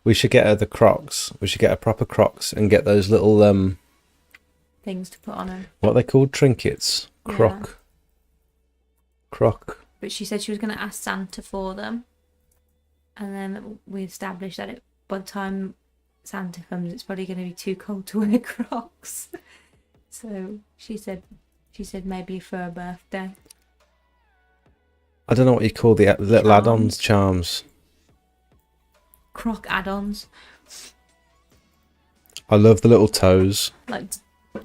Speaker 1: We should get her the Crocs. We should get her proper Crocs and get those little
Speaker 3: things to put on them.
Speaker 1: What are they called? Trinkets.
Speaker 3: Yeah.
Speaker 1: Croc.
Speaker 3: But she said she was going to ask Santa for them, and then we established that by the time Santa comes, it's probably going to be too cold to wear Crocs. So she said maybe for her birthday.
Speaker 1: I don't know what you call the little add-ons, charms.
Speaker 3: Croc add-ons.
Speaker 1: I love the little toes.
Speaker 3: Like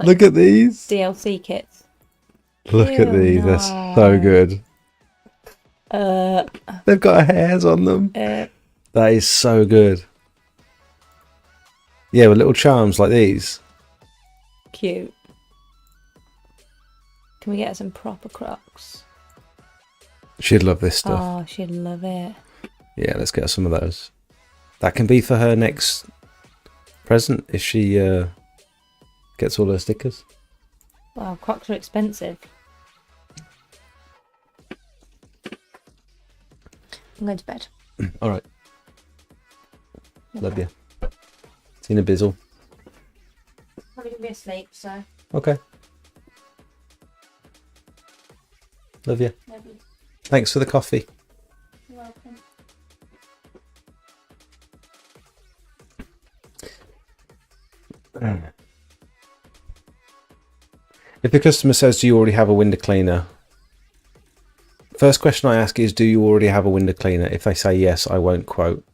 Speaker 1: look at these.
Speaker 3: DLC kits.
Speaker 1: Look at these.
Speaker 3: No.
Speaker 1: They're so good. They've got hairs on them. That is so good. Yeah, with little charms like these.
Speaker 3: Cute. Can we get her some proper Crocs?
Speaker 1: She'd love this stuff.
Speaker 3: Oh, she'd love it.
Speaker 1: Yeah, let's get her some of those. That can be for her next present if she gets all her stickers.
Speaker 3: Wow, Crocs are expensive. I'm going to bed.
Speaker 1: All right. Love you. See you in a bizzle.
Speaker 3: Probably going to be asleep, so.
Speaker 1: Okay. Love you.
Speaker 3: Love you.
Speaker 1: Thanks for the coffee.
Speaker 3: You're welcome.
Speaker 1: If the customer says, do you already have a window cleaner? First question I ask is, do you already have a window cleaner? If they say yes, I won't quote.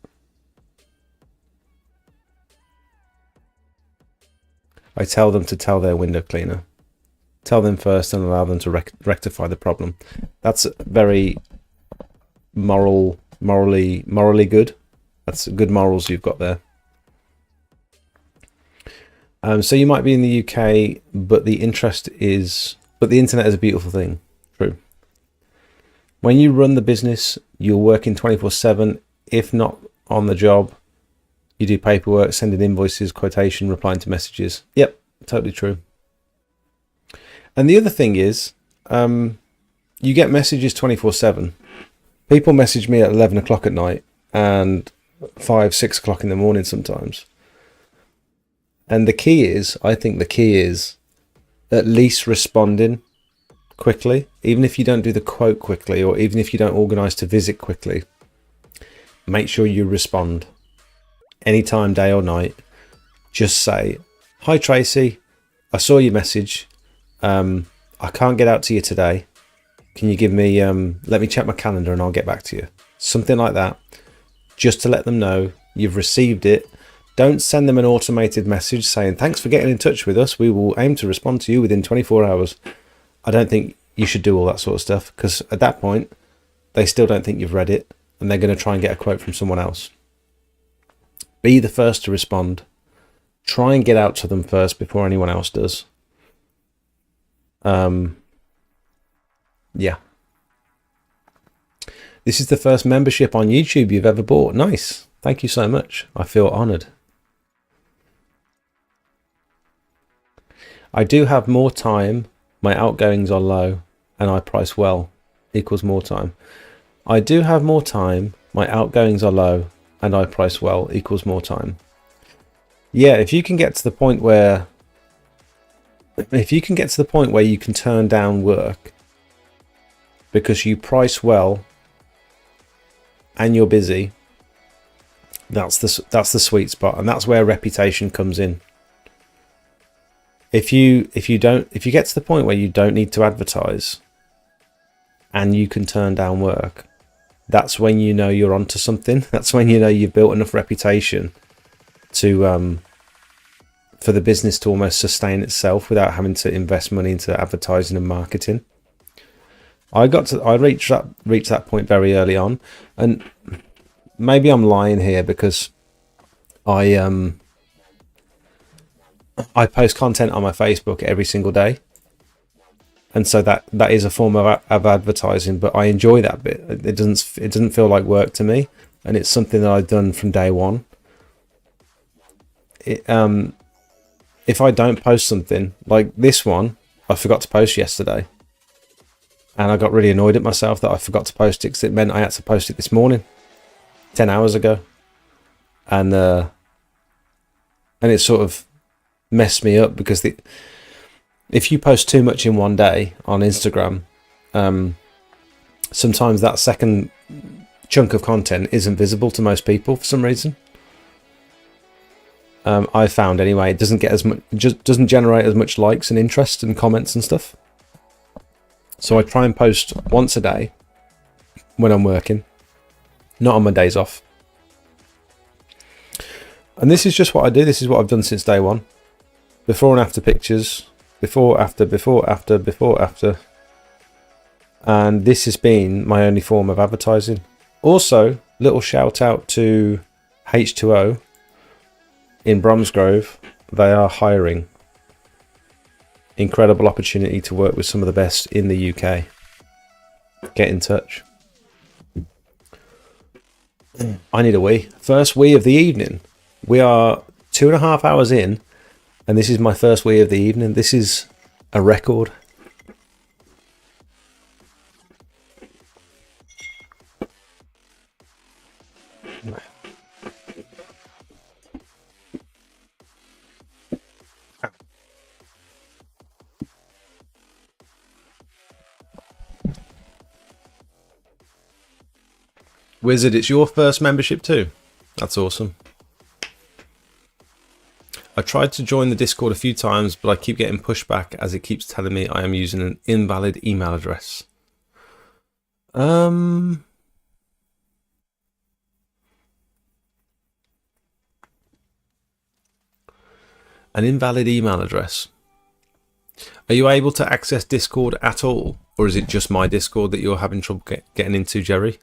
Speaker 1: I tell them to tell their window cleaner. Tell them first and allow them to rectify the problem. That's very morally good. That's good morals you've got there. So you might be in the UK, but the internet is a beautiful thing. True. When you run the business, you're working 24/7. If not on the job, you do paperwork, sending invoices, quotation, replying to messages. Yep, totally true. And the other thing is, you get messages 24/7. People message me at 11 o'clock at night and 5, 6 o'clock in the morning sometimes. And I think the key is at least responding quickly, even if you don't do the quote quickly, or even if you don't organise to visit quickly. Make sure you respond anytime, day or night. Just say, hi Tracy, I saw your message. I can't get out to you today. Can you give me, let me check my calendar and I'll get back to you. Something like that, just to let them know you've received it. Don't send them an automated message saying, thanks for getting in touch with us. We will aim to respond to you within 24 hours. I don't think you should do all that sort of stuff, because at that point, they still don't think you've read it and they're going to try and get a quote from someone else. Be the first to respond. Try and get out to them first before anyone else does. Yeah. This is the first membership on YouTube you've ever bought. Nice. Thank you so much. I feel honoured. I do have more time. My outgoings are low and I price well equals more time. I do have more time. My outgoings are low and I price well equals more time. Yeah, if you can get to the point where you can turn down work because you price well and you're busy, that's the sweet spot, and that's where reputation comes in. If you get to the point where you don't need to advertise and you can turn down work, that's when you know you're onto something. That's when you know you've built enough reputation to for the business to almost sustain itself without having to invest money into advertising and marketing. I reached that point very early on, and maybe I'm lying here because I post content on my Facebook every single day, and so that is a form of advertising. But I enjoy that bit. It doesn't feel like work to me, and it's something that I've done from day one. If I don't post something like this one, I forgot to post yesterday, and I got really annoyed at myself that I forgot to post it, because it meant I had to post it this morning, 10 hours ago, and it sort of messed me up, because if you post too much in one day on Instagram, sometimes that second chunk of content isn't visible to most people for some reason. I found anyway, it doesn't get as much, just doesn't generate as much likes and interest and comments and stuff. So I try and post once a day when I'm working, not on my days off. And this is just what I do. This is what I've done since day one. Before and after pictures, before, after, before, after, before, after. And this has been my only form of advertising. Also, little shout out to H2O in Bromsgrove. They are hiring. Incredible opportunity to work with some of the best in the UK. Get in touch. I need a wee. First wee of the evening. We are 2.5 hours in, and this is my first wee of the evening. This is a record. Wizard, it's your first membership too. That's awesome. I tried to join the Discord a few times, but I keep getting pushback as it keeps telling me I am using an invalid email address. An invalid email address. Are you able to access Discord at all? Or is it just my Discord that you're having trouble getting into, Jerry?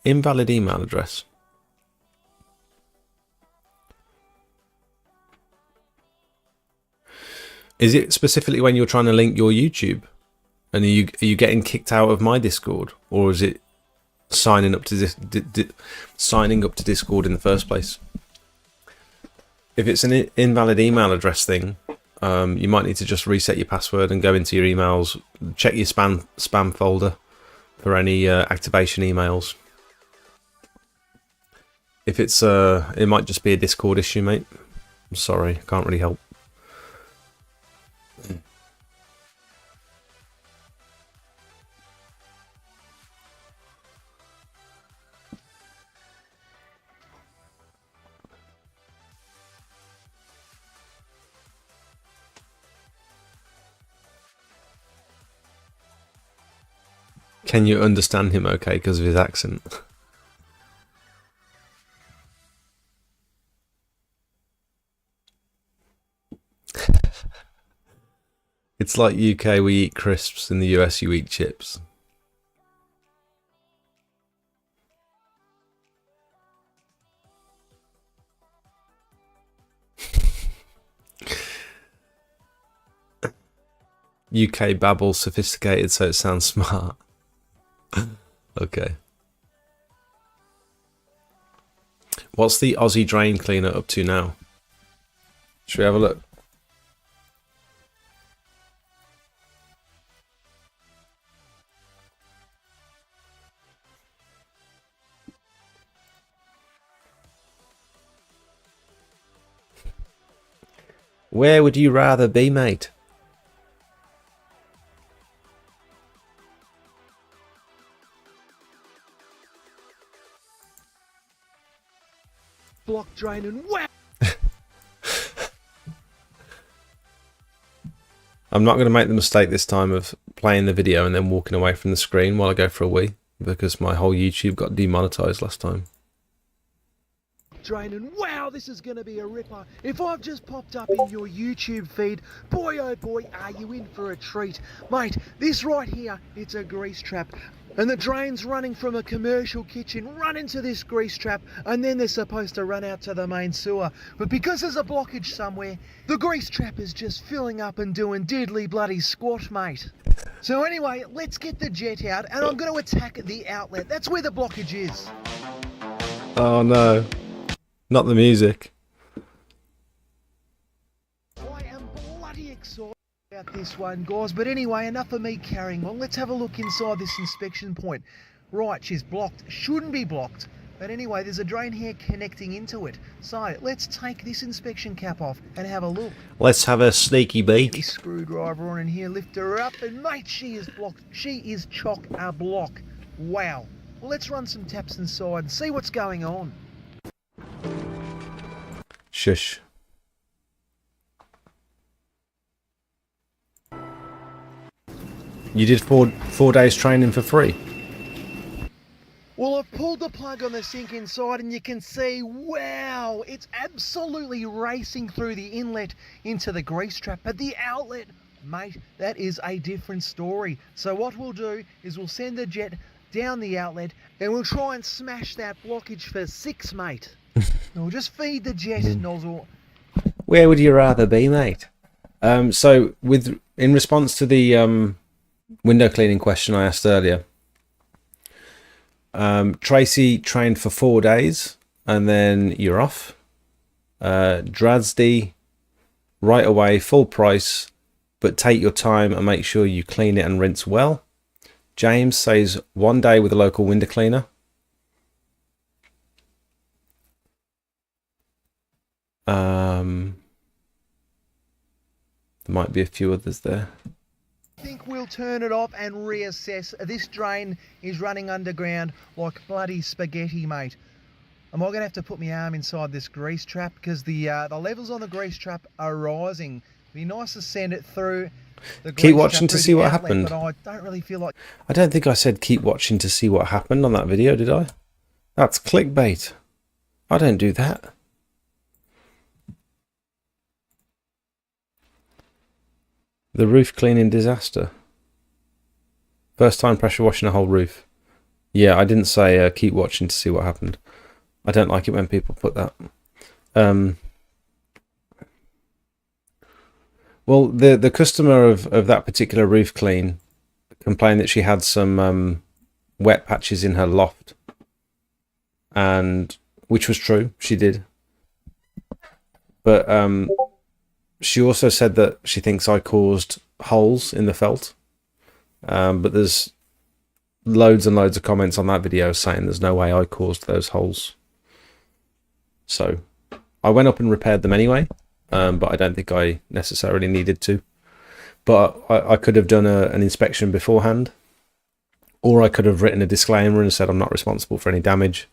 Speaker 1: Invalid email address. Is it specifically when you're trying to link your YouTube? And are you getting kicked out of my Discord? Or is it signing up to Discord in the first place? If it's an invalid email address thing, you might need to just reset your password and go into your emails, check your spam folder for any activation emails. If it's it might just be a Discord issue, mate. I'm sorry, can't really help. Can you understand him okay because of his accent? It's like UK, we eat crisps. In the US, you eat chips. UK babble sophisticated so it sounds smart. Okay. What's the Aussie drain cleaner up to now? Should we have a look? Where would you rather be, mate?
Speaker 4: Block drain and wow!
Speaker 1: I'm not going to make the mistake this time of playing the video and then walking away from the screen while I go for a wee, because my whole YouTube got demonetized last time.
Speaker 4: Drain and wow, this is going to be a ripper. If I've just popped up in your YouTube feed, boy oh boy, are you in for a treat. Mate, this right here, it's a grease trap. And the drain's running from a commercial kitchen, run into this grease trap, and then they're supposed to run out to the main sewer. But because there's a blockage somewhere, the grease trap is just filling up and doing diddly bloody squat, mate. So anyway, let's get the jet out, and I'm going to attack the outlet. That's where the blockage is.
Speaker 1: Oh no, not the music.
Speaker 4: I am bloody excited about this one, guys, but anyway, enough of me carrying on. Let's have a look inside this inspection point. Right, she's blocked, shouldn't be blocked, but anyway, there's a drain here connecting into it. So let's take this inspection cap off and have a look.
Speaker 1: Let's have a sneaky
Speaker 4: Get
Speaker 1: beak.
Speaker 4: this screwdriver on in here, lift her up, and mate, she is blocked. She is chock-a-block. Wow. Well, let's run some taps inside and see what's going on.
Speaker 1: Shush. You did four days training for free.
Speaker 4: Well, I've pulled the plug on the sink inside and you can see, wow, it's absolutely racing through the inlet into the grease trap. But the outlet, Mate, that is a different story. So what we'll do is we'll send the jet down the outlet and we'll try and smash that blockage for 6, mate. And we'll just feed the jet nozzle.
Speaker 1: Where would you rather be, mate? So in response to the window cleaning question I asked earlier, Tracy trained for 4 days and then you're off. Dradsdy, right away, full price, but take your time and make sure you clean it and rinse well. James says 1 day with a local window cleaner. There might be a few others there.
Speaker 4: I think we'll turn it off and reassess. This drain is running underground like bloody spaghetti, mate. Am I going to have to put my arm inside this grease trap? Because the levels on the grease trap are rising. It'd be nice to send it through the grease
Speaker 1: Keep watching
Speaker 4: trap
Speaker 1: to
Speaker 4: through
Speaker 1: see
Speaker 4: the
Speaker 1: what
Speaker 4: outlet,
Speaker 1: happened.
Speaker 4: But I don't really feel like...
Speaker 1: I don't think I said keep watching to see what happened on that video, did I? That's clickbait. I don't do that. The roof cleaning disaster. First time pressure washing a whole roof. Yeah, I didn't say keep watching to see what happened. I don't like it when people put that. Well, the customer of that particular roof clean complained that she had some wet patches in her loft, and which was true, she did. But she also said that she thinks I caused holes in the felt. But there's loads and loads of comments on that video saying there's no way I caused those holes. So I went up and repaired them anyway, but I don't think I necessarily needed to. But I could have done an inspection beforehand, or I could have written a disclaimer and said I'm not responsible for any damage.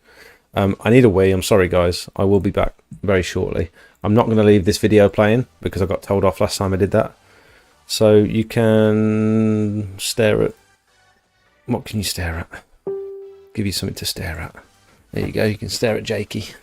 Speaker 1: I need a wee. I'm sorry, guys. I will be back very shortly. I'm not going to leave this video playing because I got told off last time I did that. So you can stare at... What can you stare at? Give you something to stare at. There you go. You can stare at Jakey.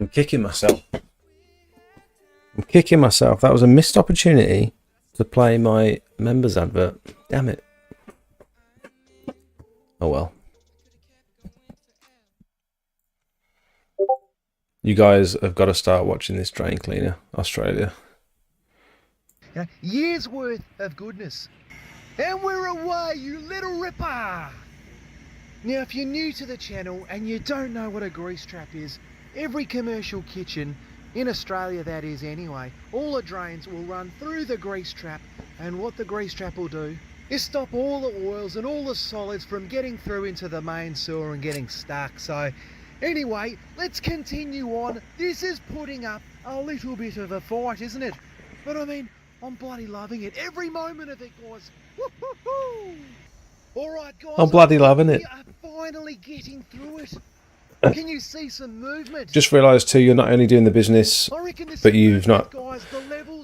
Speaker 1: I'm kicking myself. I'm kicking myself. That was a missed opportunity to play my members advert. Damn it. Oh well. You guys have got to start watching this Drain Cleaner Australia.
Speaker 4: You know, years worth of goodness. And we're away, you little ripper! Now, if you're new to the channel and you don't know what a grease trap is, every commercial kitchen, in Australia that is anyway, all the drains will run through the grease trap, and what the grease trap will do is stop all the oils and all the solids from getting through into the main sewer and getting stuck. So anyway, let's continue on. This is putting up a little bit of a fight, isn't it? But I mean, I'm bloody loving it. Every moment of it, guys. Woo-hoo-hoo! All right, guys.
Speaker 1: I'm bloody loving it.
Speaker 4: We are finally getting through it. Can you see some movement?
Speaker 1: Just realised too, you're not only doing the business, but you've not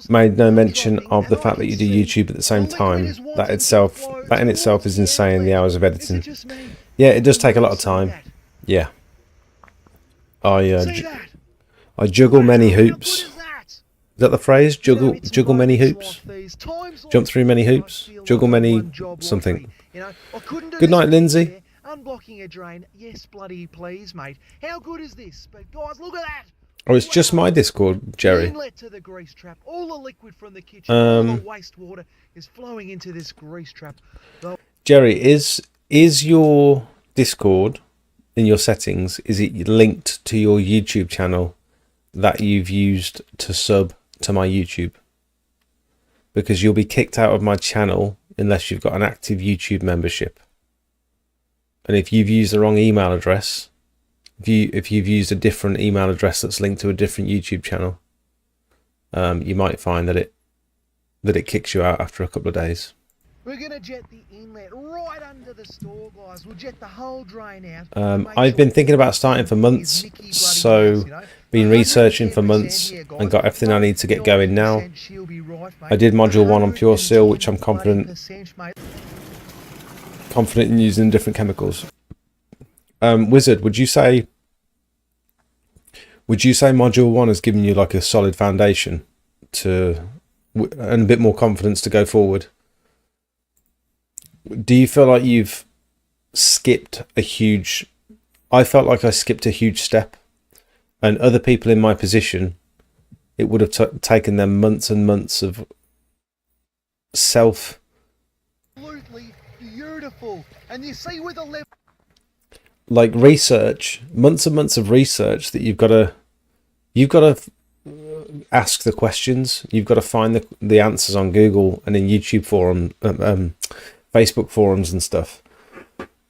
Speaker 1: made no mention of the fact that you do YouTube at the same time. That in itself is insane, the hours of editing. Yeah, it does take a lot of time. Yeah. I juggle many hoops. Is that the phrase? Juggle many hoops? Jump through many hoops? Juggle many something. Good night, Lindsay.
Speaker 4: Unblocking a drain, yes, bloody please, mate. How good is this? But guys, look at that.
Speaker 1: Oh, it's just my Discord, Jerry.
Speaker 4: Inlet to the grease trap. All the liquid from the kitchen, all the wastewater is flowing into this grease trap.
Speaker 1: Jerry, is your Discord in your settings, is it linked to your YouTube channel that you've used to sub to my YouTube? Because you'll be kicked out of my channel unless you've got an active YouTube membership. And if you've used the wrong email address, if you've used a different email address that's linked to a different YouTube channel, you might find that it kicks you out after a couple of days.
Speaker 4: We're going to jet the inlet right under the store, guys. We'll jet the whole drain out.
Speaker 1: I've been thinking about starting for months, so been researching for months and got everything I need to get going now. I did module 1 on pure seal, which I'm confident in using different chemicals. Wizard, would you say module 1 has given you like a solid foundation and a bit more confidence to go forward? Do you feel like you've skipped a huge... I felt like I skipped a huge step, and other people in my position, it would have taken them months and months of
Speaker 4: Absolutely beautiful. And you see with the level,
Speaker 1: like research, months and months of research that you've got to ask the questions. You've got to find the answers on Google and in YouTube forum, Facebook forums and stuff.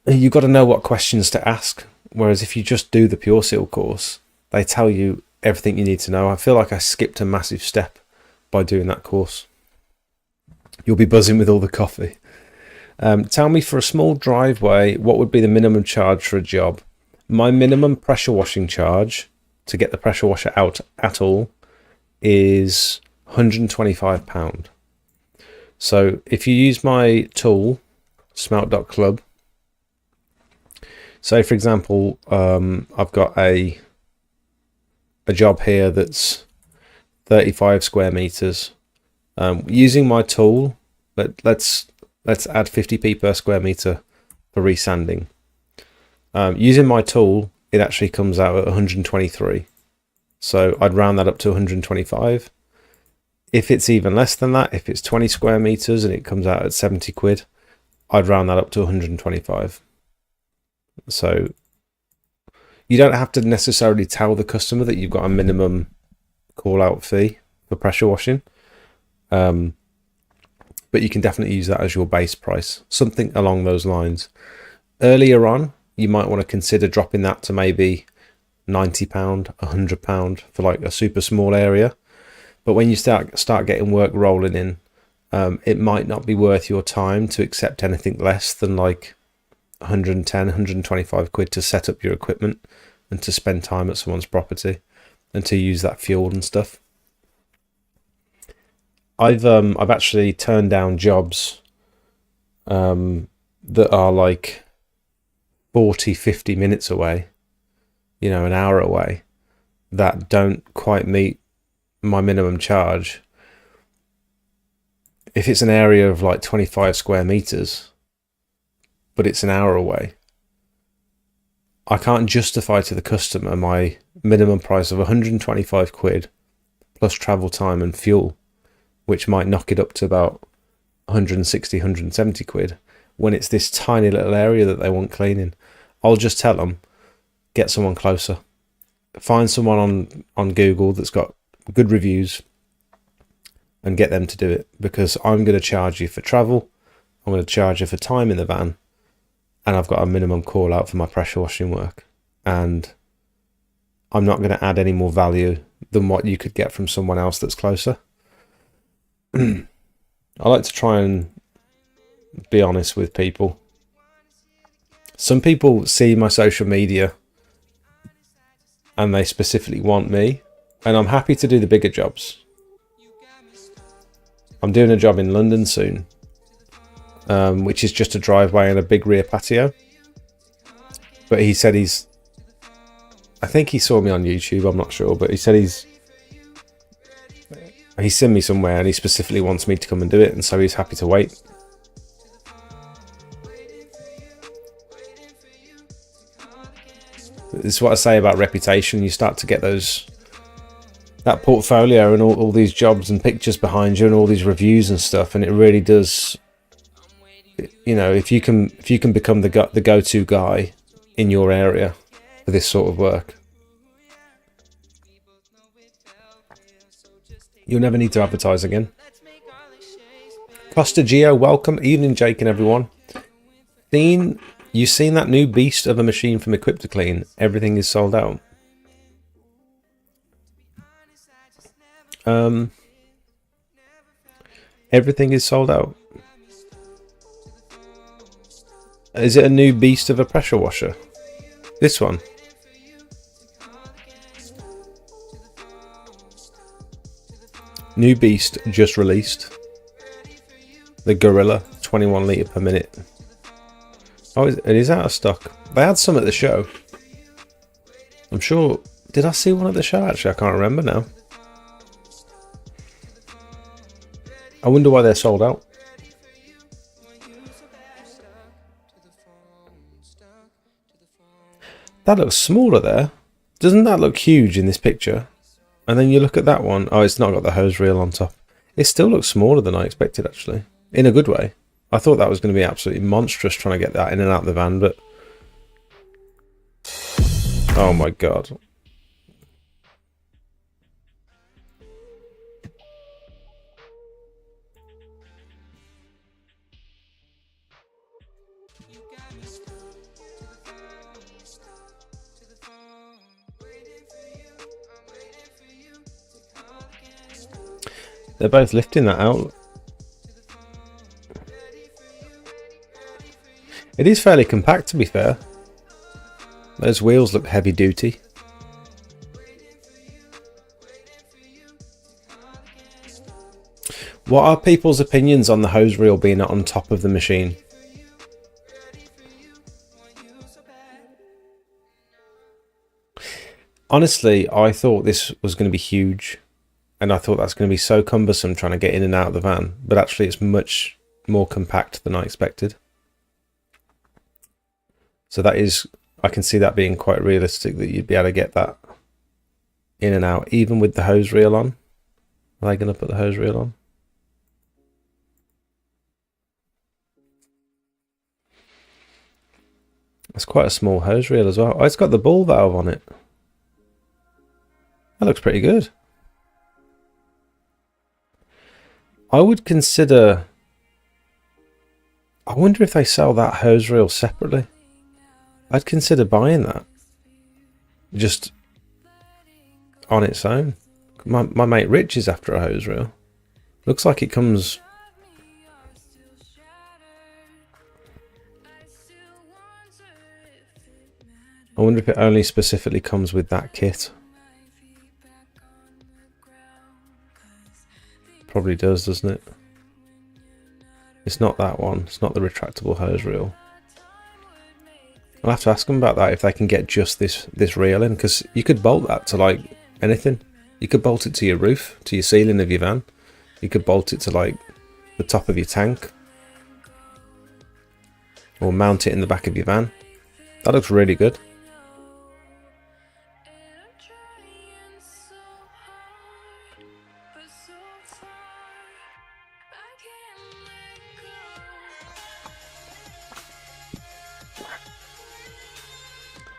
Speaker 1: You've got to know what questions to ask. Whereas if you just do the Pure Seal course, they tell you everything you need to know. I feel like I skipped a massive step by doing that course. You'll be buzzing with all the coffee. Tell me, for a small driveway, what would be the minimum charge for a job? My minimum pressure washing charge to get the pressure washer out at all is £125. So if you use my tool, smelt.club, say for example, I've got a job here that's 35 square meters. Using my tool, let's add 50p per square meter for resanding. Using my tool, it actually comes out at 123. So I'd round that up to 125. If it's even less than that, if it's 20 square meters and it comes out at 70 quid, I'd round that up to 125. So you don't have to necessarily tell the customer that you've got a minimum call out fee for pressure washing. But you can definitely use that as your base price, something along those lines. Earlier on, you might want to consider dropping that to maybe £90, £100 for like a super small area. But when you start getting work rolling in, it might not be worth your time to accept anything less than like 110, 125 quid to set up your equipment and to spend time at someone's property and to use that fuel and stuff. I've actually turned down jobs that are like 40, 50 minutes away, you know, an hour away, that don't quite meet my minimum charge. If it's an area of like 25 square meters, but it's an hour away, I can't justify to the customer my minimum price of 125 quid plus travel time and fuel, which might knock it up to about 160, 170 quid when it's this tiny little area that they want cleaning. I'll just tell them, get someone closer. Find someone on Google that's got good reviews and get them to do it, because I'm going to charge you for travel, I'm going to charge you for time in the van, and I've got a minimum call out for my pressure washing work, and I'm not going to add any more value than what you could get from someone else that's closer. I like to try and be honest with people. Some people see my social media and they specifically want me, and I'm happy to do the bigger jobs. I'm doing a job in London soon, which is just a driveway and a big rear patio. But he said I think he saw me on YouTube, I'm not sure, but he said he's seen me somewhere and he specifically wants me to come and do it, and so he's happy to wait. This is what I say about reputation. You start to get those that portfolio and all these jobs and pictures behind you and all these reviews and stuff, and it really does, you know, if you can become the go-to guy in your area for this sort of work, you'll never need to advertise again. Costa Geo, welcome. Evening, Jake and everyone. You seen that new beast of a machine from Equip to Clean? Everything is sold out. Everything is sold out. Is it a new beast of a pressure washer? This one. New beast just released. The Gorilla, 21 litre per minute. Oh, it is out of stock. They had some at the show. I'm sure. Did I see one at the show? Actually, I can't remember now. I wonder why they're sold out. That looks smaller there. Doesn't that look huge in this picture? And then you look at that one. Oh, it's not got the hose reel on top. It still looks smaller than I expected, actually. In a good way. I thought that was going to be absolutely monstrous trying to get that in and out of the van, but... oh my god. They're both lifting that out. It is fairly compact, to be fair. Those wheels look heavy duty. What are people's opinions on the hose reel being on top of the machine? Honestly, I thought this was going to be huge. And I thought that's going to be so cumbersome trying to get in and out of the van. But actually it's much more compact than I expected. So that is, I can see that being quite realistic, that you'd be able to get that in and out, even with the hose reel on. Are they going to put the hose reel on? It's quite a small hose reel as well. Oh, it's got the ball valve on it. That looks pretty good. I would consider... I wonder if they sell that hose reel separately. I'd consider buying that. Just on its own. My mate Rich is after a hose reel. Looks like it comes... I wonder if it only specifically comes with that kit. Probably does, doesn't it? It's not that one. It's not the retractable hose reel. I'll have to ask them about that, if they can get just this reel in, because you could bolt that to like anything. You could bolt it to your roof, to your ceiling of your van. You could bolt it to like the top of your tank, or mount it in the back of your van. That looks really good.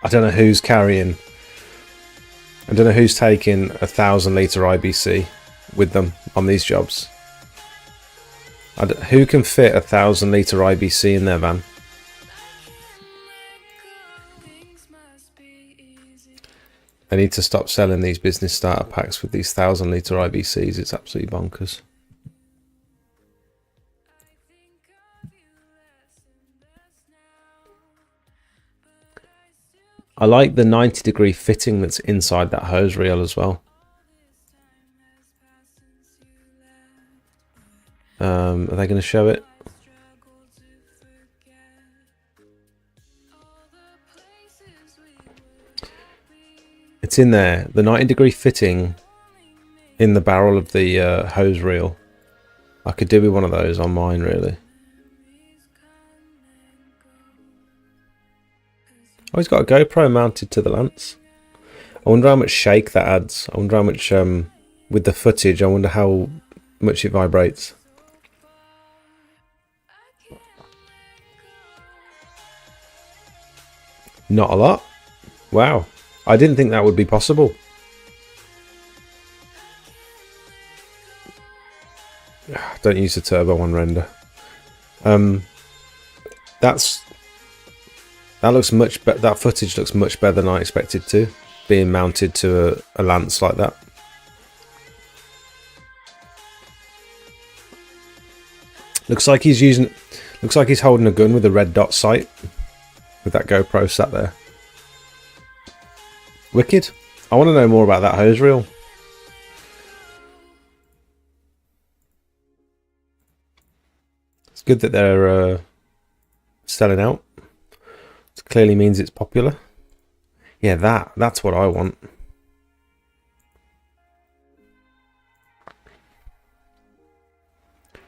Speaker 1: I don't know who's carrying, I don't know who's taking 1,000 litre IBC with them on these jobs. Who can fit 1,000 litre IBC in their van? They need to stop selling these business starter packs with these 1,000 litre IBCs. It's absolutely bonkers. I like the 90-degree fitting that's inside that hose reel as well. Are they going to show it? It's in there. The 90-degree fitting in the barrel of the hose reel. I could do with one of those on mine, really. Oh, he's got a GoPro mounted to the lance. I wonder how much shake that adds. I wonder how much with the footage. I wonder how much it vibrates. Not a lot. Wow. I didn't think that would be possible. Don't use the turbo on render. That looks much better. That footage looks much better than I expected to, being mounted to a lance like that. Looks like he's using. Looks like he's holding a gun with a red dot sight, with that GoPro sat there. Wicked. I want to know more about that hose reel. It's good that they're selling out. It clearly means it's popular. Yeah, that's what I want.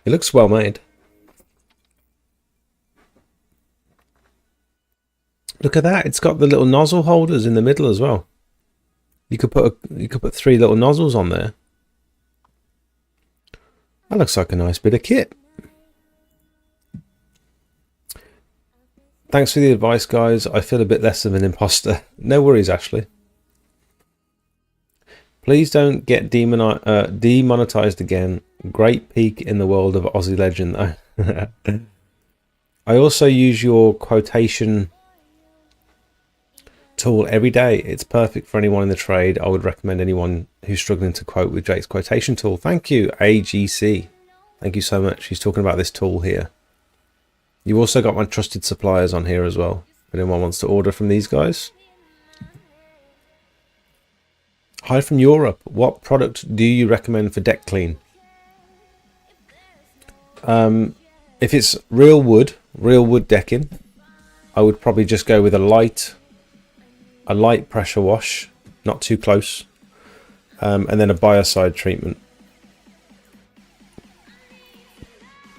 Speaker 1: It looks well made. Look at that! It's got the little nozzle holders in the middle as well. You could put 3 little nozzles on there. That looks like a nice bit of kit. Thanks for the advice, guys. I feel a bit less of an imposter. No worries, Ashley. Please don't get demonetized again. Great peak in the world of Aussie legend, though. I also use your quotation tool every day. It's perfect for anyone in the trade. I would recommend anyone who's struggling to quote with Jake's quotation tool. Thank you, AGC. Thank you so much. He's talking about this tool here. You've also got my trusted suppliers on here as well. If anyone wants to order from these guys. Hi from Europe. What product do you recommend for deck clean? If it's real wood decking, I would probably just go with a light pressure wash, not too close, and then a biocide treatment.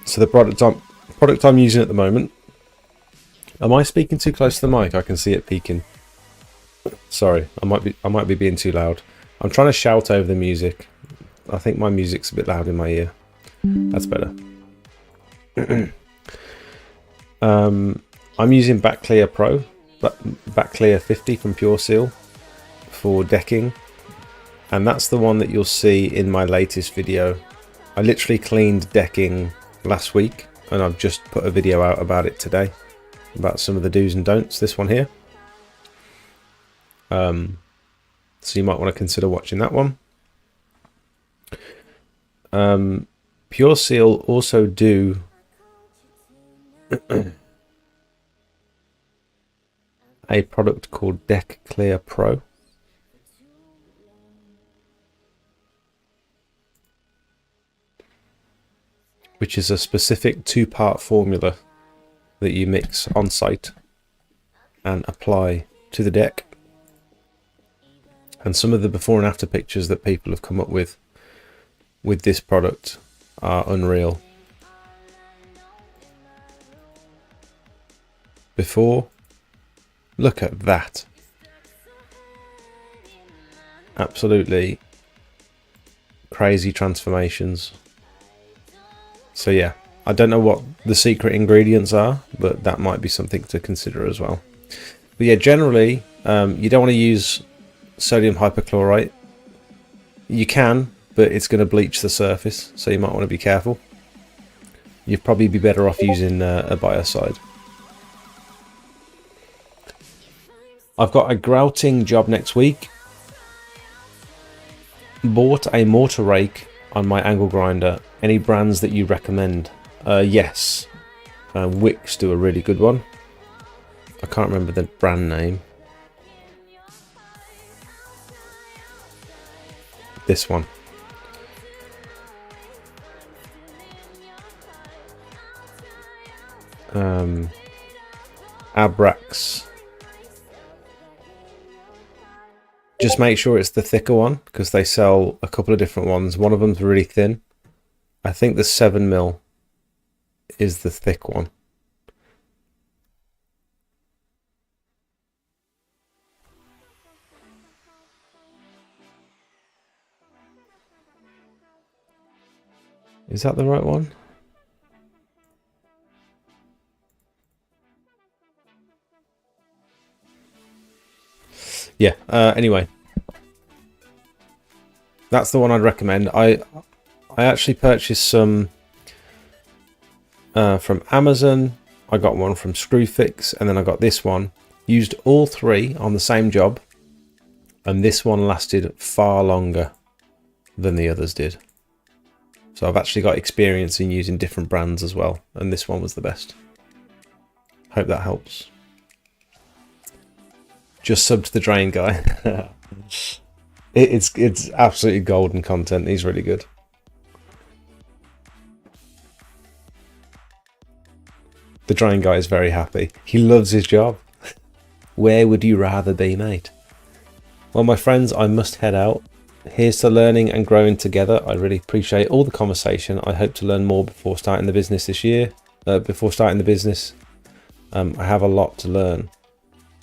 Speaker 1: So the product I'm using at the moment. Am I speaking too close to the mic? I can see it peaking. Sorry, I might be being too loud. I'm trying to shout over the music. I think my music's a bit loud in my ear. That's better. I'm using Backclear Pro, Backclear 50 from Pure Seal for decking, and that's the one that you'll see in my latest video. I literally cleaned decking last week, and I've just put a video out about it today, about some of the do's and don'ts. This one here. So you might want to consider watching that one. Pure Seal also do a product called Deck Clear Pro. Which is a specific 2-part formula that you mix on site and apply to the deck. And some of the before and after pictures that people have come up with this product are unreal. Before, look at that. Absolutely crazy transformations. So yeah, I don't know what the secret ingredients are, but that might be something to consider as well. But yeah, generally, you don't want to use sodium hypochlorite. You can, but it's going to bleach the surface, so you might want to be careful. You'd probably be better off using a biocide. I've got a grouting job next week. Bought a mortar rake on my angle grinder. Any brands that you recommend? Yes. Wicks do a really good one. I can't remember the brand name. This one. Abrax. Just make sure it's the thicker one, because they sell a couple of different ones. One of them's really thin. I think the 7mm is the thick one. Is that the right one? Yeah, anyway. That's the one I'd recommend. I actually purchased some from Amazon. I got one from Screwfix, and then I got this one. Used all three on the same job, and this one lasted far longer than the others did. So I've actually got experience in using different brands as well, and this one was the best. Hope that helps. Just sub to the drain guy. It's absolutely golden content. He's really good. The drain guy is very happy. He loves his job. Where would you rather be, mate? Well, my friends, I must head out. Here's to learning and growing together. I really appreciate all the conversation. I hope to learn more before starting the business this year. I have a lot to learn.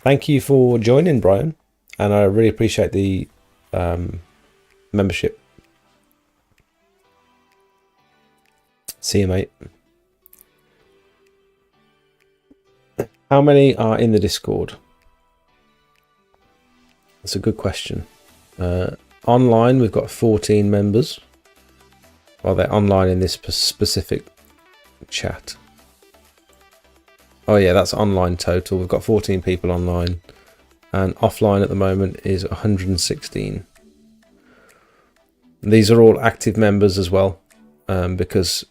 Speaker 1: Thank you for joining, Brian. And I really appreciate the membership. See you, mate. How many are in the Discord? That's a good question. Online, we've got 14 members. Well, they're online in this specific chat. Oh yeah, that's online total. We've got 14 people online. And offline at the moment is 116. These are all active members as well, because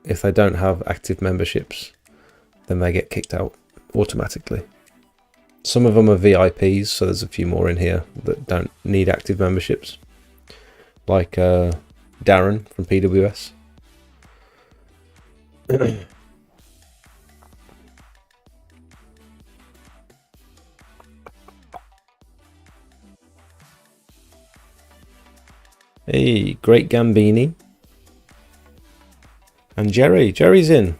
Speaker 1: if they don't have active memberships, then they get kicked out automatically. Some of them are VIPs, so there's a few more in here that don't need active memberships, like Darren from PWS. Hey, Great Gambini. And Jerry's in.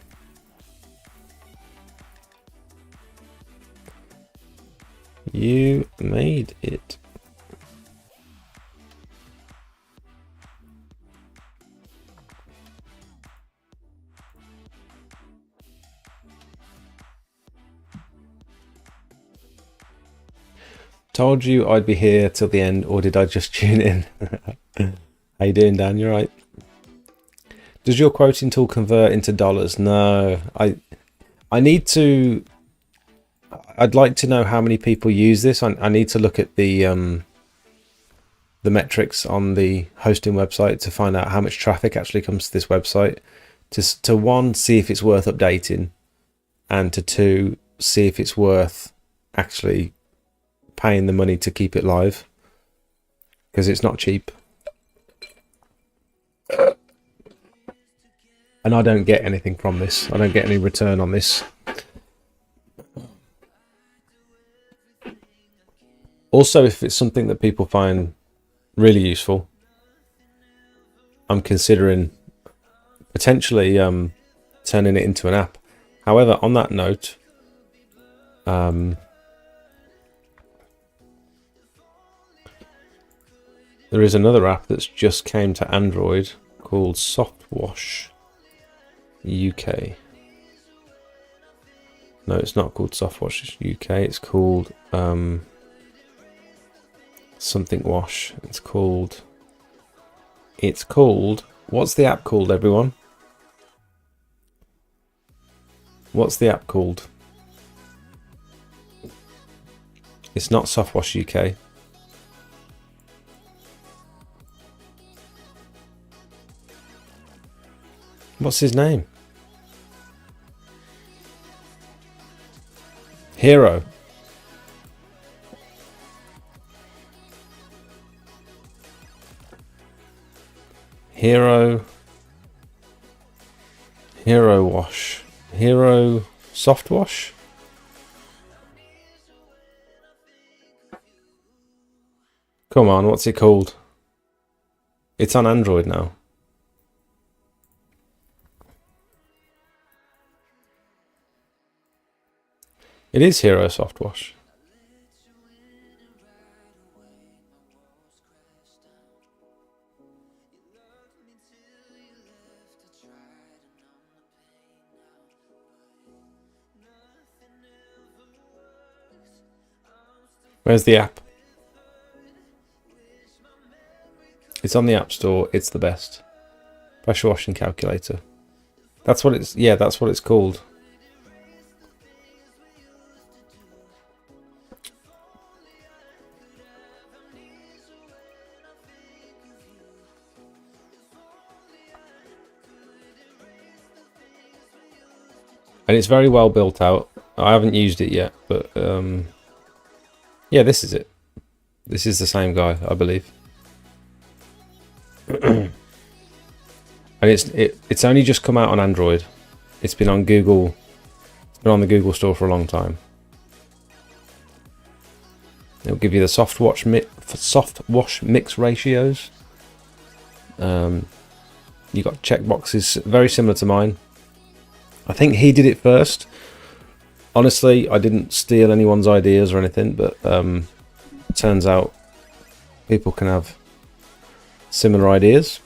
Speaker 1: You made it. Told you I'd be here till the end, or did I just tune in? How you doing, Dan? You right? Does your quoting tool convert into dollars? No, I need to. I'd like to know how many people use this. I need to look at the metrics on the hosting website to find out how much traffic actually comes to this website. To one, see if it's worth updating, and to two, see if it's worth actually paying the money to keep it live, because it's not cheap. And I don't get anything from this. I don't get any return on this. Also, if it's something that people find really useful, I'm considering potentially turning it into an app. However, on that note, there is another app that's just came to Android called Softwash UK. No, it's not called Softwash UK. It's called something wash. It's called. What's the app called, everyone? What's the app called? It's not Softwash UK. What's his name? Hero. Hero Wash. Hero Soft Wash. Come on, what's it called? It's on Android now. It is Hero Soft Wash. Where's the app? It's on the App Store. It's the best. Pressure washing calculator. That's what it's, yeah, that's what it's called. And it's very well built out. I haven't used it yet, but yeah, this is it. This is the same guy, I believe. And it's only just come out on Android. It's been on Google. It's been on the Google Store for a long time. It'll give you the soft wash mix ratios. You got checkboxes very similar to mine. I think he did it first. Honestly, I didn't steal anyone's ideas or anything, but it turns out people can have similar ideas.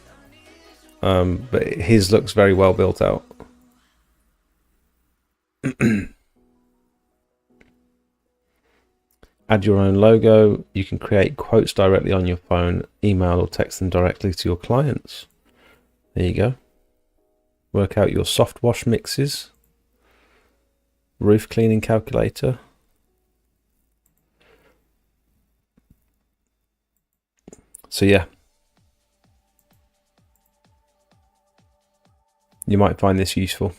Speaker 1: But his looks very well built out. Add your own logo. You can create quotes directly on your phone, email or text them directly to your clients. There you go. Work out your soft wash mixes. Roof cleaning calculator. So yeah. You might find this useful.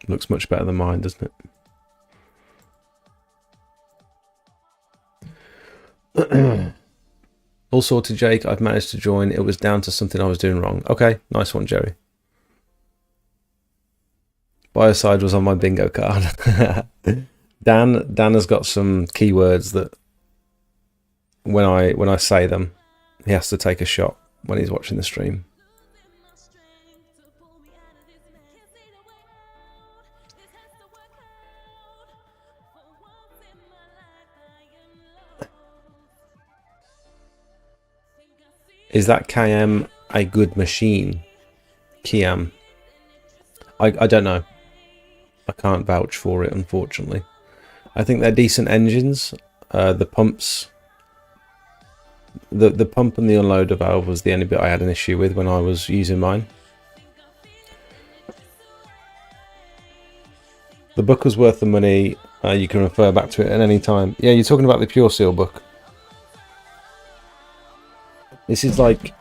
Speaker 1: Looks much better than mine, doesn't it? All sorted, Jake. I've managed to join. It was down to something I was doing wrong. Okay, nice one, Jerry. Biocide was on my bingo card. Dan has got some keywords that when I say them, he has to take a shot when he's watching the stream. Is that Kiam a good machine? Kiam. I don't know. I can't vouch for it, unfortunately. I think they're decent engines. The pumps, the pump and the unloader valve was the only bit I had an issue with when I was using mine. The book was worth the money. You can refer back to it at any time. Yeah, you're talking about the Pure Seal book. This is like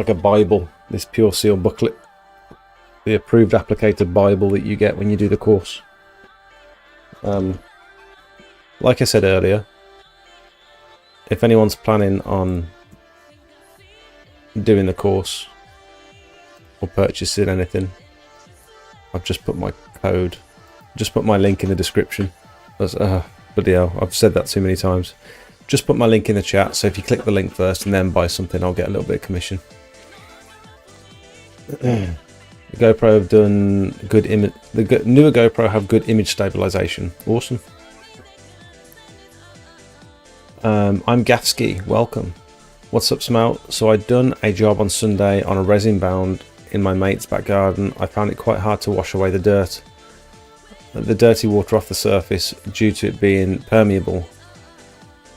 Speaker 1: a Bible, this Pure Seal booklet. The approved applicator Bible that you get when you do the course. Like I said earlier, if anyone's planning on doing the course or purchasing anything, I've just put my code, just put my link in the description. Bloody hell, I've said that too many times. Just put my link in the chat, so if you click the link first and then buy something, I'll get a little bit of commission. The GoPro have done good image. The newer GoPro have good image stabilization. Awesome. I'm Gafsky. Welcome. What's up, Smout? So I'd done a job on Sunday on a resin bound in my mate's back garden. I found it quite hard to wash away the dirty water off the surface due to it being permeable.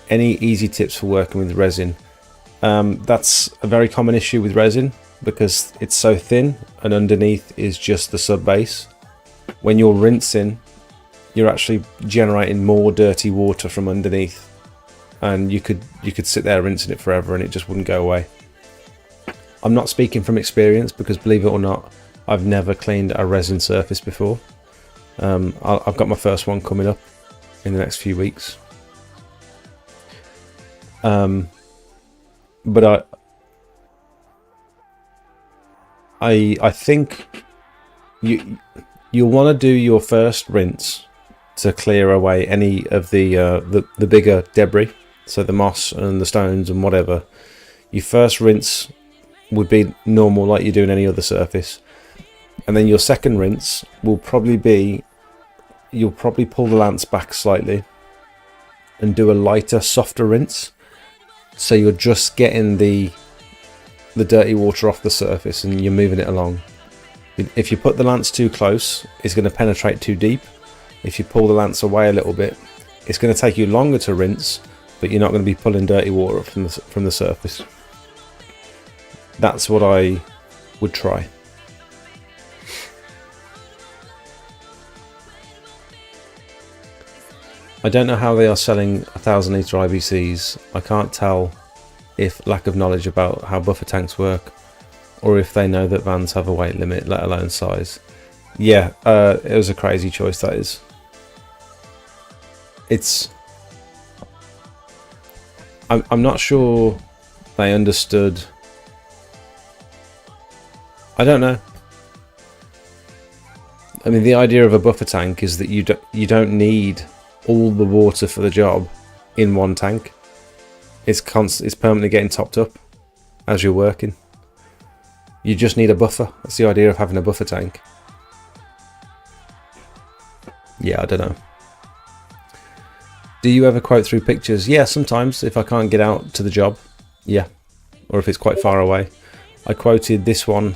Speaker 1: Any easy tips for working with resin? That's a very common issue with resin because it's so thin and underneath is just the sub base. When you're rinsing, you're actually generating more dirty water from underneath, and you could sit there rinsing it forever and it just wouldn't go away. I'm not speaking from experience because, believe it or not, I've never cleaned a resin surface before. I've got my first one coming up in the next few weeks. But I think you'll want to do your first rinse to clear away any of the bigger debris, so the moss and the stones and whatever. Your first rinse would be normal, like you do in any other surface, and then your second rinse will probably be, you'll probably pull the lance back slightly and do a lighter, softer rinse. So you're just getting the dirty water off the surface and you're moving it along. If you put the lance too close, it's going to penetrate too deep. If you pull the lance away a little bit, It's going to take you longer to rinse, but you're not going to be pulling dirty water up from the surface. That's what I would try. I don't know how they are selling 1,000 litre IBCs. I can't tell if lack of knowledge about how buffer tanks work, or if they know that vans have a weight limit, let alone size. Yeah, it was a crazy choice, that is. I'm not sure they understood. I don't know. I mean, the idea of a buffer tank is that you don't need all the water for the job in one tank. It's permanently getting topped up as you're working. You just need a buffer. That's the idea of having a buffer tank. Yeah, I don't know. Do you ever quote through pictures? Yeah, sometimes if I can't get out to the job. Yeah, or if it's quite far away. I quoted this one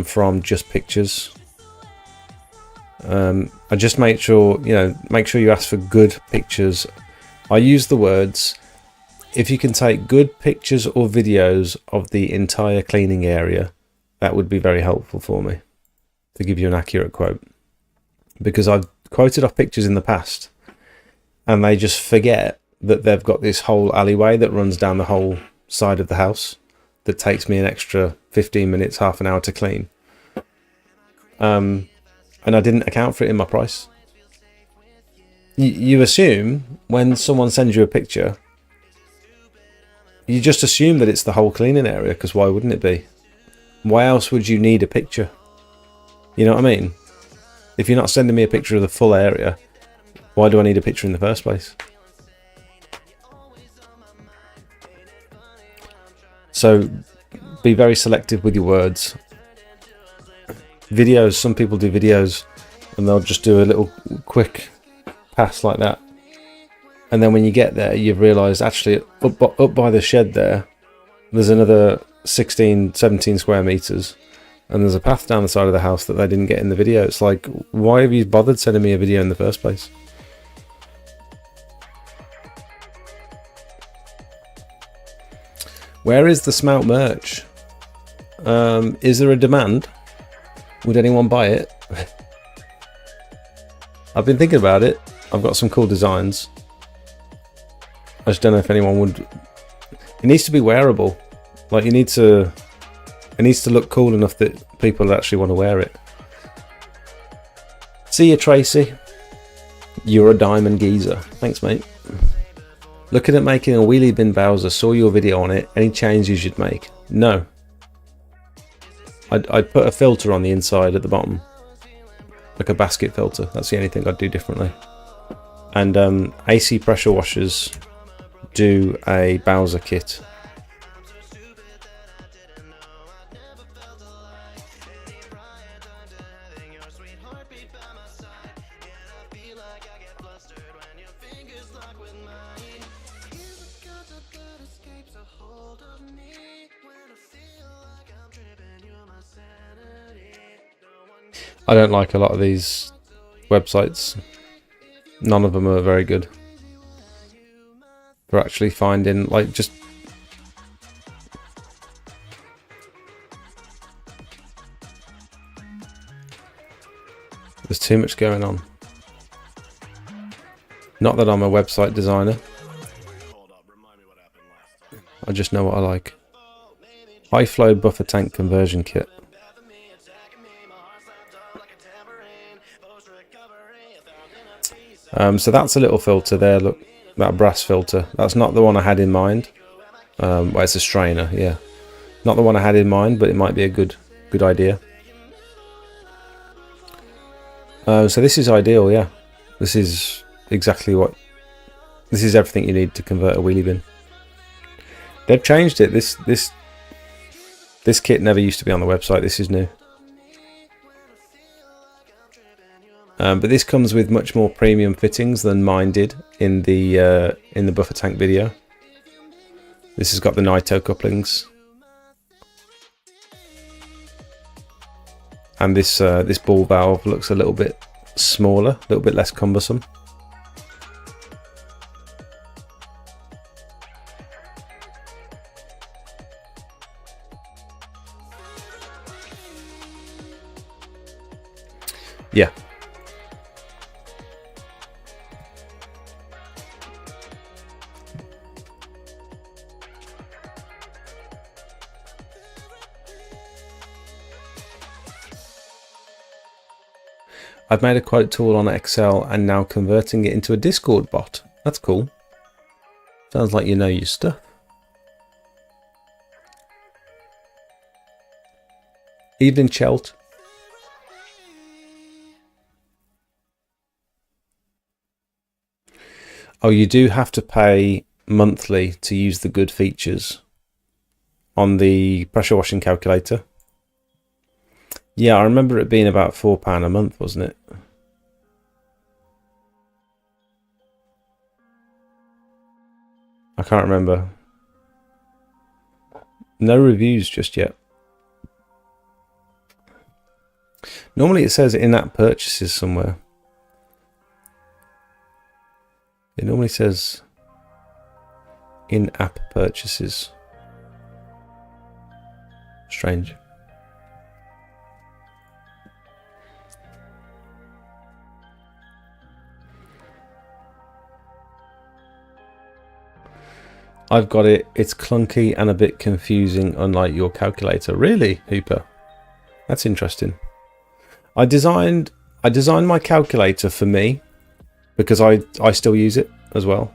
Speaker 1: from Just Pictures. I just make sure you ask for good pictures. I use the words, if you can take good pictures or videos of the entire cleaning area, that would be very helpful for me to give you an accurate quote. Because I've quoted off pictures in the past and they just forget that they've got this whole alleyway that runs down the whole side of the house that takes me an extra 15 minutes, half an hour to clean. And I didn't account for it in my price. You assume when someone sends you a picture, you just assume that it's the whole cleaning area, because why wouldn't it be? Why else would you need a picture? You know what I mean? If you're not sending me a picture of the full area, why do I need a picture in the first place? So be very selective with your words. Videos, some people do videos and they'll just do a little quick pass like that, and then when you get there you've realised actually up by the shed there's another 16-17 square meters and there's a path down the side of the house that they didn't get in the video. It's like, why have you bothered sending me a video in the first place? Where is the Smelt merch? Is there a demand? Would anyone buy it? I've been thinking about it. I've got some cool designs. I just don't know if anyone would. It needs to be wearable. Like it needs to look cool enough that people actually want to wear it. See you, Tracy. You're a diamond geezer. Thanks, mate. Looking at making a wheelie bin Bowser. Saw your video on it. Any changes you'd make? No. I'd put a filter on the inside at the bottom, like a basket filter. That's the only thing I'd do differently. And AC pressure washers do a Bowser kit. I don't like a lot of these websites. None of them are very good for actually finding, like, just there's too much going on. Not that I'm a website designer. I just know what I like. High flow buffer tank conversion kit. So that's a little filter there, look, that brass filter. That's not the one I had in mind. Well, it's a strainer, yeah. Not the one I had in mind, but it might be a good idea. So this is ideal, yeah. This is exactly what... This is everything you need to convert a wheelie bin. They've changed it. This kit never used to be on the website. This is new. But this comes with much more premium fittings than mine did in the buffer tank video. This has got the Nito couplings, and this ball valve looks a little bit smaller, a little bit less cumbersome. Yeah. I've made a quote tool on Excel and now converting it into a Discord bot. That's cool. Sounds like you know your stuff. Evening, Chelt. Oh, you do have to pay monthly to use the good features on the pressure washing calculator. Yeah, I remember it being about £4 a month, wasn't it? I can't remember. No reviews just yet. Normally it says in-app purchases somewhere. It normally says in-app purchases. Strange. I've got it. It's clunky and a bit confusing, unlike your calculator. Really, Hooper? That's interesting. I designed my calculator for me because I still use it as well.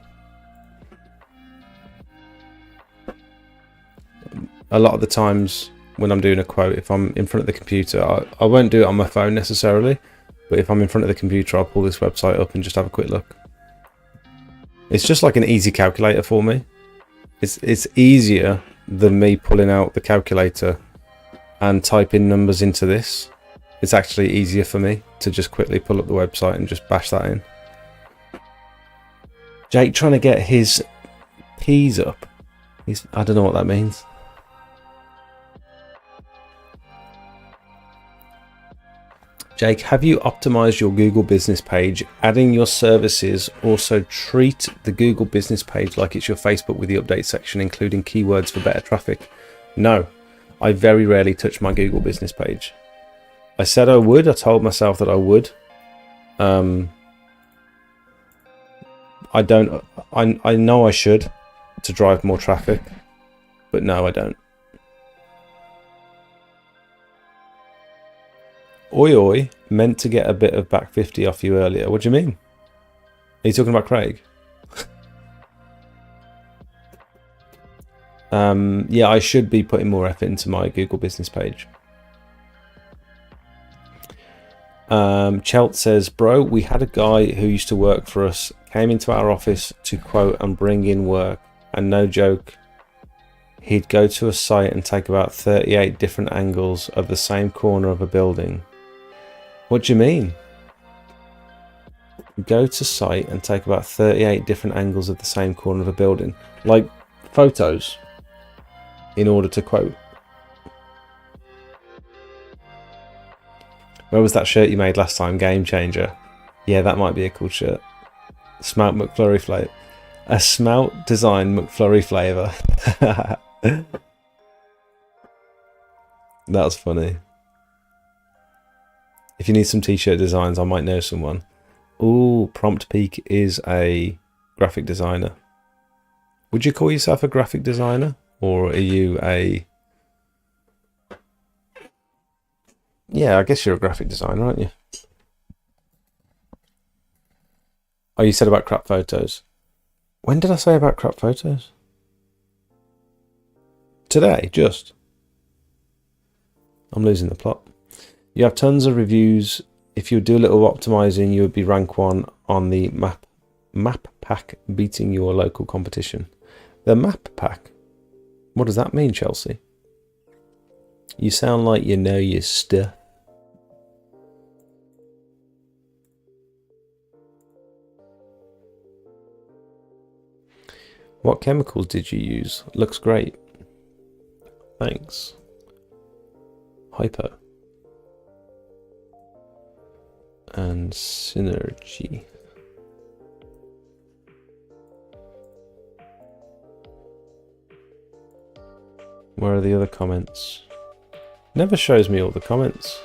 Speaker 1: A lot of the times when I'm doing a quote, if I'm in front of the computer, I won't do it on my phone necessarily, but if I'm in front of the computer, I'll pull this website up and just have a quick look. It's just like an easy calculator for me. It's easier than me pulling out the calculator and typing numbers into this. It's actually easier for me to just quickly pull up the website and just bash that in. Jake trying to get his P's up. I don't know what that means. Jake, have you optimized your Google business page? Adding your services also treat the Google business page like it's your Facebook with the update section, including keywords for better traffic. No, I very rarely touch my Google business page. I said I would. I told myself that I would. I don't. I know I should to drive more traffic, but no, I don't. Oi oi, meant to get a bit of back 50 off you earlier. What do you mean? Are you talking about Craig? Yeah, I should be putting more effort into my Google business page. Chelt says, bro, we had a guy who used to work for us, came into our office to quote and bring in work, and no joke, he'd go to a site and take about 38 different angles of the same corner of a building. What do you mean? Go to site and take about 38 different angles of the same corner of a building, like photos, in order to quote. Where was that shirt you made last time? Game changer. Yeah, that might be a cool shirt. Smelt McFlurry flavor. A smelt design McFlurry flavor. That was funny. If you need some t-shirt designs, I might know someone. Ooh, Prompt Peak is a graphic designer. Would you call yourself a graphic designer? Or are you a... Yeah, I guess you're a graphic designer, aren't you? Oh, you said about crap photos. When did I say about crap photos? Today, just. I'm losing the plot. You have tons of reviews. If you do a little optimizing, you would be rank 1 on the map pack, beating your local competition. The map pack? What does that mean, Chelsea? You sound like you know your stuff. What chemicals did you use? Looks great. Thanks. Hypo. And Synergy. Where are the other comments? Never shows me all the comments.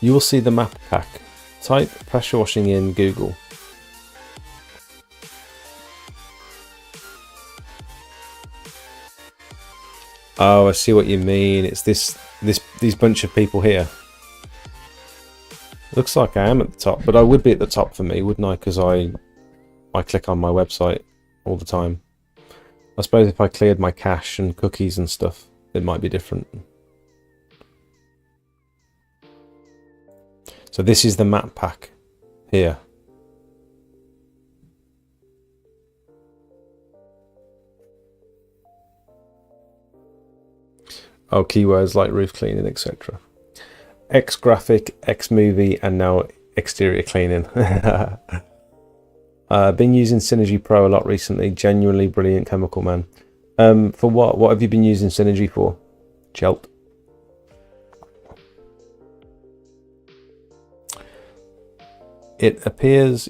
Speaker 1: You will see the map pack. Type pressure washing in Google. Oh, I see what you mean. It's these bunch of people here. Looks like I am at the top, but I would be at the top for me, wouldn't I? Because I click on my website all the time. I suppose if I cleared my cache and cookies and stuff, it might be different. So this is the map pack here. Oh, keywords like roof cleaning, etc. X graphic, X movie, and now exterior cleaning. Been using Synergy Pro a lot recently. Genuinely brilliant, Chemical Man. For what? What have you been using Synergy for? Chelt. It appears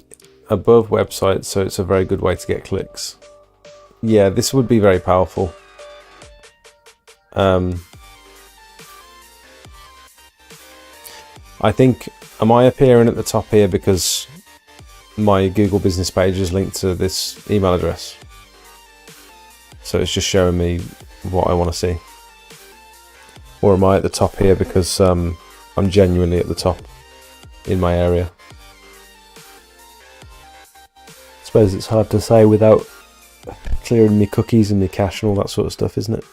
Speaker 1: above websites, so it's a very good way to get clicks. Yeah, this would be very powerful. I think, am I appearing at the top here because my Google business page is linked to this email address? So it's just showing me what I want to see. Or am I at the top here because I'm genuinely at the top in my area? I suppose it's hard to say without clearing me cookies and my cache and all that sort of stuff, isn't it?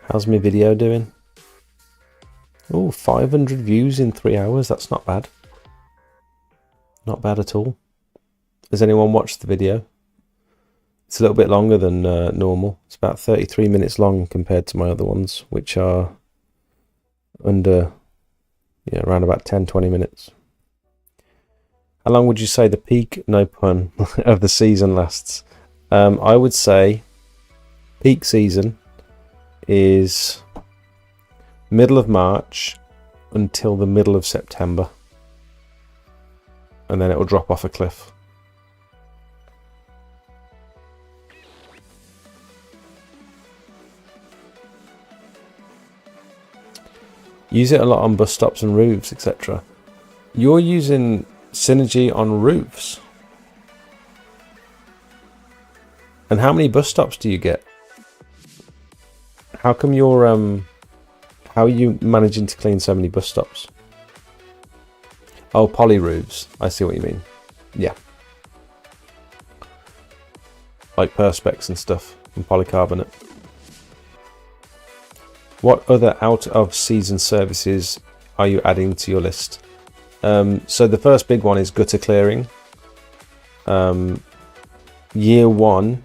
Speaker 1: How's my video doing? Oh, 500 views in 3 hours. That's not bad. Not bad at all. Has anyone watched the video? It's a little bit longer than normal. It's about 33 minutes long compared to my other ones, which are under, around about 10-20 minutes. How long would you say the peak, no pun, of the season lasts? I would say peak season is middle of March until the middle of September, and then it will drop off a cliff. Use it a lot on bus stops and roofs, etc. You're using Synergy on roofs? And how many bus stops do you get? How come you're how are you managing to clean so many bus stops? Oh, poly roofs. I see what you mean. Yeah. Like perspex and stuff and polycarbonate. What other out of season services are you adding to your list? So the first big one is gutter clearing. Year 1,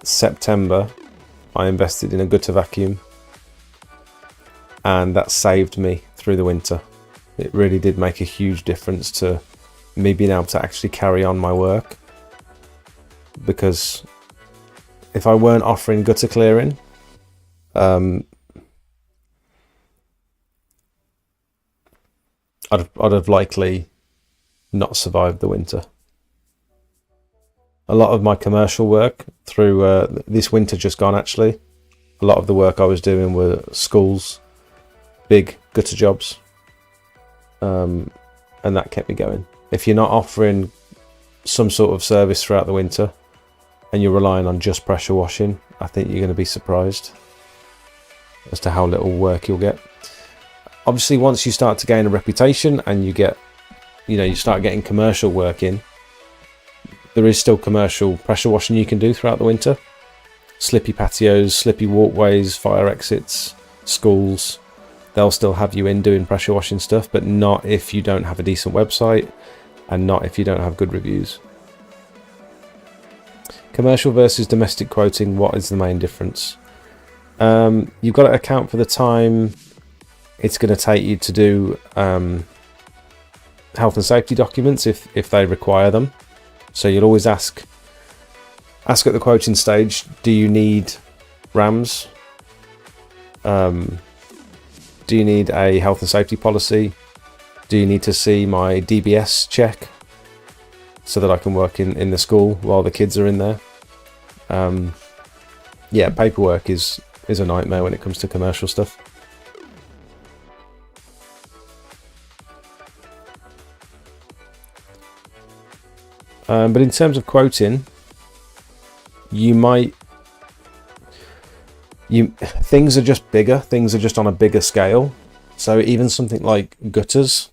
Speaker 1: September, I invested in a gutter vacuum, and that saved me through the winter. It really did make a huge difference to me being able to actually carry on my work, because if I weren't offering gutter clearing, I'd have likely not survived the winter. A lot of my commercial work through this winter just gone, actually, a lot of the work I was doing were schools, big gutter jobs, and that kept me going. If you're not offering some sort of service throughout the winter and you're relying on just pressure washing, I think you're going to be surprised as to how little work you'll get. Obviously, once you start to gain a reputation and you get, you start getting commercial work in, there is still commercial pressure washing you can do throughout the winter. Slippy patios, slippy walkways, fire exits, schools, they'll still have you in doing pressure washing stuff, but not if you don't have a decent website and not if you don't have good reviews. Commercial versus domestic quoting, what is the main difference? You've got to account for the time it's going to take you to do health and safety documents if they require them. So you'll always ask at the quoting stage, do you need RAMs? Do you need a health and safety policy? Do you need to see my DBS check so that I can work in the school while the kids are in there? Yeah, paperwork is is a nightmare when it comes to commercial stuff. But in terms of quoting, things are just bigger. Things are just on a bigger scale. So even something like gutters,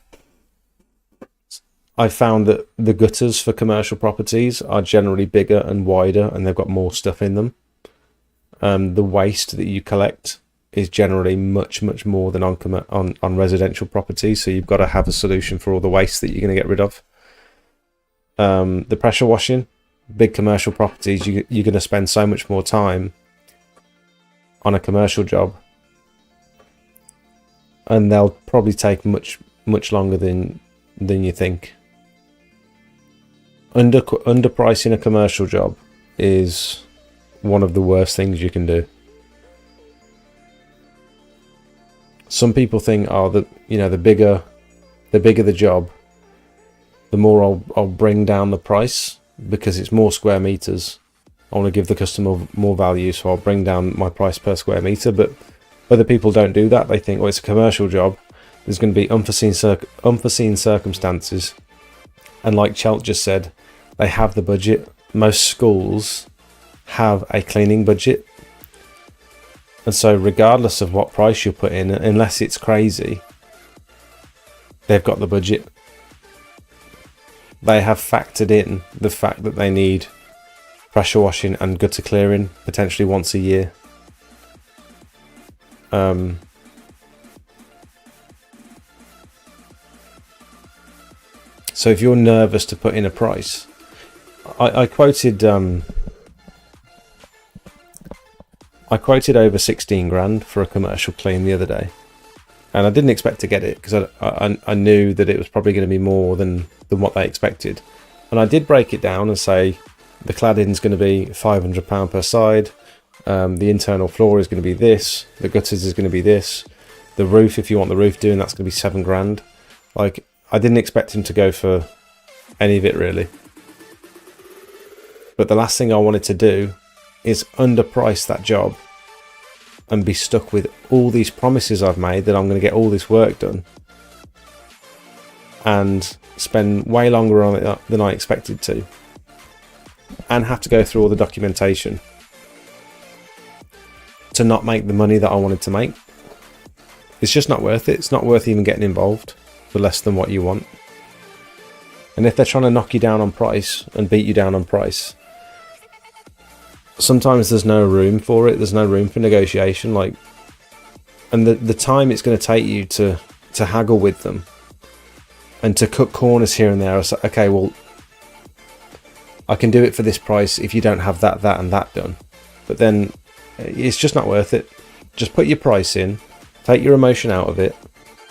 Speaker 1: I found that the gutters for commercial properties are generally bigger and wider, and they've got more stuff in them. The waste that you collect is generally much more than on residential properties. So you've got to have a solution for all the waste that you're going to get rid of. The pressure washing, big commercial properties, you're going to spend so much more time on a commercial job, and they'll probably take much longer than you think. Underpricing a commercial job is one of the worst things you can do. Some people think, the bigger the job, the more I'll bring down the price because it's more square meters. I want to give the customer more value, so I'll bring down my price per square meter. But other people don't do that. They think, it's a commercial job. There's going to be unforeseen circumstances. And like Chelt just said, they have the budget. Most schools have a cleaning budget. And so regardless of what price you put in, unless it's crazy, they've got the budget. They have factored in the fact that they need pressure washing and gutter clearing potentially once a year. So if you're nervous to put in a price, I quoted over 16 grand for a commercial clean the other day, and I didn't expect to get it because I knew that it was probably going to be more than what they expected. And I did break it down and say the cladding's going to be £500 per side, the internal floor is going to be this, the gutters is going to be this, the roof, if you want the roof doing, that's going to be 7 grand. Like, I didn't expect him to go for any of it really. But the last thing I wanted to do is underprice that job and be stuck with all these promises I've made that I'm going to get all this work done and spend way longer on it than I expected to, and have to go through all the documentation to not make the money that I wanted to make. It's just not worth it. It's not worth even getting involved for less than what you want. And if they're trying to knock you down on price and beat you down on price, sometimes there's no room for it. There's no room for negotiation. And the time it's going to take you to haggle with them and to cut corners here and there. It's like, okay, well, I can do it for this price if you don't have that and that done. But then it's just not worth it. Just put your price in, take your emotion out of it,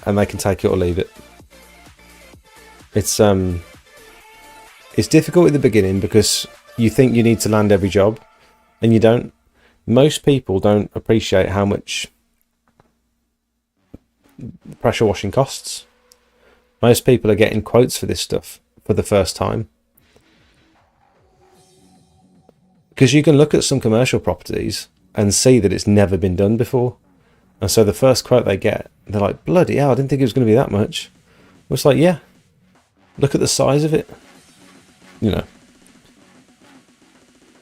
Speaker 1: and they can take it or leave it. It's difficult at the beginning because you think you need to land every job, and you don't. Most people don't appreciate how much pressure washing costs. Most people are getting quotes for this stuff for the first time. Because you can look at some commercial properties and see that it's never been done before. And so the first quote they get, they're like, bloody hell, I didn't think it was going to be that much. It's like, yeah, look at the size of it.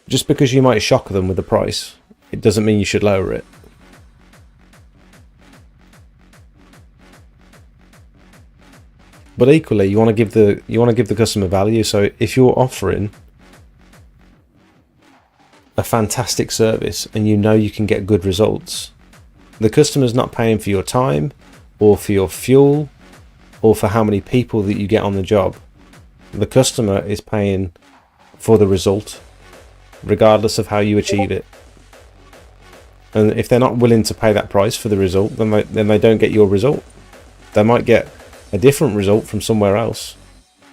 Speaker 1: Just because you might shock them with the price, it doesn't mean you should lower it. But equally, you want to give the customer value. So if you're offering a fantastic service and you know you can get good results, the customer's not paying for your time or for your fuel or for how many people that you get on the job. The customer is paying for the result, regardless of how you achieve it. And if they're not willing to pay that price for the result, then they don't get your result. They might get a different result from somewhere else,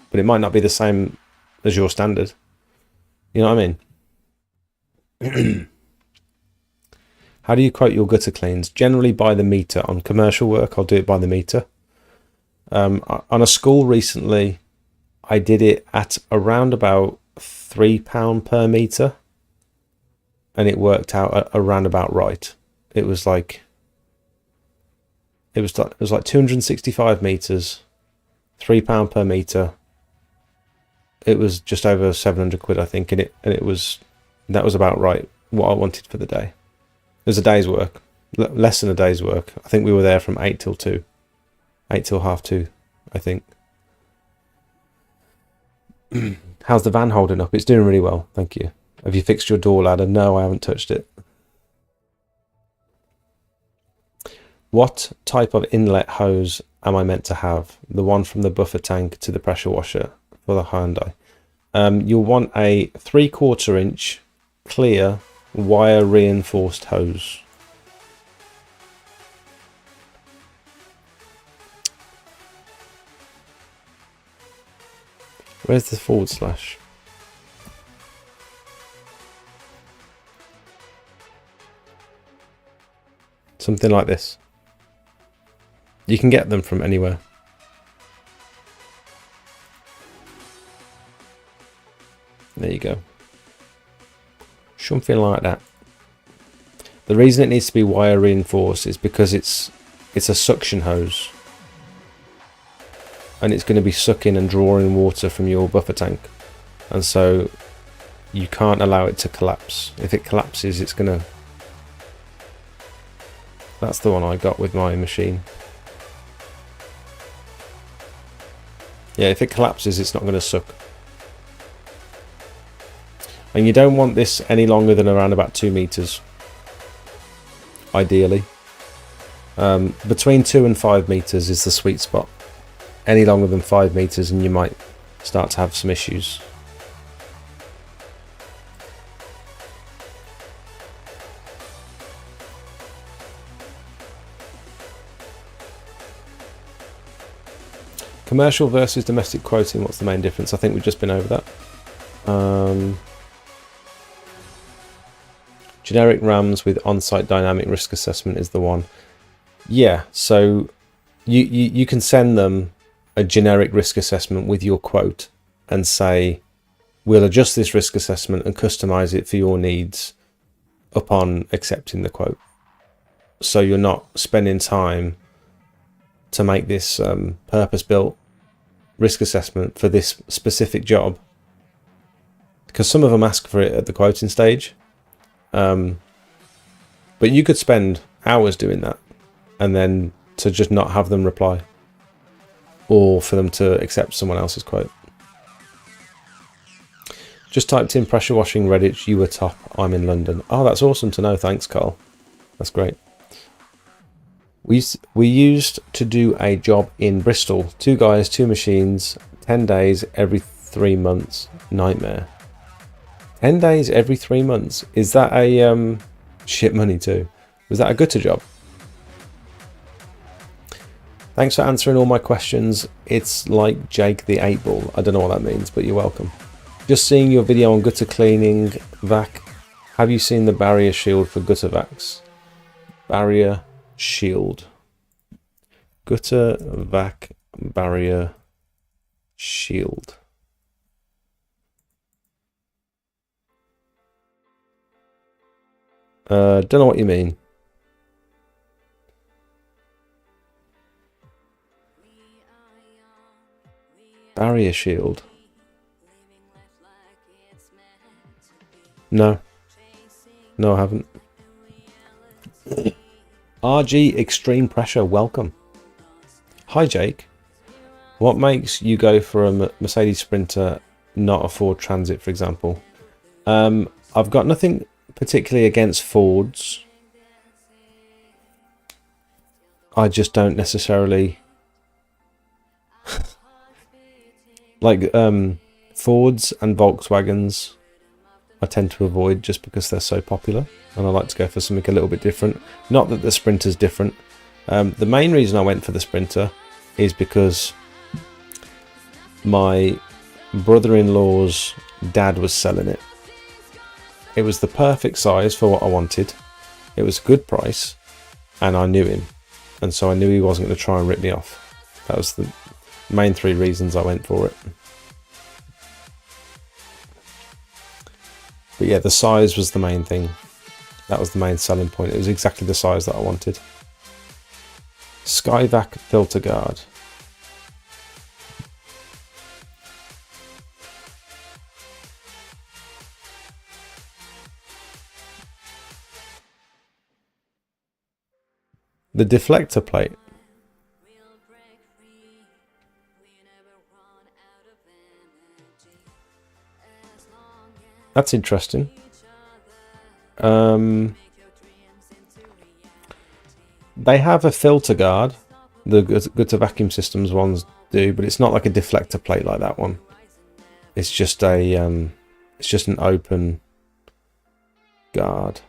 Speaker 1: but it might not be the same as your standard. You know what I mean? How do you quote your gutter cleans? Generally by the meter. On commercial work, I'll do it by the meter. On a school recently, I did it at around about £3 per meter, and it worked out around about right. it was like 265 meters, £3 per meter. It was just over 700 quid, I think, that was about right, what I wanted for the day. It was a day's work, less than a day's work. I think we were there from 8 till half 2, I think. How's the van holding up? It's doing really well, thank you. Have you fixed your door ladder? No, I haven't touched it. What type of inlet hose am I meant to have? The one from the buffer tank to the pressure washer for the Hyundai. You'll want a 3/4 inch clear wire reinforced hose. Where's the /? Something like this. You can get them from anywhere. There you go. Something like that. The reason it needs to be wire reinforced is because it's a suction hose. And it's going to be sucking and drawing water from your buffer tank. And so you can't allow it to collapse. If it collapses, it's going to... That's the one I got with my machine. Yeah, if it collapses, it's not going to suck. And you don't want this any longer than around about 2 meters. Ideally. Between 2 and 5 meters is the sweet spot. Any longer than 5 meters and you might start to have some issues. Commercial versus domestic quoting, what's the main difference? I think we've just been over that. Generic RAMs with on-site dynamic risk assessment is the one. Yeah, so you can send them a generic risk assessment with your quote and say, we'll adjust this risk assessment and customize it for your needs upon accepting the quote. So you're not spending time to make this purpose-built risk assessment for this specific job, because some of them ask for it at the quoting stage. But you could spend hours doing that and then to just not have them reply, or for them to accept someone else's quote. Just typed in pressure washing Reddit, you were top, I'm in London. Oh, that's awesome to know. Thanks, Carl. That's great. We used to do a job in Bristol. 2 guys, 2 machines, 10 days every 3 months. Nightmare. 10 days every 3 months. Is that a shit money too? Was that a gutter job? Thanks for answering all my questions. It's like Jake the 8-ball. I don't know what that means, but you're welcome. Just seeing your video on gutter cleaning vac. Have you seen the barrier shield for gutter vacs? Barrier shield. Gutter vac barrier shield. Don't know what you mean. Barrier shield. No. No, I haven't. RG Extreme Pressure, welcome. Hi, Jake. What makes you go for a Mercedes Sprinter, not a Ford Transit, for example? I've got nothing particularly against Fords. I just don't necessarily like Fords and Volkswagens. I tend to avoid just because they're so popular, and I like to go for something a little bit different. Not that the Sprinter's different. The main reason I went for the Sprinter is because my brother-in-law's dad was selling it. It was the perfect size for what I wanted. It was a good price, and I knew him, and so I knew he wasn't going to try and rip me off. That was the main 3 reasons I went for it. But yeah, the size was the main thing. That was the main selling point. It was exactly the size that I wanted. Skyvac filter guard. The deflector plate. That's interesting. They have a filter guard. The good to vacuum systems ones do, but it's not like a deflector plate like that one. It's just a it's just an open guard.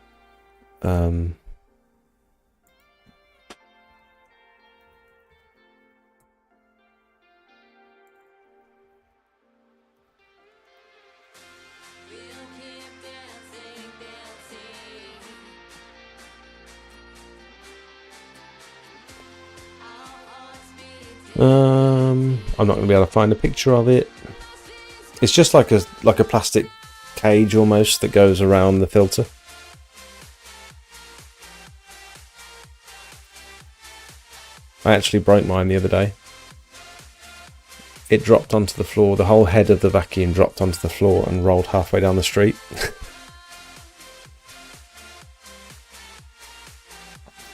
Speaker 1: I'm not going to be able to find a picture of it. It's just like a plastic cage almost that goes around the filter. I actually broke mine the other day. It dropped onto the floor. The whole head of the vacuum dropped onto the floor and rolled halfway down the street.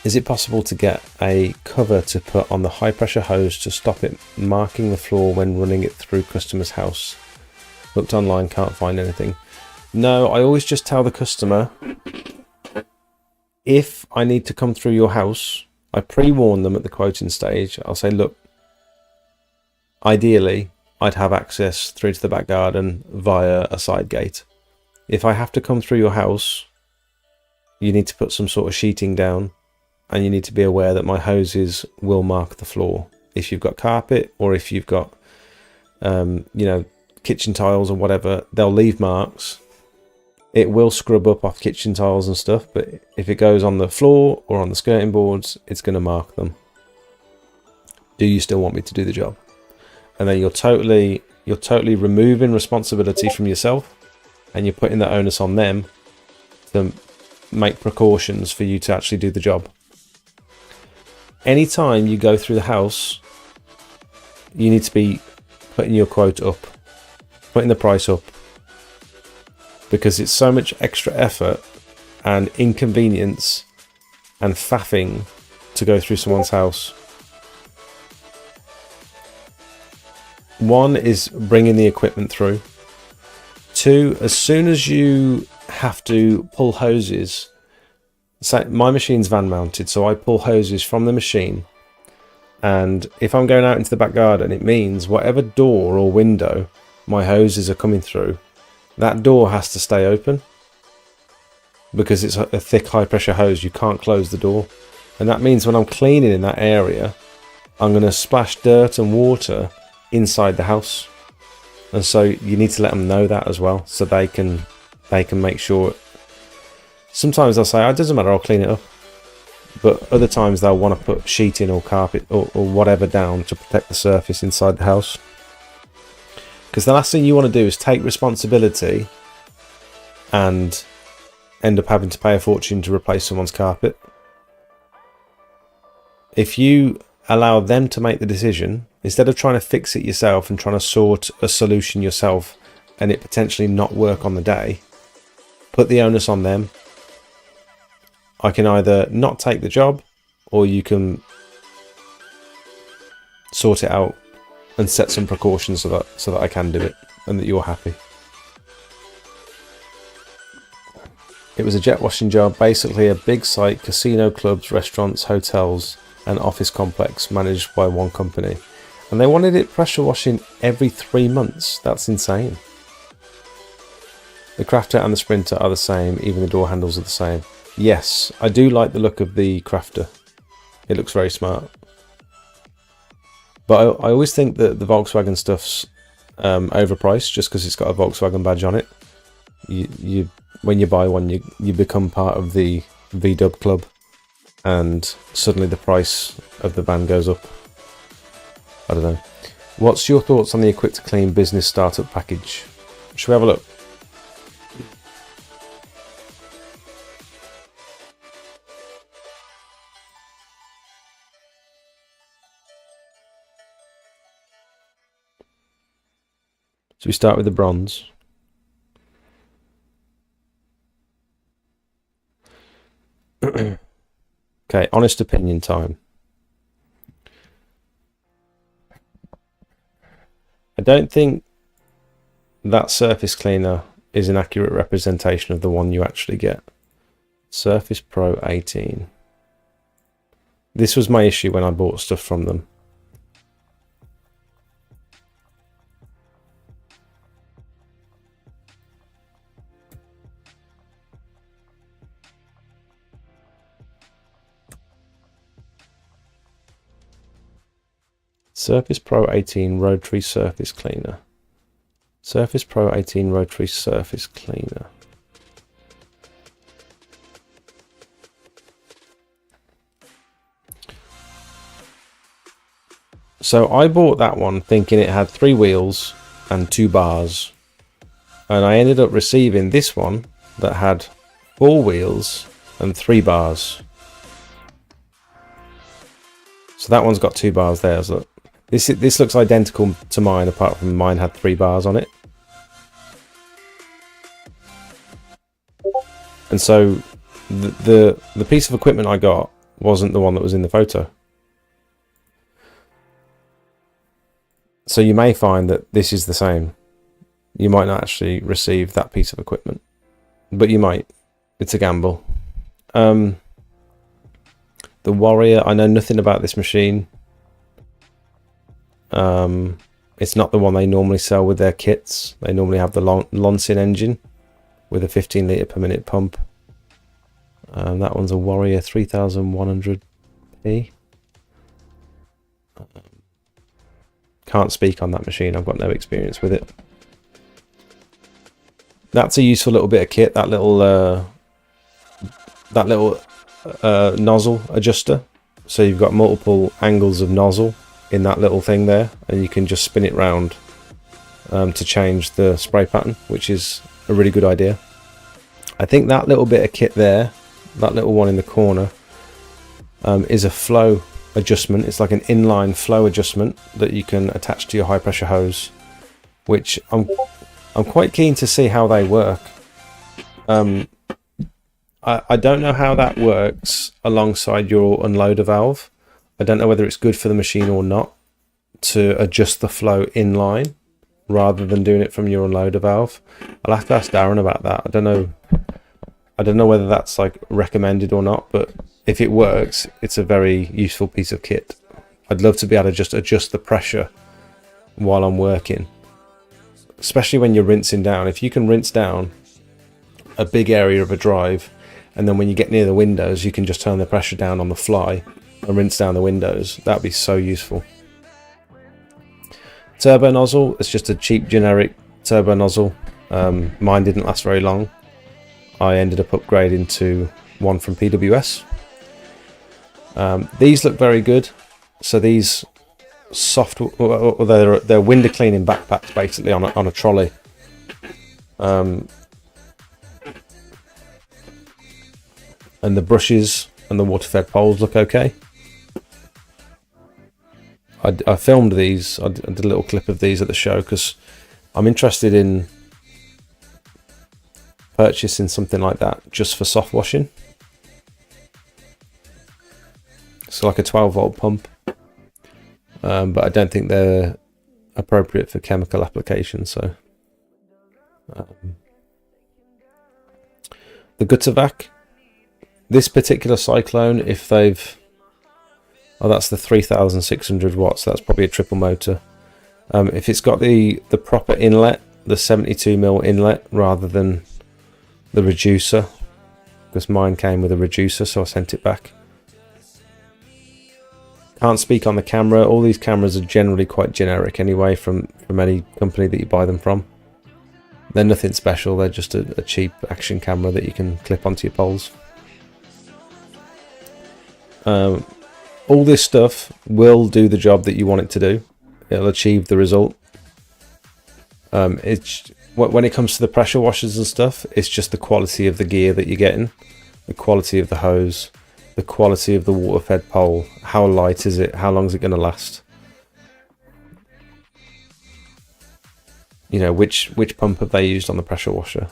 Speaker 1: Is it possible to get a cover to put on the high pressure hose to stop it marking the floor when running it through customer's house? Looked online, can't find anything. No, I always just tell the customer, if I need to come through your house, I pre-warn them at the quoting stage. I'll say, look, ideally, I'd have access through to the back garden via a side gate. If I have to come through your house, you need to put some sort of sheeting down. And you need to be aware that my hoses will mark the floor. If you've got carpet or if you've got, kitchen tiles or whatever, they'll leave marks. It will scrub up off kitchen tiles and stuff, but if it goes on the floor or on the skirting boards, it's going to mark them. Do you still want me to do the job? And then you're totally removing responsibility from yourself, and you're putting the onus on them to make precautions for you to actually do the job. Anytime you go through the house, you need to be putting your quote up, putting the price up, because it's so much extra effort and inconvenience and faffing to go through someone's house. One is bringing the equipment through. Two, as soon as you have to pull hoses, so my machine's van mounted, so I pull hoses from the machine, and if I'm going out into the back garden, it means whatever door or window my hoses are coming through, that door has to stay open, because it's a thick high pressure hose. You can't close the door, and that means when I'm cleaning in that area, I'm going to splash dirt and water inside the house, and so you need to let them know that as well, so they can make sure. Sometimes they'll say, oh, it doesn't matter, I'll clean it up. But other times they'll want to put sheeting or carpet or whatever down to protect the surface inside the house. Because the last thing you want to do is take responsibility and end up having to pay a fortune to replace someone's carpet. If you allow them to make the decision, instead of trying to fix it yourself and trying to sort a solution yourself and it potentially not work on the day, put the onus on them. I can either not take the job, or you can sort it out and set some precautions so that I can do it and that you're happy. It was a jet washing job, basically a big site, casino, clubs, restaurants, hotels and office complex managed by one company. And they wanted it pressure washing every 3 months. That's insane. The crafter and the sprinter are the same, even the door handles are the same. Yes, I do like the look of the crafter. It looks very smart. But I always think that the Volkswagen stuff's overpriced just because it's got a Volkswagen badge on it. You when you buy one, you become part of the VW club, and suddenly the price of the van goes up. I don't know. What's your thoughts on the Equip to Clean business startup package? Should we have a look? So we start with the bronze. Okay, honest opinion time. I don't think that surface cleaner is an accurate representation of the one you actually get. Surface Pro 18. This was my issue when I bought stuff from them. Surface Pro 18 Rotary Surface Cleaner. Surface Pro 18 Rotary Surface Cleaner. So I bought that one thinking it had 3 wheels and 2 bars. And I ended up receiving this one that had 4 wheels and 3 bars. So that one's got 2 bars there. So this looks identical to mine, apart from mine had 3 bars on it. And so the piece of equipment I got wasn't the one that was in the photo. So you may find that this is the same. You might not actually receive that piece of equipment, but you might. It's a gamble. The Warrior, I know nothing about this machine. It's not the one they normally sell with their kits. They normally have the Lonsin engine with a 15 litre per minute pump. That one's a Warrior 3100p. Can't speak on that machine. I've got no experience with it. That's a useful little bit of kit. That little nozzle adjuster. So you've got multiple angles of nozzle in that little thing there, and you can just spin it round to change the spray pattern, which is a really good idea. I think that little bit of kit there, that little one in the corner, is a flow adjustment. It's like an inline flow adjustment that you can attach to your high pressure hose, which I'm quite keen to see how they work. I don't know how that works alongside your unloader valve. I don't know whether it's good for the machine or not to adjust the flow inline rather than doing it from your unloader valve. I'll have to ask Darren about that. I don't know whether that's like recommended or not, but if it works, it's a very useful piece of kit. I'd love to be able to just adjust the pressure while I'm working, especially when you're rinsing down. If you can rinse down a big area of a drive, and then when you get near the windows, you can just turn the pressure down on the fly and rinse down the windows. That'd be so useful. Turbo nozzle, it's just a cheap generic turbo nozzle. Mine didn't last very long. I ended up upgrading to one from PWS. These look very good. So these soft, they're window cleaning backpacks basically on a trolley. And the brushes and the water fed poles look okay. I filmed these. I did a little clip of these at the show because I'm interested in purchasing something like that just for soft washing. It's like a 12-volt pump, but I don't think they're appropriate for chemical application. So the Guttervac, this particular cyclone, if they've, oh, that's the 3600 watts, that's probably a triple motor. If it's got the proper inlet, the 72mm inlet rather than the reducer, because mine came with a reducer, so I sent it back. Can't speak on the camera. All these cameras are generally quite generic anyway from any company that you buy them from. They're nothing special, they're just a cheap action camera that you can clip onto your poles. All this stuff will do the job that you want it to do. It'll achieve the result. When it comes to the pressure washers and stuff, it's just the quality of the gear that you're getting, the quality of the hose, the quality of the water fed pole, how light is it, how long is it going to last. you know, which pump have they used on the pressure washer.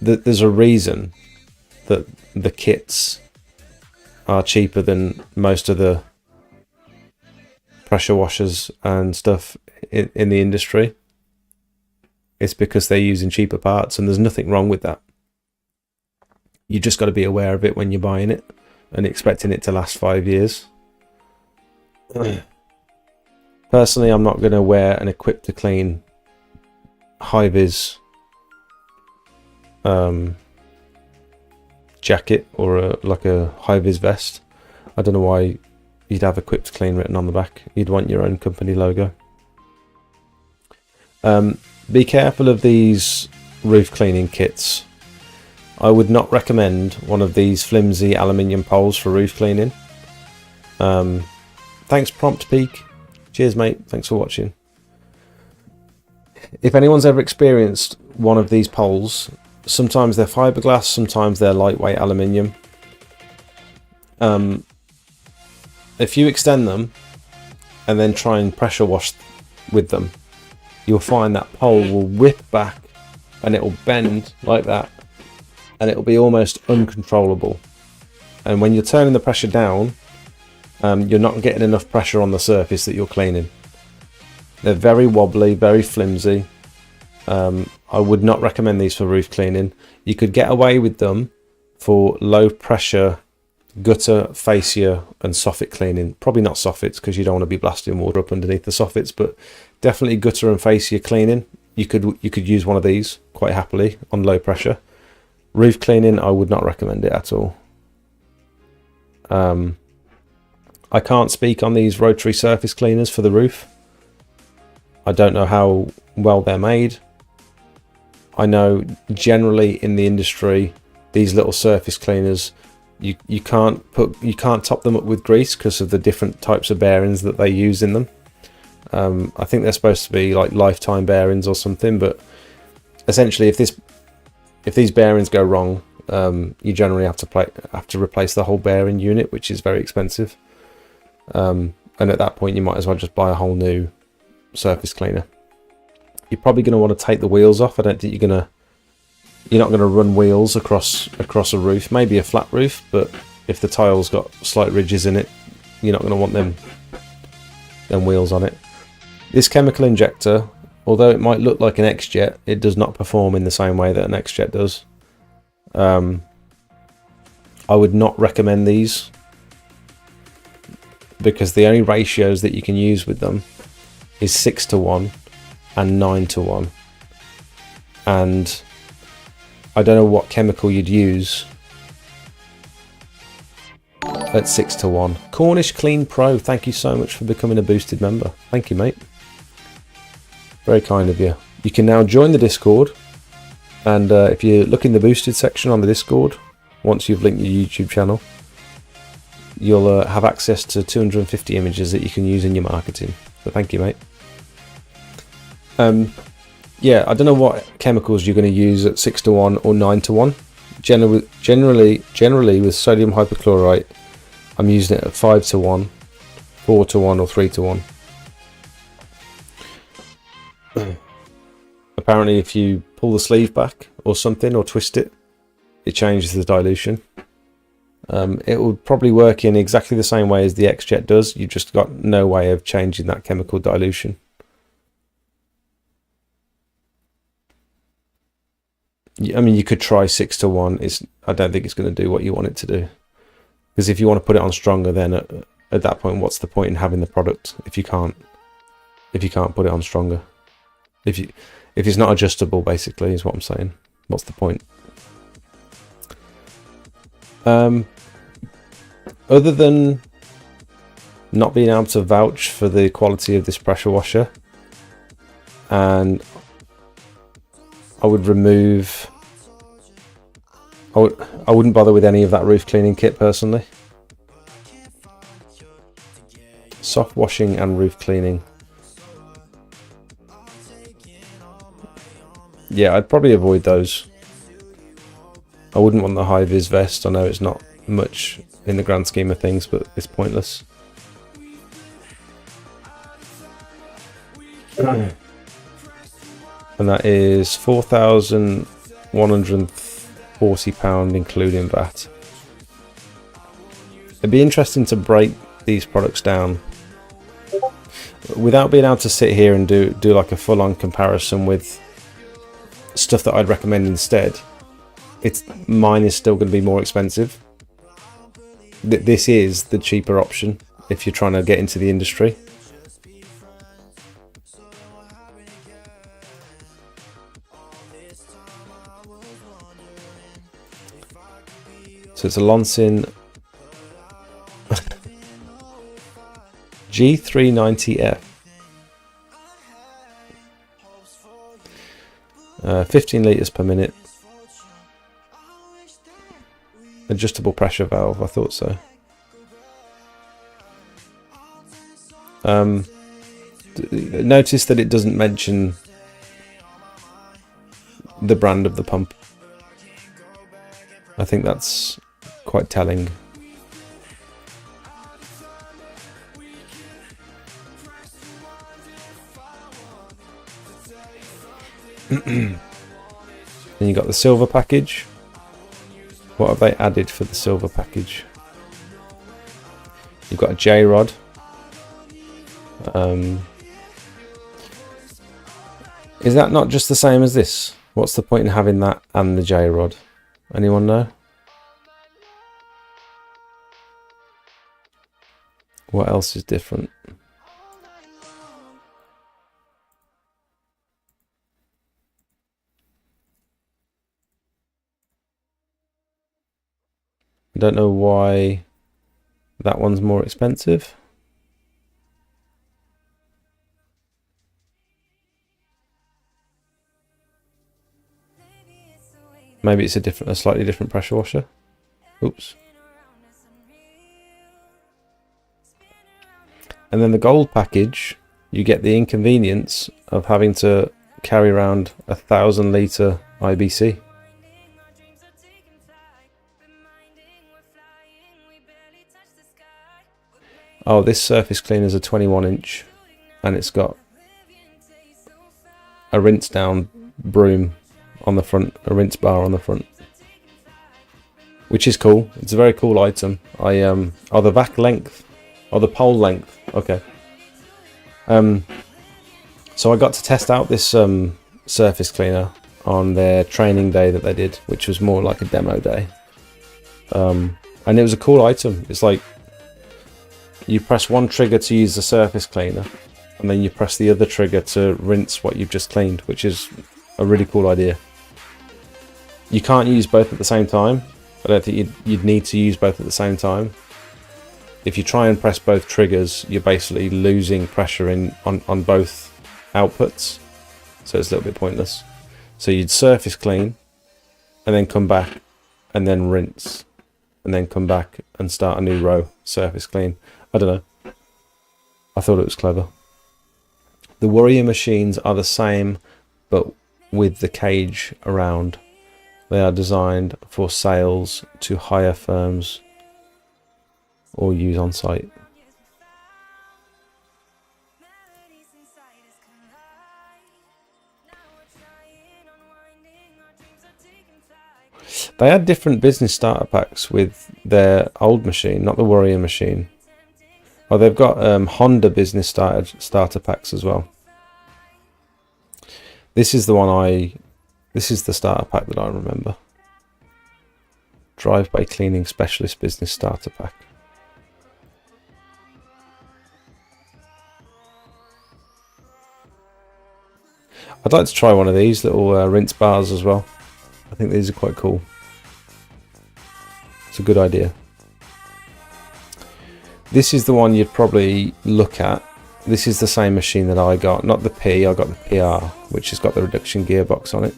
Speaker 1: There's a reason that the kits are cheaper than most of the pressure washers and stuff in the industry. It's because they're using cheaper parts, and there's nothing wrong with that. You just got to be aware of it when you're buying it and expecting it to last 5 years. Personally, I'm not going to wear an equipped to clean high-vis jacket or like a high-vis vest. I don't know why you'd have equipped to clean written on the back. You'd want your own company logo. Be careful of these roof cleaning kits. I would not recommend one of these flimsy aluminium poles for roof cleaning. Thanks, Prompt Peak. Cheers, mate. Thanks for watching. If anyone's ever experienced one of these poles, sometimes they're fiberglass, sometimes they're lightweight aluminium. If you extend them and then try and pressure wash with them, you'll find that pole will whip back and it will bend like that, and it will be almost uncontrollable. And when you're turning the pressure down, you're not getting enough pressure on the surface that you're cleaning. They're very wobbly, very flimsy. I would not recommend these for roof cleaning. You could get away with them for low pressure gutter, fascia and soffit cleaning. Probably not soffits, because you don't want to be blasting water up underneath the soffits, but definitely gutter and fascia cleaning. You could use one of these quite happily on low pressure. Roof cleaning, I would not recommend it at all. I can't speak on these rotary surface cleaners for the roof. I don't know how well they're made. I know generally in the industry, these little surface cleaners, you can't top them up with grease because of the different types of bearings that they use in them. I think they're supposed to be like lifetime bearings or something, but essentially if these bearings go wrong, you generally have to replace the whole bearing unit, which is very expensive. And at that point you might as well just buy a whole new surface cleaner. You're probably going to want to take the wheels off. I don't think you're not going to run wheels across a roof. Maybe a flat roof, but if the tile's got slight ridges in it, you're not going to want them wheels on it. This chemical injector, although it might look like an X-Jet, it does not perform in the same way that an X-Jet does. I would not recommend these, because the only ratios that you can use with them is 6:1 and 9:1, and I don't know what chemical you'd use at 6:1. Cornish Clean Pro, thank you so much for becoming a boosted member. Thank you, mate. Very kind of you. You can now join the Discord, and if you look in the boosted section on the Discord, once you've linked your YouTube channel, you'll have access to 250 images that you can use in your marketing. So thank you, mate. Yeah, I don't know what chemicals you're going to use at 6:1 or 9:1. Generally with sodium hypochlorite, I'm using it at 5:1, 4:1 or 3:1. Apparently if you pull the sleeve back or something, or twist it, it changes the dilution. It will probably work in exactly the same way as the X-Jet does. You've just got no way of changing that chemical dilution. I mean, you could try 6:1. I don't think it's going to do what you want it to do. Because if you want to put it on stronger, then at that point, what's the point in having the product if you can't put it on stronger? If it's not adjustable, basically, is what I'm saying. What's the point? Other than not being able to vouch for the quality of this pressure washer, and I would remove. I wouldn't bother with any of that roof cleaning kit personally. Soft washing and roof cleaning. Yeah, I'd probably avoid those. I wouldn't want the high-vis vest. I know it's not much in the grand scheme of things, but it's pointless. and that is £4,140 including VAT. It'd be interesting to break these products down without being able to sit here and do like a full-on comparison with stuff that I'd recommend instead. Mine is still going to be more expensive. This is the cheaper option if you're trying to get into the industry. So it's a Lonsin G390F. 15 litres per minute. Adjustable pressure valve, I thought so. Notice that it doesn't mention the brand of the pump. I think that's quite telling. Then you got the silver package. What have they added for the silver package? You've got a J-rod. Is that not just the same as this? What's the point in having that and the J-rod? Anyone know? What else is different? I don't know why that one's more expensive. Maybe it's a slightly different pressure washer. Oops. And then the gold package, you get the inconvenience of having to carry around 1,000 litre IBC. Oh, this surface cleaner is a 21-inch, and it's got a rinse down broom on the front, a rinse bar on the front, which is cool. It's a very cool item. Oh, the vac length, the pole length. Okay. So I got to test out this surface cleaner on their training day that they did, which was more like a demo day. And it was a cool item. It's like you press one trigger to use the surface cleaner, and then you press the other trigger to rinse what you've just cleaned, which is a really cool idea. You can't use both at the same time. I don't think you'd need to use both at the same time. If you try and press both triggers, you're basically losing pressure on both outputs, so it's a little bit pointless. So you'd surface clean, and then come back, and then rinse, and then come back and start a new row, surface clean. I don't know. I thought it was clever. The Warrior machines are the same, but with the cage around. They are designed for sales to higher firms or use on site. They had different business starter packs with their old machine, not the Warrior machine. Oh, they've got Honda business starter packs as well. This is the starter pack that I remember. Drive-by cleaning specialist business starter pack. I'd like to try one of these little rinse bars as well. I think these are quite cool. It's a good idea. This is the one you'd probably look at. This is the same machine that I got, not the P, I got the PR, which has got the reduction gearbox on it,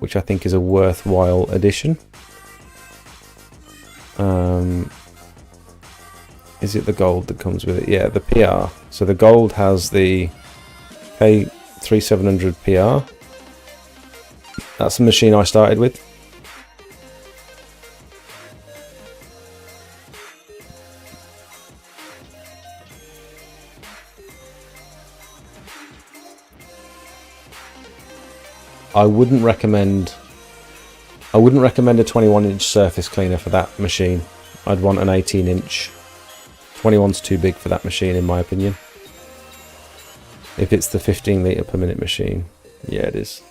Speaker 1: which I think is a worthwhile addition. Is it the gold that comes with it? Yeah, the PR. So the gold has the K3700 PR. That's the machine I started with. I wouldn't recommend a 21-inch surface cleaner for that machine. I'd want an 18-inch. 21's too big for that machine, in my opinion. If it's the 15 litre per minute machine, yeah, it is.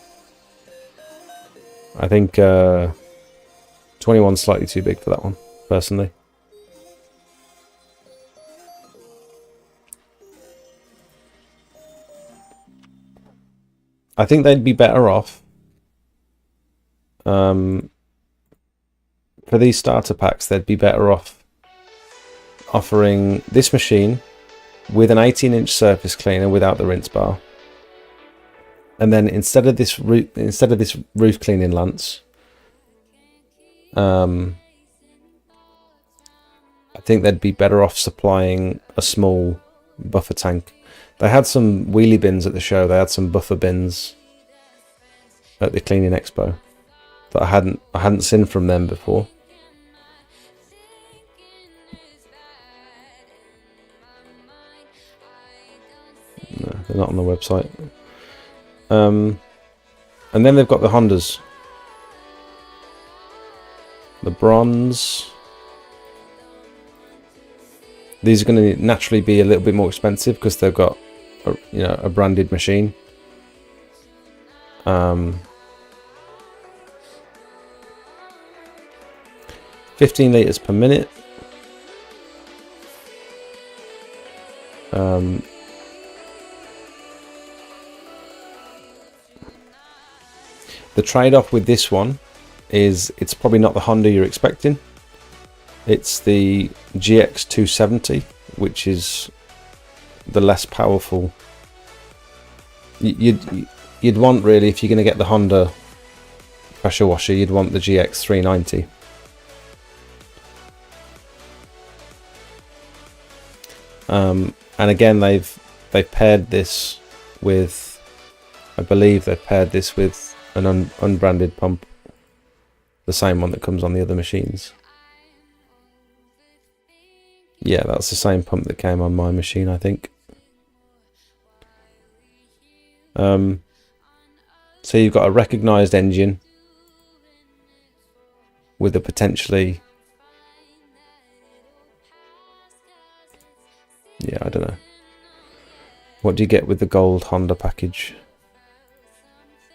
Speaker 1: I think 21's slightly too big for that one, personally. I think they'd be better off for these starter packs. They'd be better off offering this machine with an 18-inch surface cleaner without the rinse bar, and then instead of this roof cleaning lance, I think they'd be better off supplying a small buffer tank. They had some wheelie bins at the show. They had some buffer bins at the cleaning expo that I hadn't seen from them before. No, they're not on the website. And then they've got the Hondas. The bronze. These are going to naturally be a little bit more expensive because they've got a branded machine. 15 litres per minute. The trade-off with this one is it's probably not the Honda you're expecting. It's the GX 270, which is the less powerful. You'd want, really, if you're going to get the Honda pressure washer, you'd want the GX 390. And again, they've paired this with, I believe they've paired this with an unbranded pump, the same one that comes on the other machines. Yeah, that's the same pump that came on my machine, I think. So you've got a recognised engine with a potentially, yeah, I don't know. What do you get with the gold Honda package?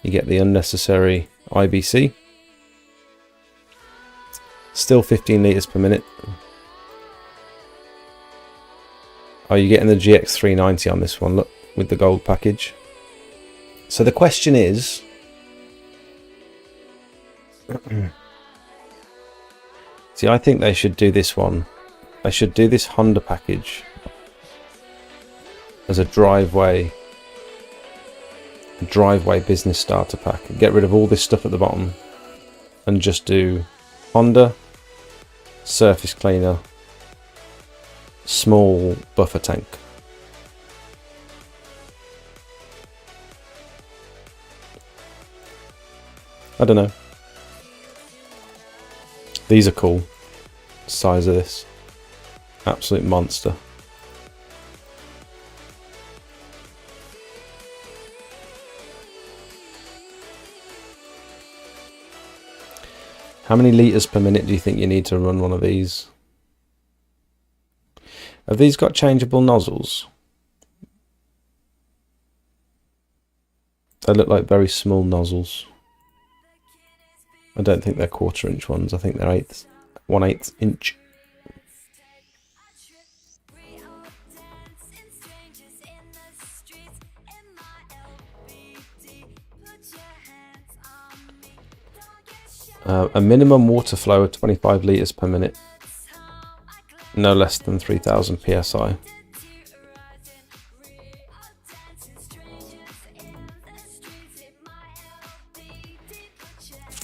Speaker 1: You get the unnecessary IBC. Still 15 litres per minute. Oh, you're getting the GX 390 on this one, look, with the gold package. So the question is, see, I think they should do this one. They should do this Honda package as a driveway business starter pack. Get rid of all this stuff at the bottom and just do Honda, surface cleaner, small buffer tank. I don't know. These are cool. Size of this. Absolute monster. How many litres per minute do you think you need to run one of these? Have these got changeable nozzles? They look like very small nozzles. I don't think they're 1/4 inch ones. I think they're 1/8 inch. A minimum water flow of 25 litres per minute. No less than 3000 psi.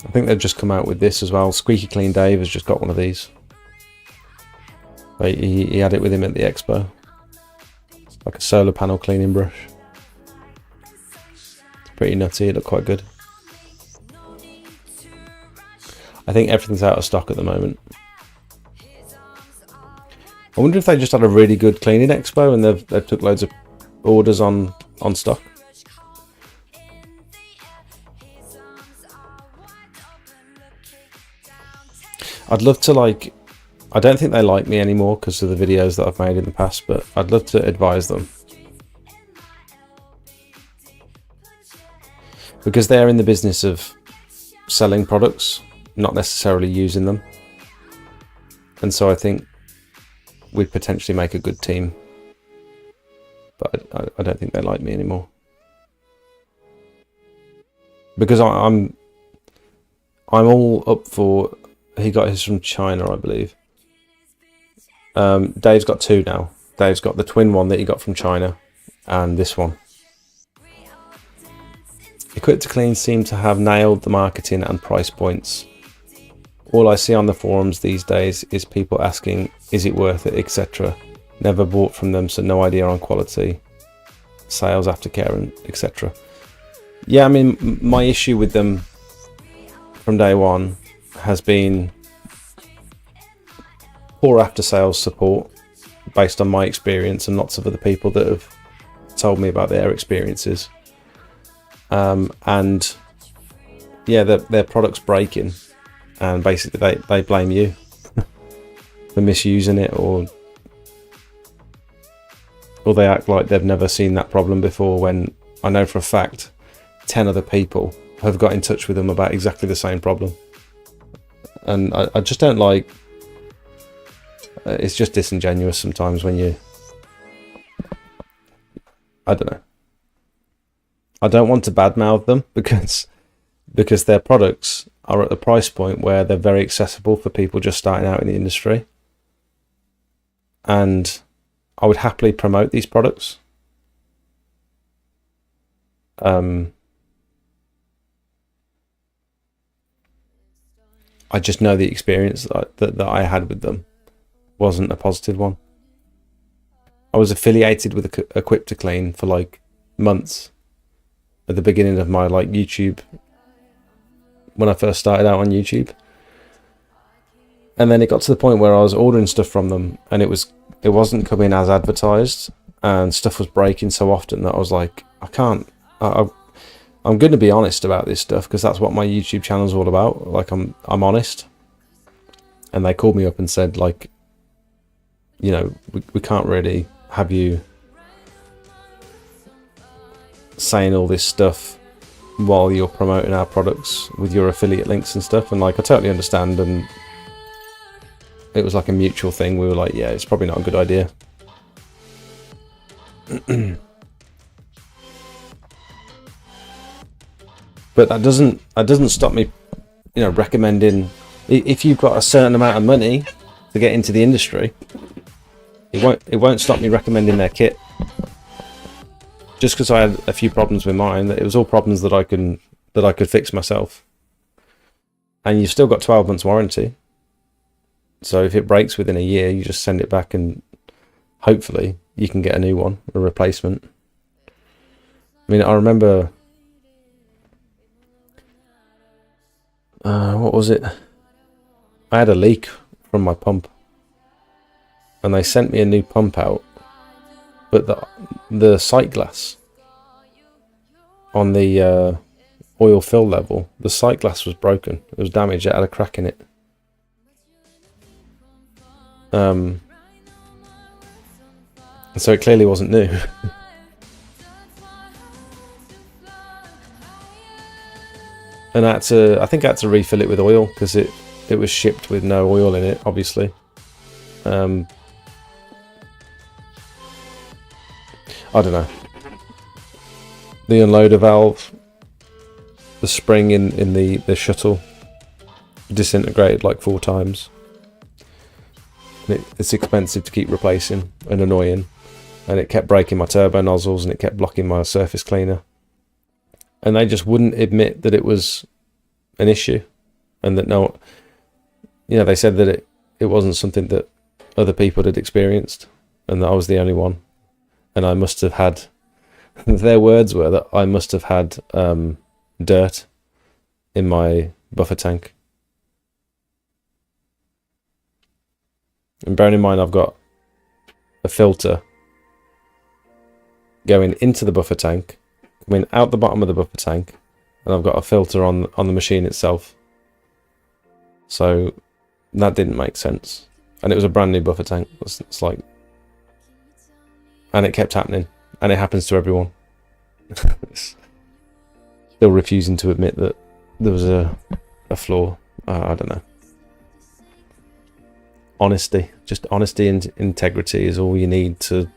Speaker 1: I think they've just come out with this as well. Squeaky Clean Dave has just got one of these. He had it with him at the expo. Like a solar panel cleaning brush. It's pretty nutty, it looked quite good. I think everything's out of stock at the moment. I wonder if they just had a really good cleaning expo and they've took loads of orders on stock. I'd love to like, I don't think they like me anymore because of the videos that I've made in the past, but I'd love to advise them. Because they're in the business of selling products, not necessarily using them. And so I think we'd potentially make a good team. But I don't think they like me anymore. Because I'm all up for, he got his from China, I believe. Dave's got two now. Dave's got the twin one that he got from China and this one. Equip to Clean seem to have nailed the marketing and price points. All I see on the forums these days is people asking, is it worth it, etc. Never bought from them, so no idea on quality, sales, aftercare, and etc. Yeah, I mean, my issue with them from day one has been poor after sales support based on my experience and lots of other people that have told me about their experiences. And yeah, their product's breaking, and basically they blame you for misusing it, or they act like they've never seen that problem before, when I know for a fact 10 other people have got in touch with them about exactly the same problem. And I just don't like, it's just disingenuous sometimes when you, I don't know. I don't want to badmouth them because their products are at a price point where they're very accessible for people just starting out in the industry. And I would happily promote these products. I just know the experience that I had with them wasn't a positive one. I was affiliated with Equip to Clean for like months at the beginning of my like YouTube, when I first started out on YouTube. And then it got to the point where I was ordering stuff from them and it wasn't coming as advertised, and stuff was breaking so often that I was like, I'm going to be honest about this stuff because that's what my YouTube channel is all about. Like I'm honest. And they called me up and said, like, you know, we can't really have you saying all this stuff while you're promoting our products with your affiliate links and stuff. And like, I totally understand, and it was like a mutual thing. We were like, yeah, it's probably not a good idea. But that doesn't stop me, you know, recommending, if you've got a certain amount of money to get into the industry, it won't stop me recommending their kit. Just because I had a few problems with mine, that it was all problems that I could fix myself. And you've still got 12 months warranty. So if it breaks within a year, you just send it back and hopefully you can get a new one, a replacement. I mean, I remember, what was it? I had a leak from my pump and they sent me a new pump out, but the sight glass on the oil fill level, the sight glass was broken. It was damaged. It had a crack in it. So it clearly wasn't new. And I think I had to refill it with oil because it was shipped with no oil in it, obviously. I don't know. The unloader valve, the spring in the shuttle disintegrated like 4 times. And it's expensive to keep replacing and annoying. And it kept breaking my turbo nozzles and it kept blocking my surface cleaner. And they just wouldn't admit that it was an issue. And that they said that it wasn't something that other people had experienced. And that I was the only one. And I must have had, their words were that I must have had dirt in my buffer tank. And bearing in mind I've got a filter going into the buffer tank, coming out the bottom of the buffer tank, and I've got a filter on the machine itself. So that didn't make sense. And it was a brand new buffer tank. It's like, and it kept happening, and it happens to everyone. Still refusing to admit that there was a flaw. I don't know. Honesty, just honesty and integrity is all you need to.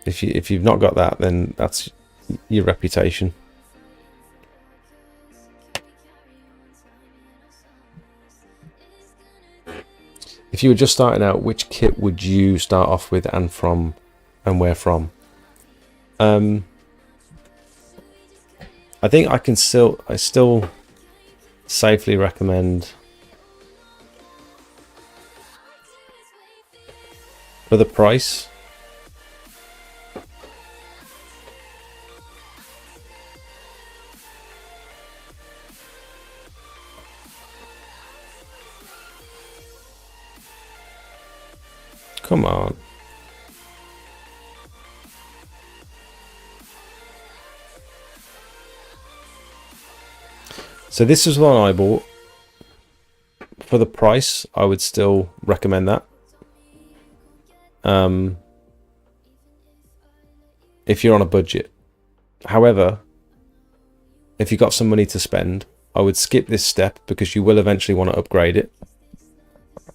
Speaker 1: If you've not got that, then that's your reputation. If you were just starting out, which kit would you start off with, and from, and where from? I think I still safely recommend, for the price, come on. So this is one I bought. For the price, I would still recommend that. If you're on a budget. However, if you've got some money to spend, I would skip this step because you will eventually want to upgrade it.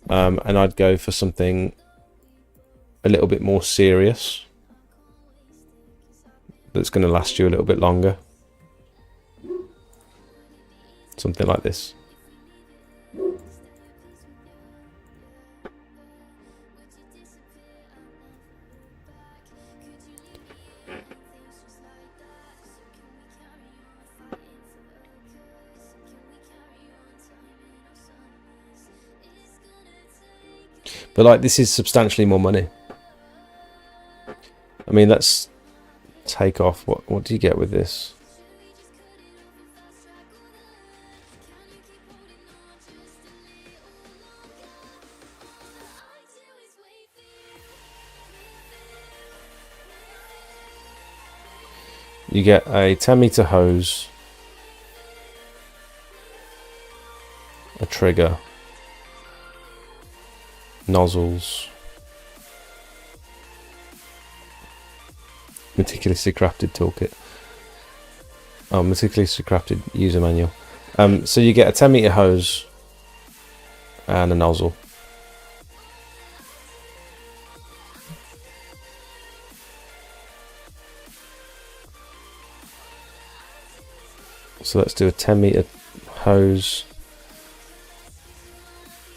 Speaker 1: And I'd go for something a little bit more serious that's going to last you a little bit longer. Something like this. But like, this is substantially more money. I mean, let's take off, what do you get with this? You get a 10-meter hose, a trigger, nozzles, meticulously crafted toolkit. Oh, meticulously crafted user manual. So you get a 10-meter hose and a nozzle. So let's do a 10-meter hose,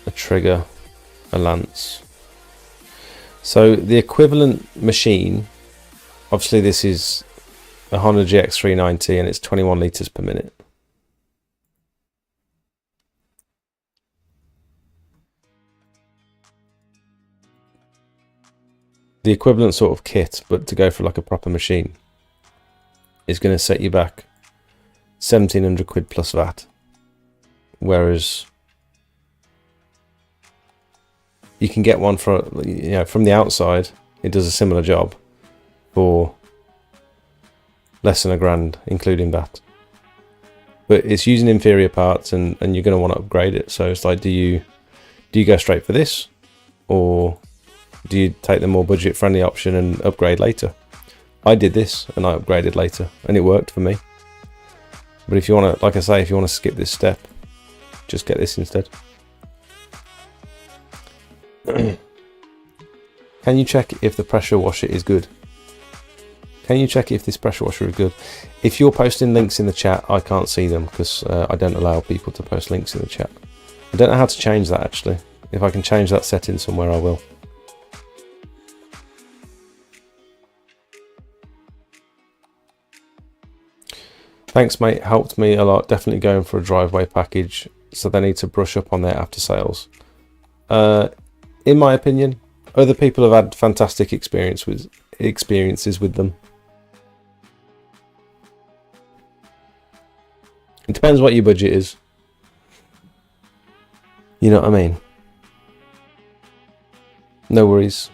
Speaker 1: a trigger, a lance. So the equivalent machine, obviously this is a Honda GX390 and it's 21 litres per minute. The equivalent sort of kit, but to go for like a proper machine, is going to set you back 1,700 quid plus VAT. Whereas you can get one for, you know, from the outside, it does a similar job for less than £1,000, including VAT. But it's using inferior parts, and you're going to want to upgrade it. So it's like, do you go straight for this, or do you take the more budget friendly option and upgrade later? I did this and I upgraded later, and it worked for me. But if you want to, like I say, if you want to skip this step, just get this instead. Can you check if the pressure washer is good? Can you check if this pressure washer is good? If you're posting links in the chat, I can't see them because I don't allow people to post links in the chat. I don't know how to change that actually. If I can change that setting somewhere, I will. Thanks, mate. Helped me a lot. Definitely going for a driveway package. So they need to brush up on their after sales. In my opinion, other people have had fantastic experiences with them. It depends what your budget is. You know what I mean? No worries.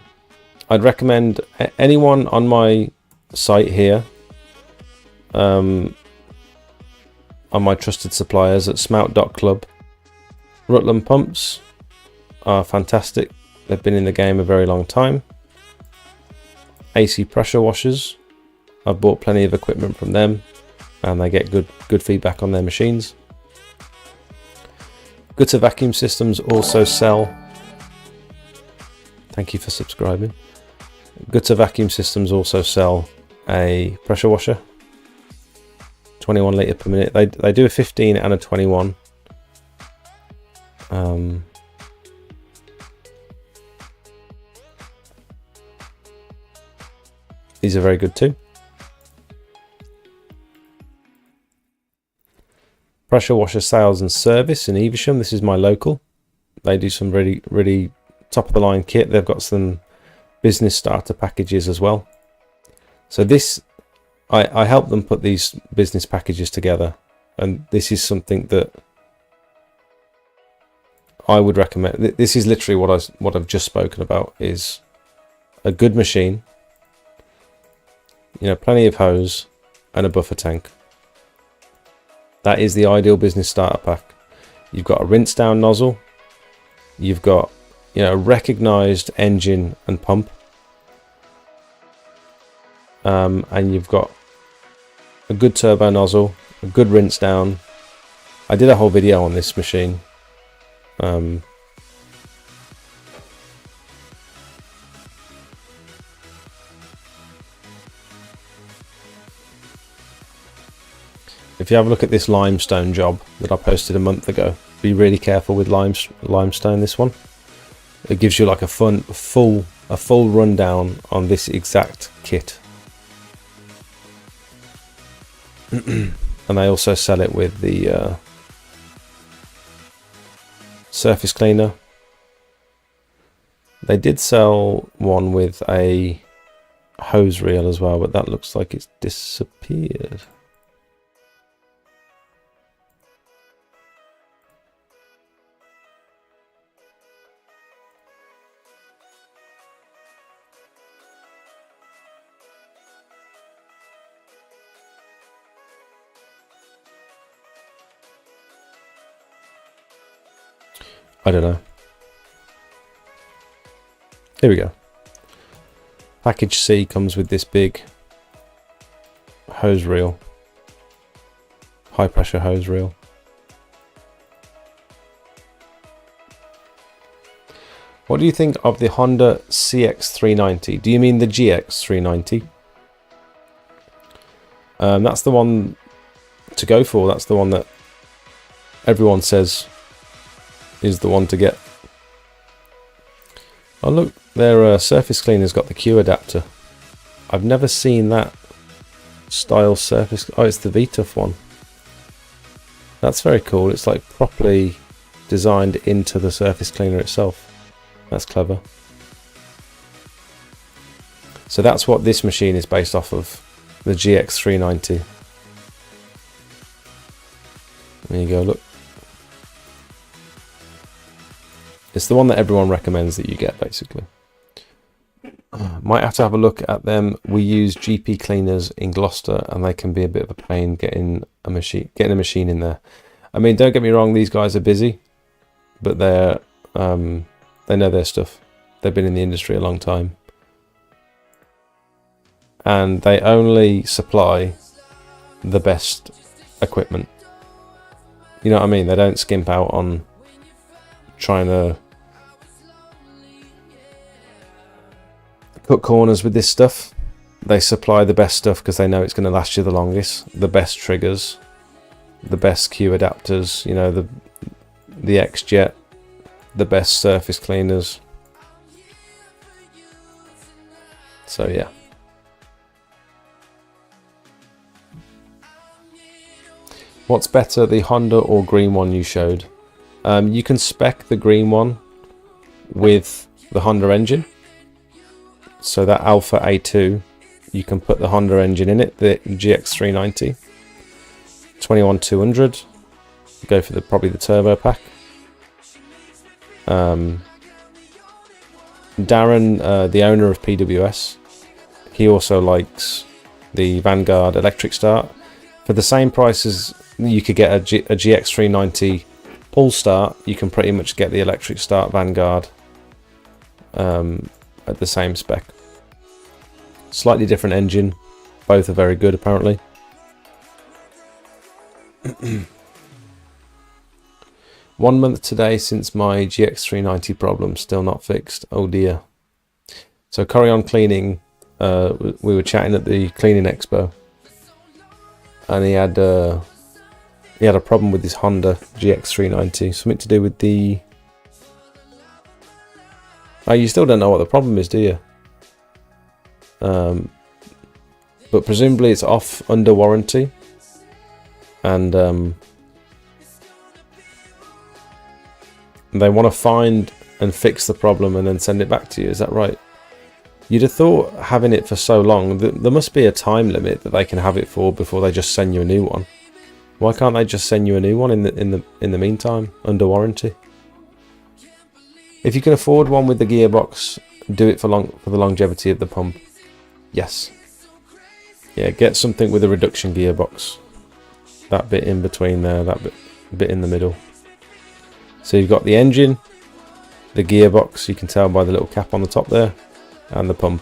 Speaker 1: I'd recommend anyone on my site here, on my trusted suppliers at smout.club, Rutland pumps are fantastic. They've been in the game a very long time. AC pressure washers. I've bought plenty of equipment from them and they get good feedback on their machines. Gutter vacuum systems also sell. Thank you for subscribing. Gutter vacuum systems also sell a pressure washer. 21 litre per minute. They do a 15 and a 21. These are very good too. Pressure washer sales and service in Evesham. This is my local. They do some really top of the line kit. They've got some business starter packages as well. So this, I help them put these business packages together, and this is something that I would recommend. This is literally what I've just spoken about, is a good machine, you know, plenty of hose and a buffer tank. That is the ideal business starter pack. You've got a rinse down nozzle, you've got, you know, a recognized engine and pump, and you've got a good turbo nozzle, a good rinse down. I did a whole video on this machine. If you have a look at this limestone job that I posted a month ago, be really careful with limestone. This one, it gives you like a full rundown on this exact kit. And they also sell it with the surface cleaner. They did sell one with a hose reel as well, but that looks like it's disappeared. I don't know. Here we go. Package C comes with this big hose reel, high pressure hose reel. What do you think of the Honda CX390? Do you mean the GX390? That's the one to go for. That's the one that everyone says is the one to get. Oh look, their surface cleaner's got the Q adapter. I've never seen that style surface. Oh, it's the VTUF one. That's very cool. It's like properly designed into the surface cleaner itself. That's clever. So that's what this machine is based off of, the GX390. There you go, look. It's the one that everyone recommends that you get, basically. Might have to have a look at them. We use GP cleaners in Gloucester, and they can be a bit of a pain getting a machine in there. I mean, don't get me wrong; these guys are busy, but they know their stuff. They've been in the industry a long time, and they only supply the best equipment. You know what I mean? They don't skimp out on trying to cut corners with this stuff. They supply the best stuff because they know it's going to last you the longest. The best triggers, the best Q adapters, you know, the X-Jet, the best surface cleaners. So yeah. What's better, the Honda or green one you showed? You can spec the green one with the Honda engine. So that Alpha A2, you can put the Honda engine in it, the GX390. 21200. Go for probably the turbo pack. Darren, the owner of PWS, he also likes the Vanguard electric start. For the same price as you could get a GX390 pull start, you can pretty much get the electric start Vanguard at the same spec. Slightly different engine, both are very good apparently. 1 month today since my GX390 problem, still not fixed. Oh dear. So carry on cleaning. We were chatting at the cleaning expo, and he had a problem with his Honda GX390. Something to do with the... Oh, you still don't know what the problem is, do you? But presumably it's off under warranty, and they want to find and fix the problem and then send it back to you. Is that right? You'd have thought, having it for so long, there must be a time limit that they can have it for before they just send you a new one. Why can't they just send you a new one in the meantime, under warranty? If you can afford one with the gearbox, do it for the longevity of the pump. Yes. Yeah, get something with a reduction gearbox. That bit in between there, that bit in the middle. So you've got the engine, the gearbox, you can tell by the little cap on the top there, and the pump.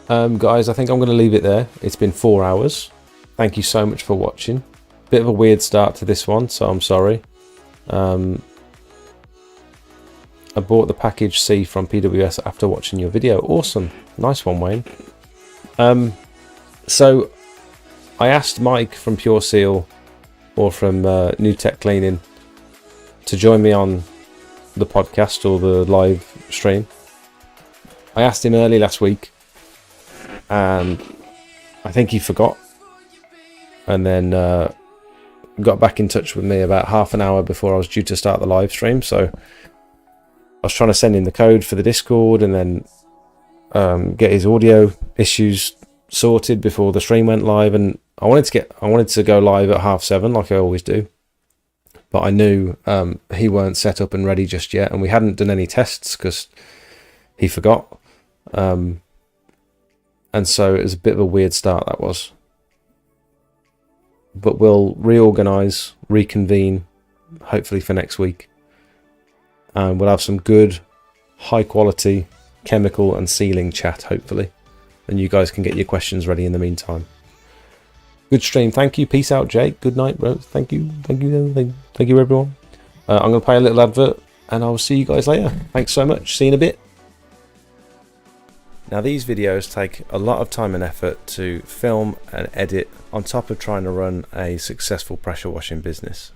Speaker 1: Guys, I think I'm going to leave it there. It's been 4 hours. Thank you so much for watching. Bit of a weird start to this one, so I'm sorry. I bought the package C from PWS after watching your video. Awesome. Nice one, Wayne. So I asked Mike from Pure Seal or from New Tech Cleaning to join me on the podcast or the live stream. I asked him early last week, and I think he forgot, and then got back in touch with me about half an hour before I was due to start the live stream. So I was trying to send in the code for the Discord and then get his audio issues sorted before the stream went live, and I wanted to go live at 7:30 like I always do, but I knew he weren't set up and ready just yet, and we hadn't done any tests because he forgot. And so it was a bit of a weird start, that was. But we'll reorganise, reconvene, hopefully for next week. And we'll have some good, high quality chemical and sealing chat, hopefully. And you guys can get your questions ready in the meantime. Good stream. Thank you. Peace out, Jake. Good night, bro. Thank you. Thank you. Thank you, everyone. I'm going to play a little advert, and I'll see you guys later. Thanks so much. See you in a bit. Now, these videos take a lot of time and effort to film and edit on top of trying to run a successful pressure washing business.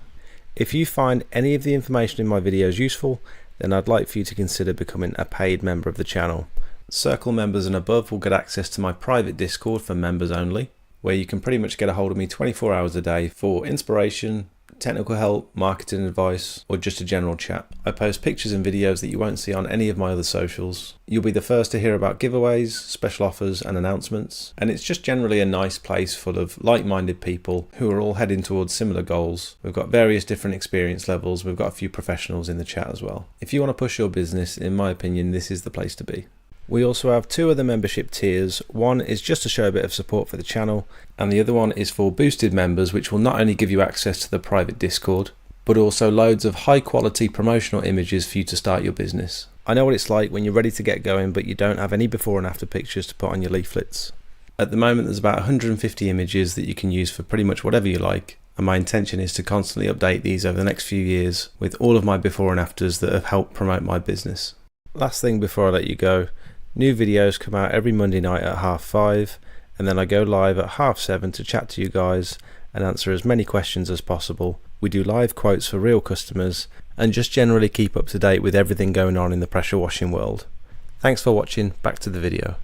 Speaker 1: If you find any of the information in my videos useful, then I'd like for you to consider becoming a paid member of the channel. Circle members and above will get access to my private Discord for members only, where you can pretty much get a hold of me 24 hours a day for inspiration, technical help, marketing advice, or just a general chat. I post pictures and videos that you won't see on any of my other socials. You'll be the first to hear about giveaways, special offers and announcements, and it's just generally a nice place full of like-minded people who are all heading towards similar goals. We've got various different experience levels. We've got a few professionals in the chat as well. If you want to push your business, in my opinion, this is the place to be. We also have 2 other membership tiers. One is just to show a bit of support for the channel, and the other one is for boosted members, which will not only give you access to the private Discord, but also loads of high quality promotional images for you to start your business. I know what it's like when you're ready to get going, but you don't have any before and after pictures to put on your leaflets. At the moment, there's about 150 images that you can use for pretty much whatever you like, and my intention is to constantly update these over the next few years with all of my before and afters that have helped promote my business. Last thing before I let you go, new videos come out every Monday night at 5:30, and then I go live at 7:30 to chat to you guys and answer as many questions as possible. We do live quotes for real customers and just generally keep up to date with everything going on in the pressure washing world. Thanks for watching. Back to the video.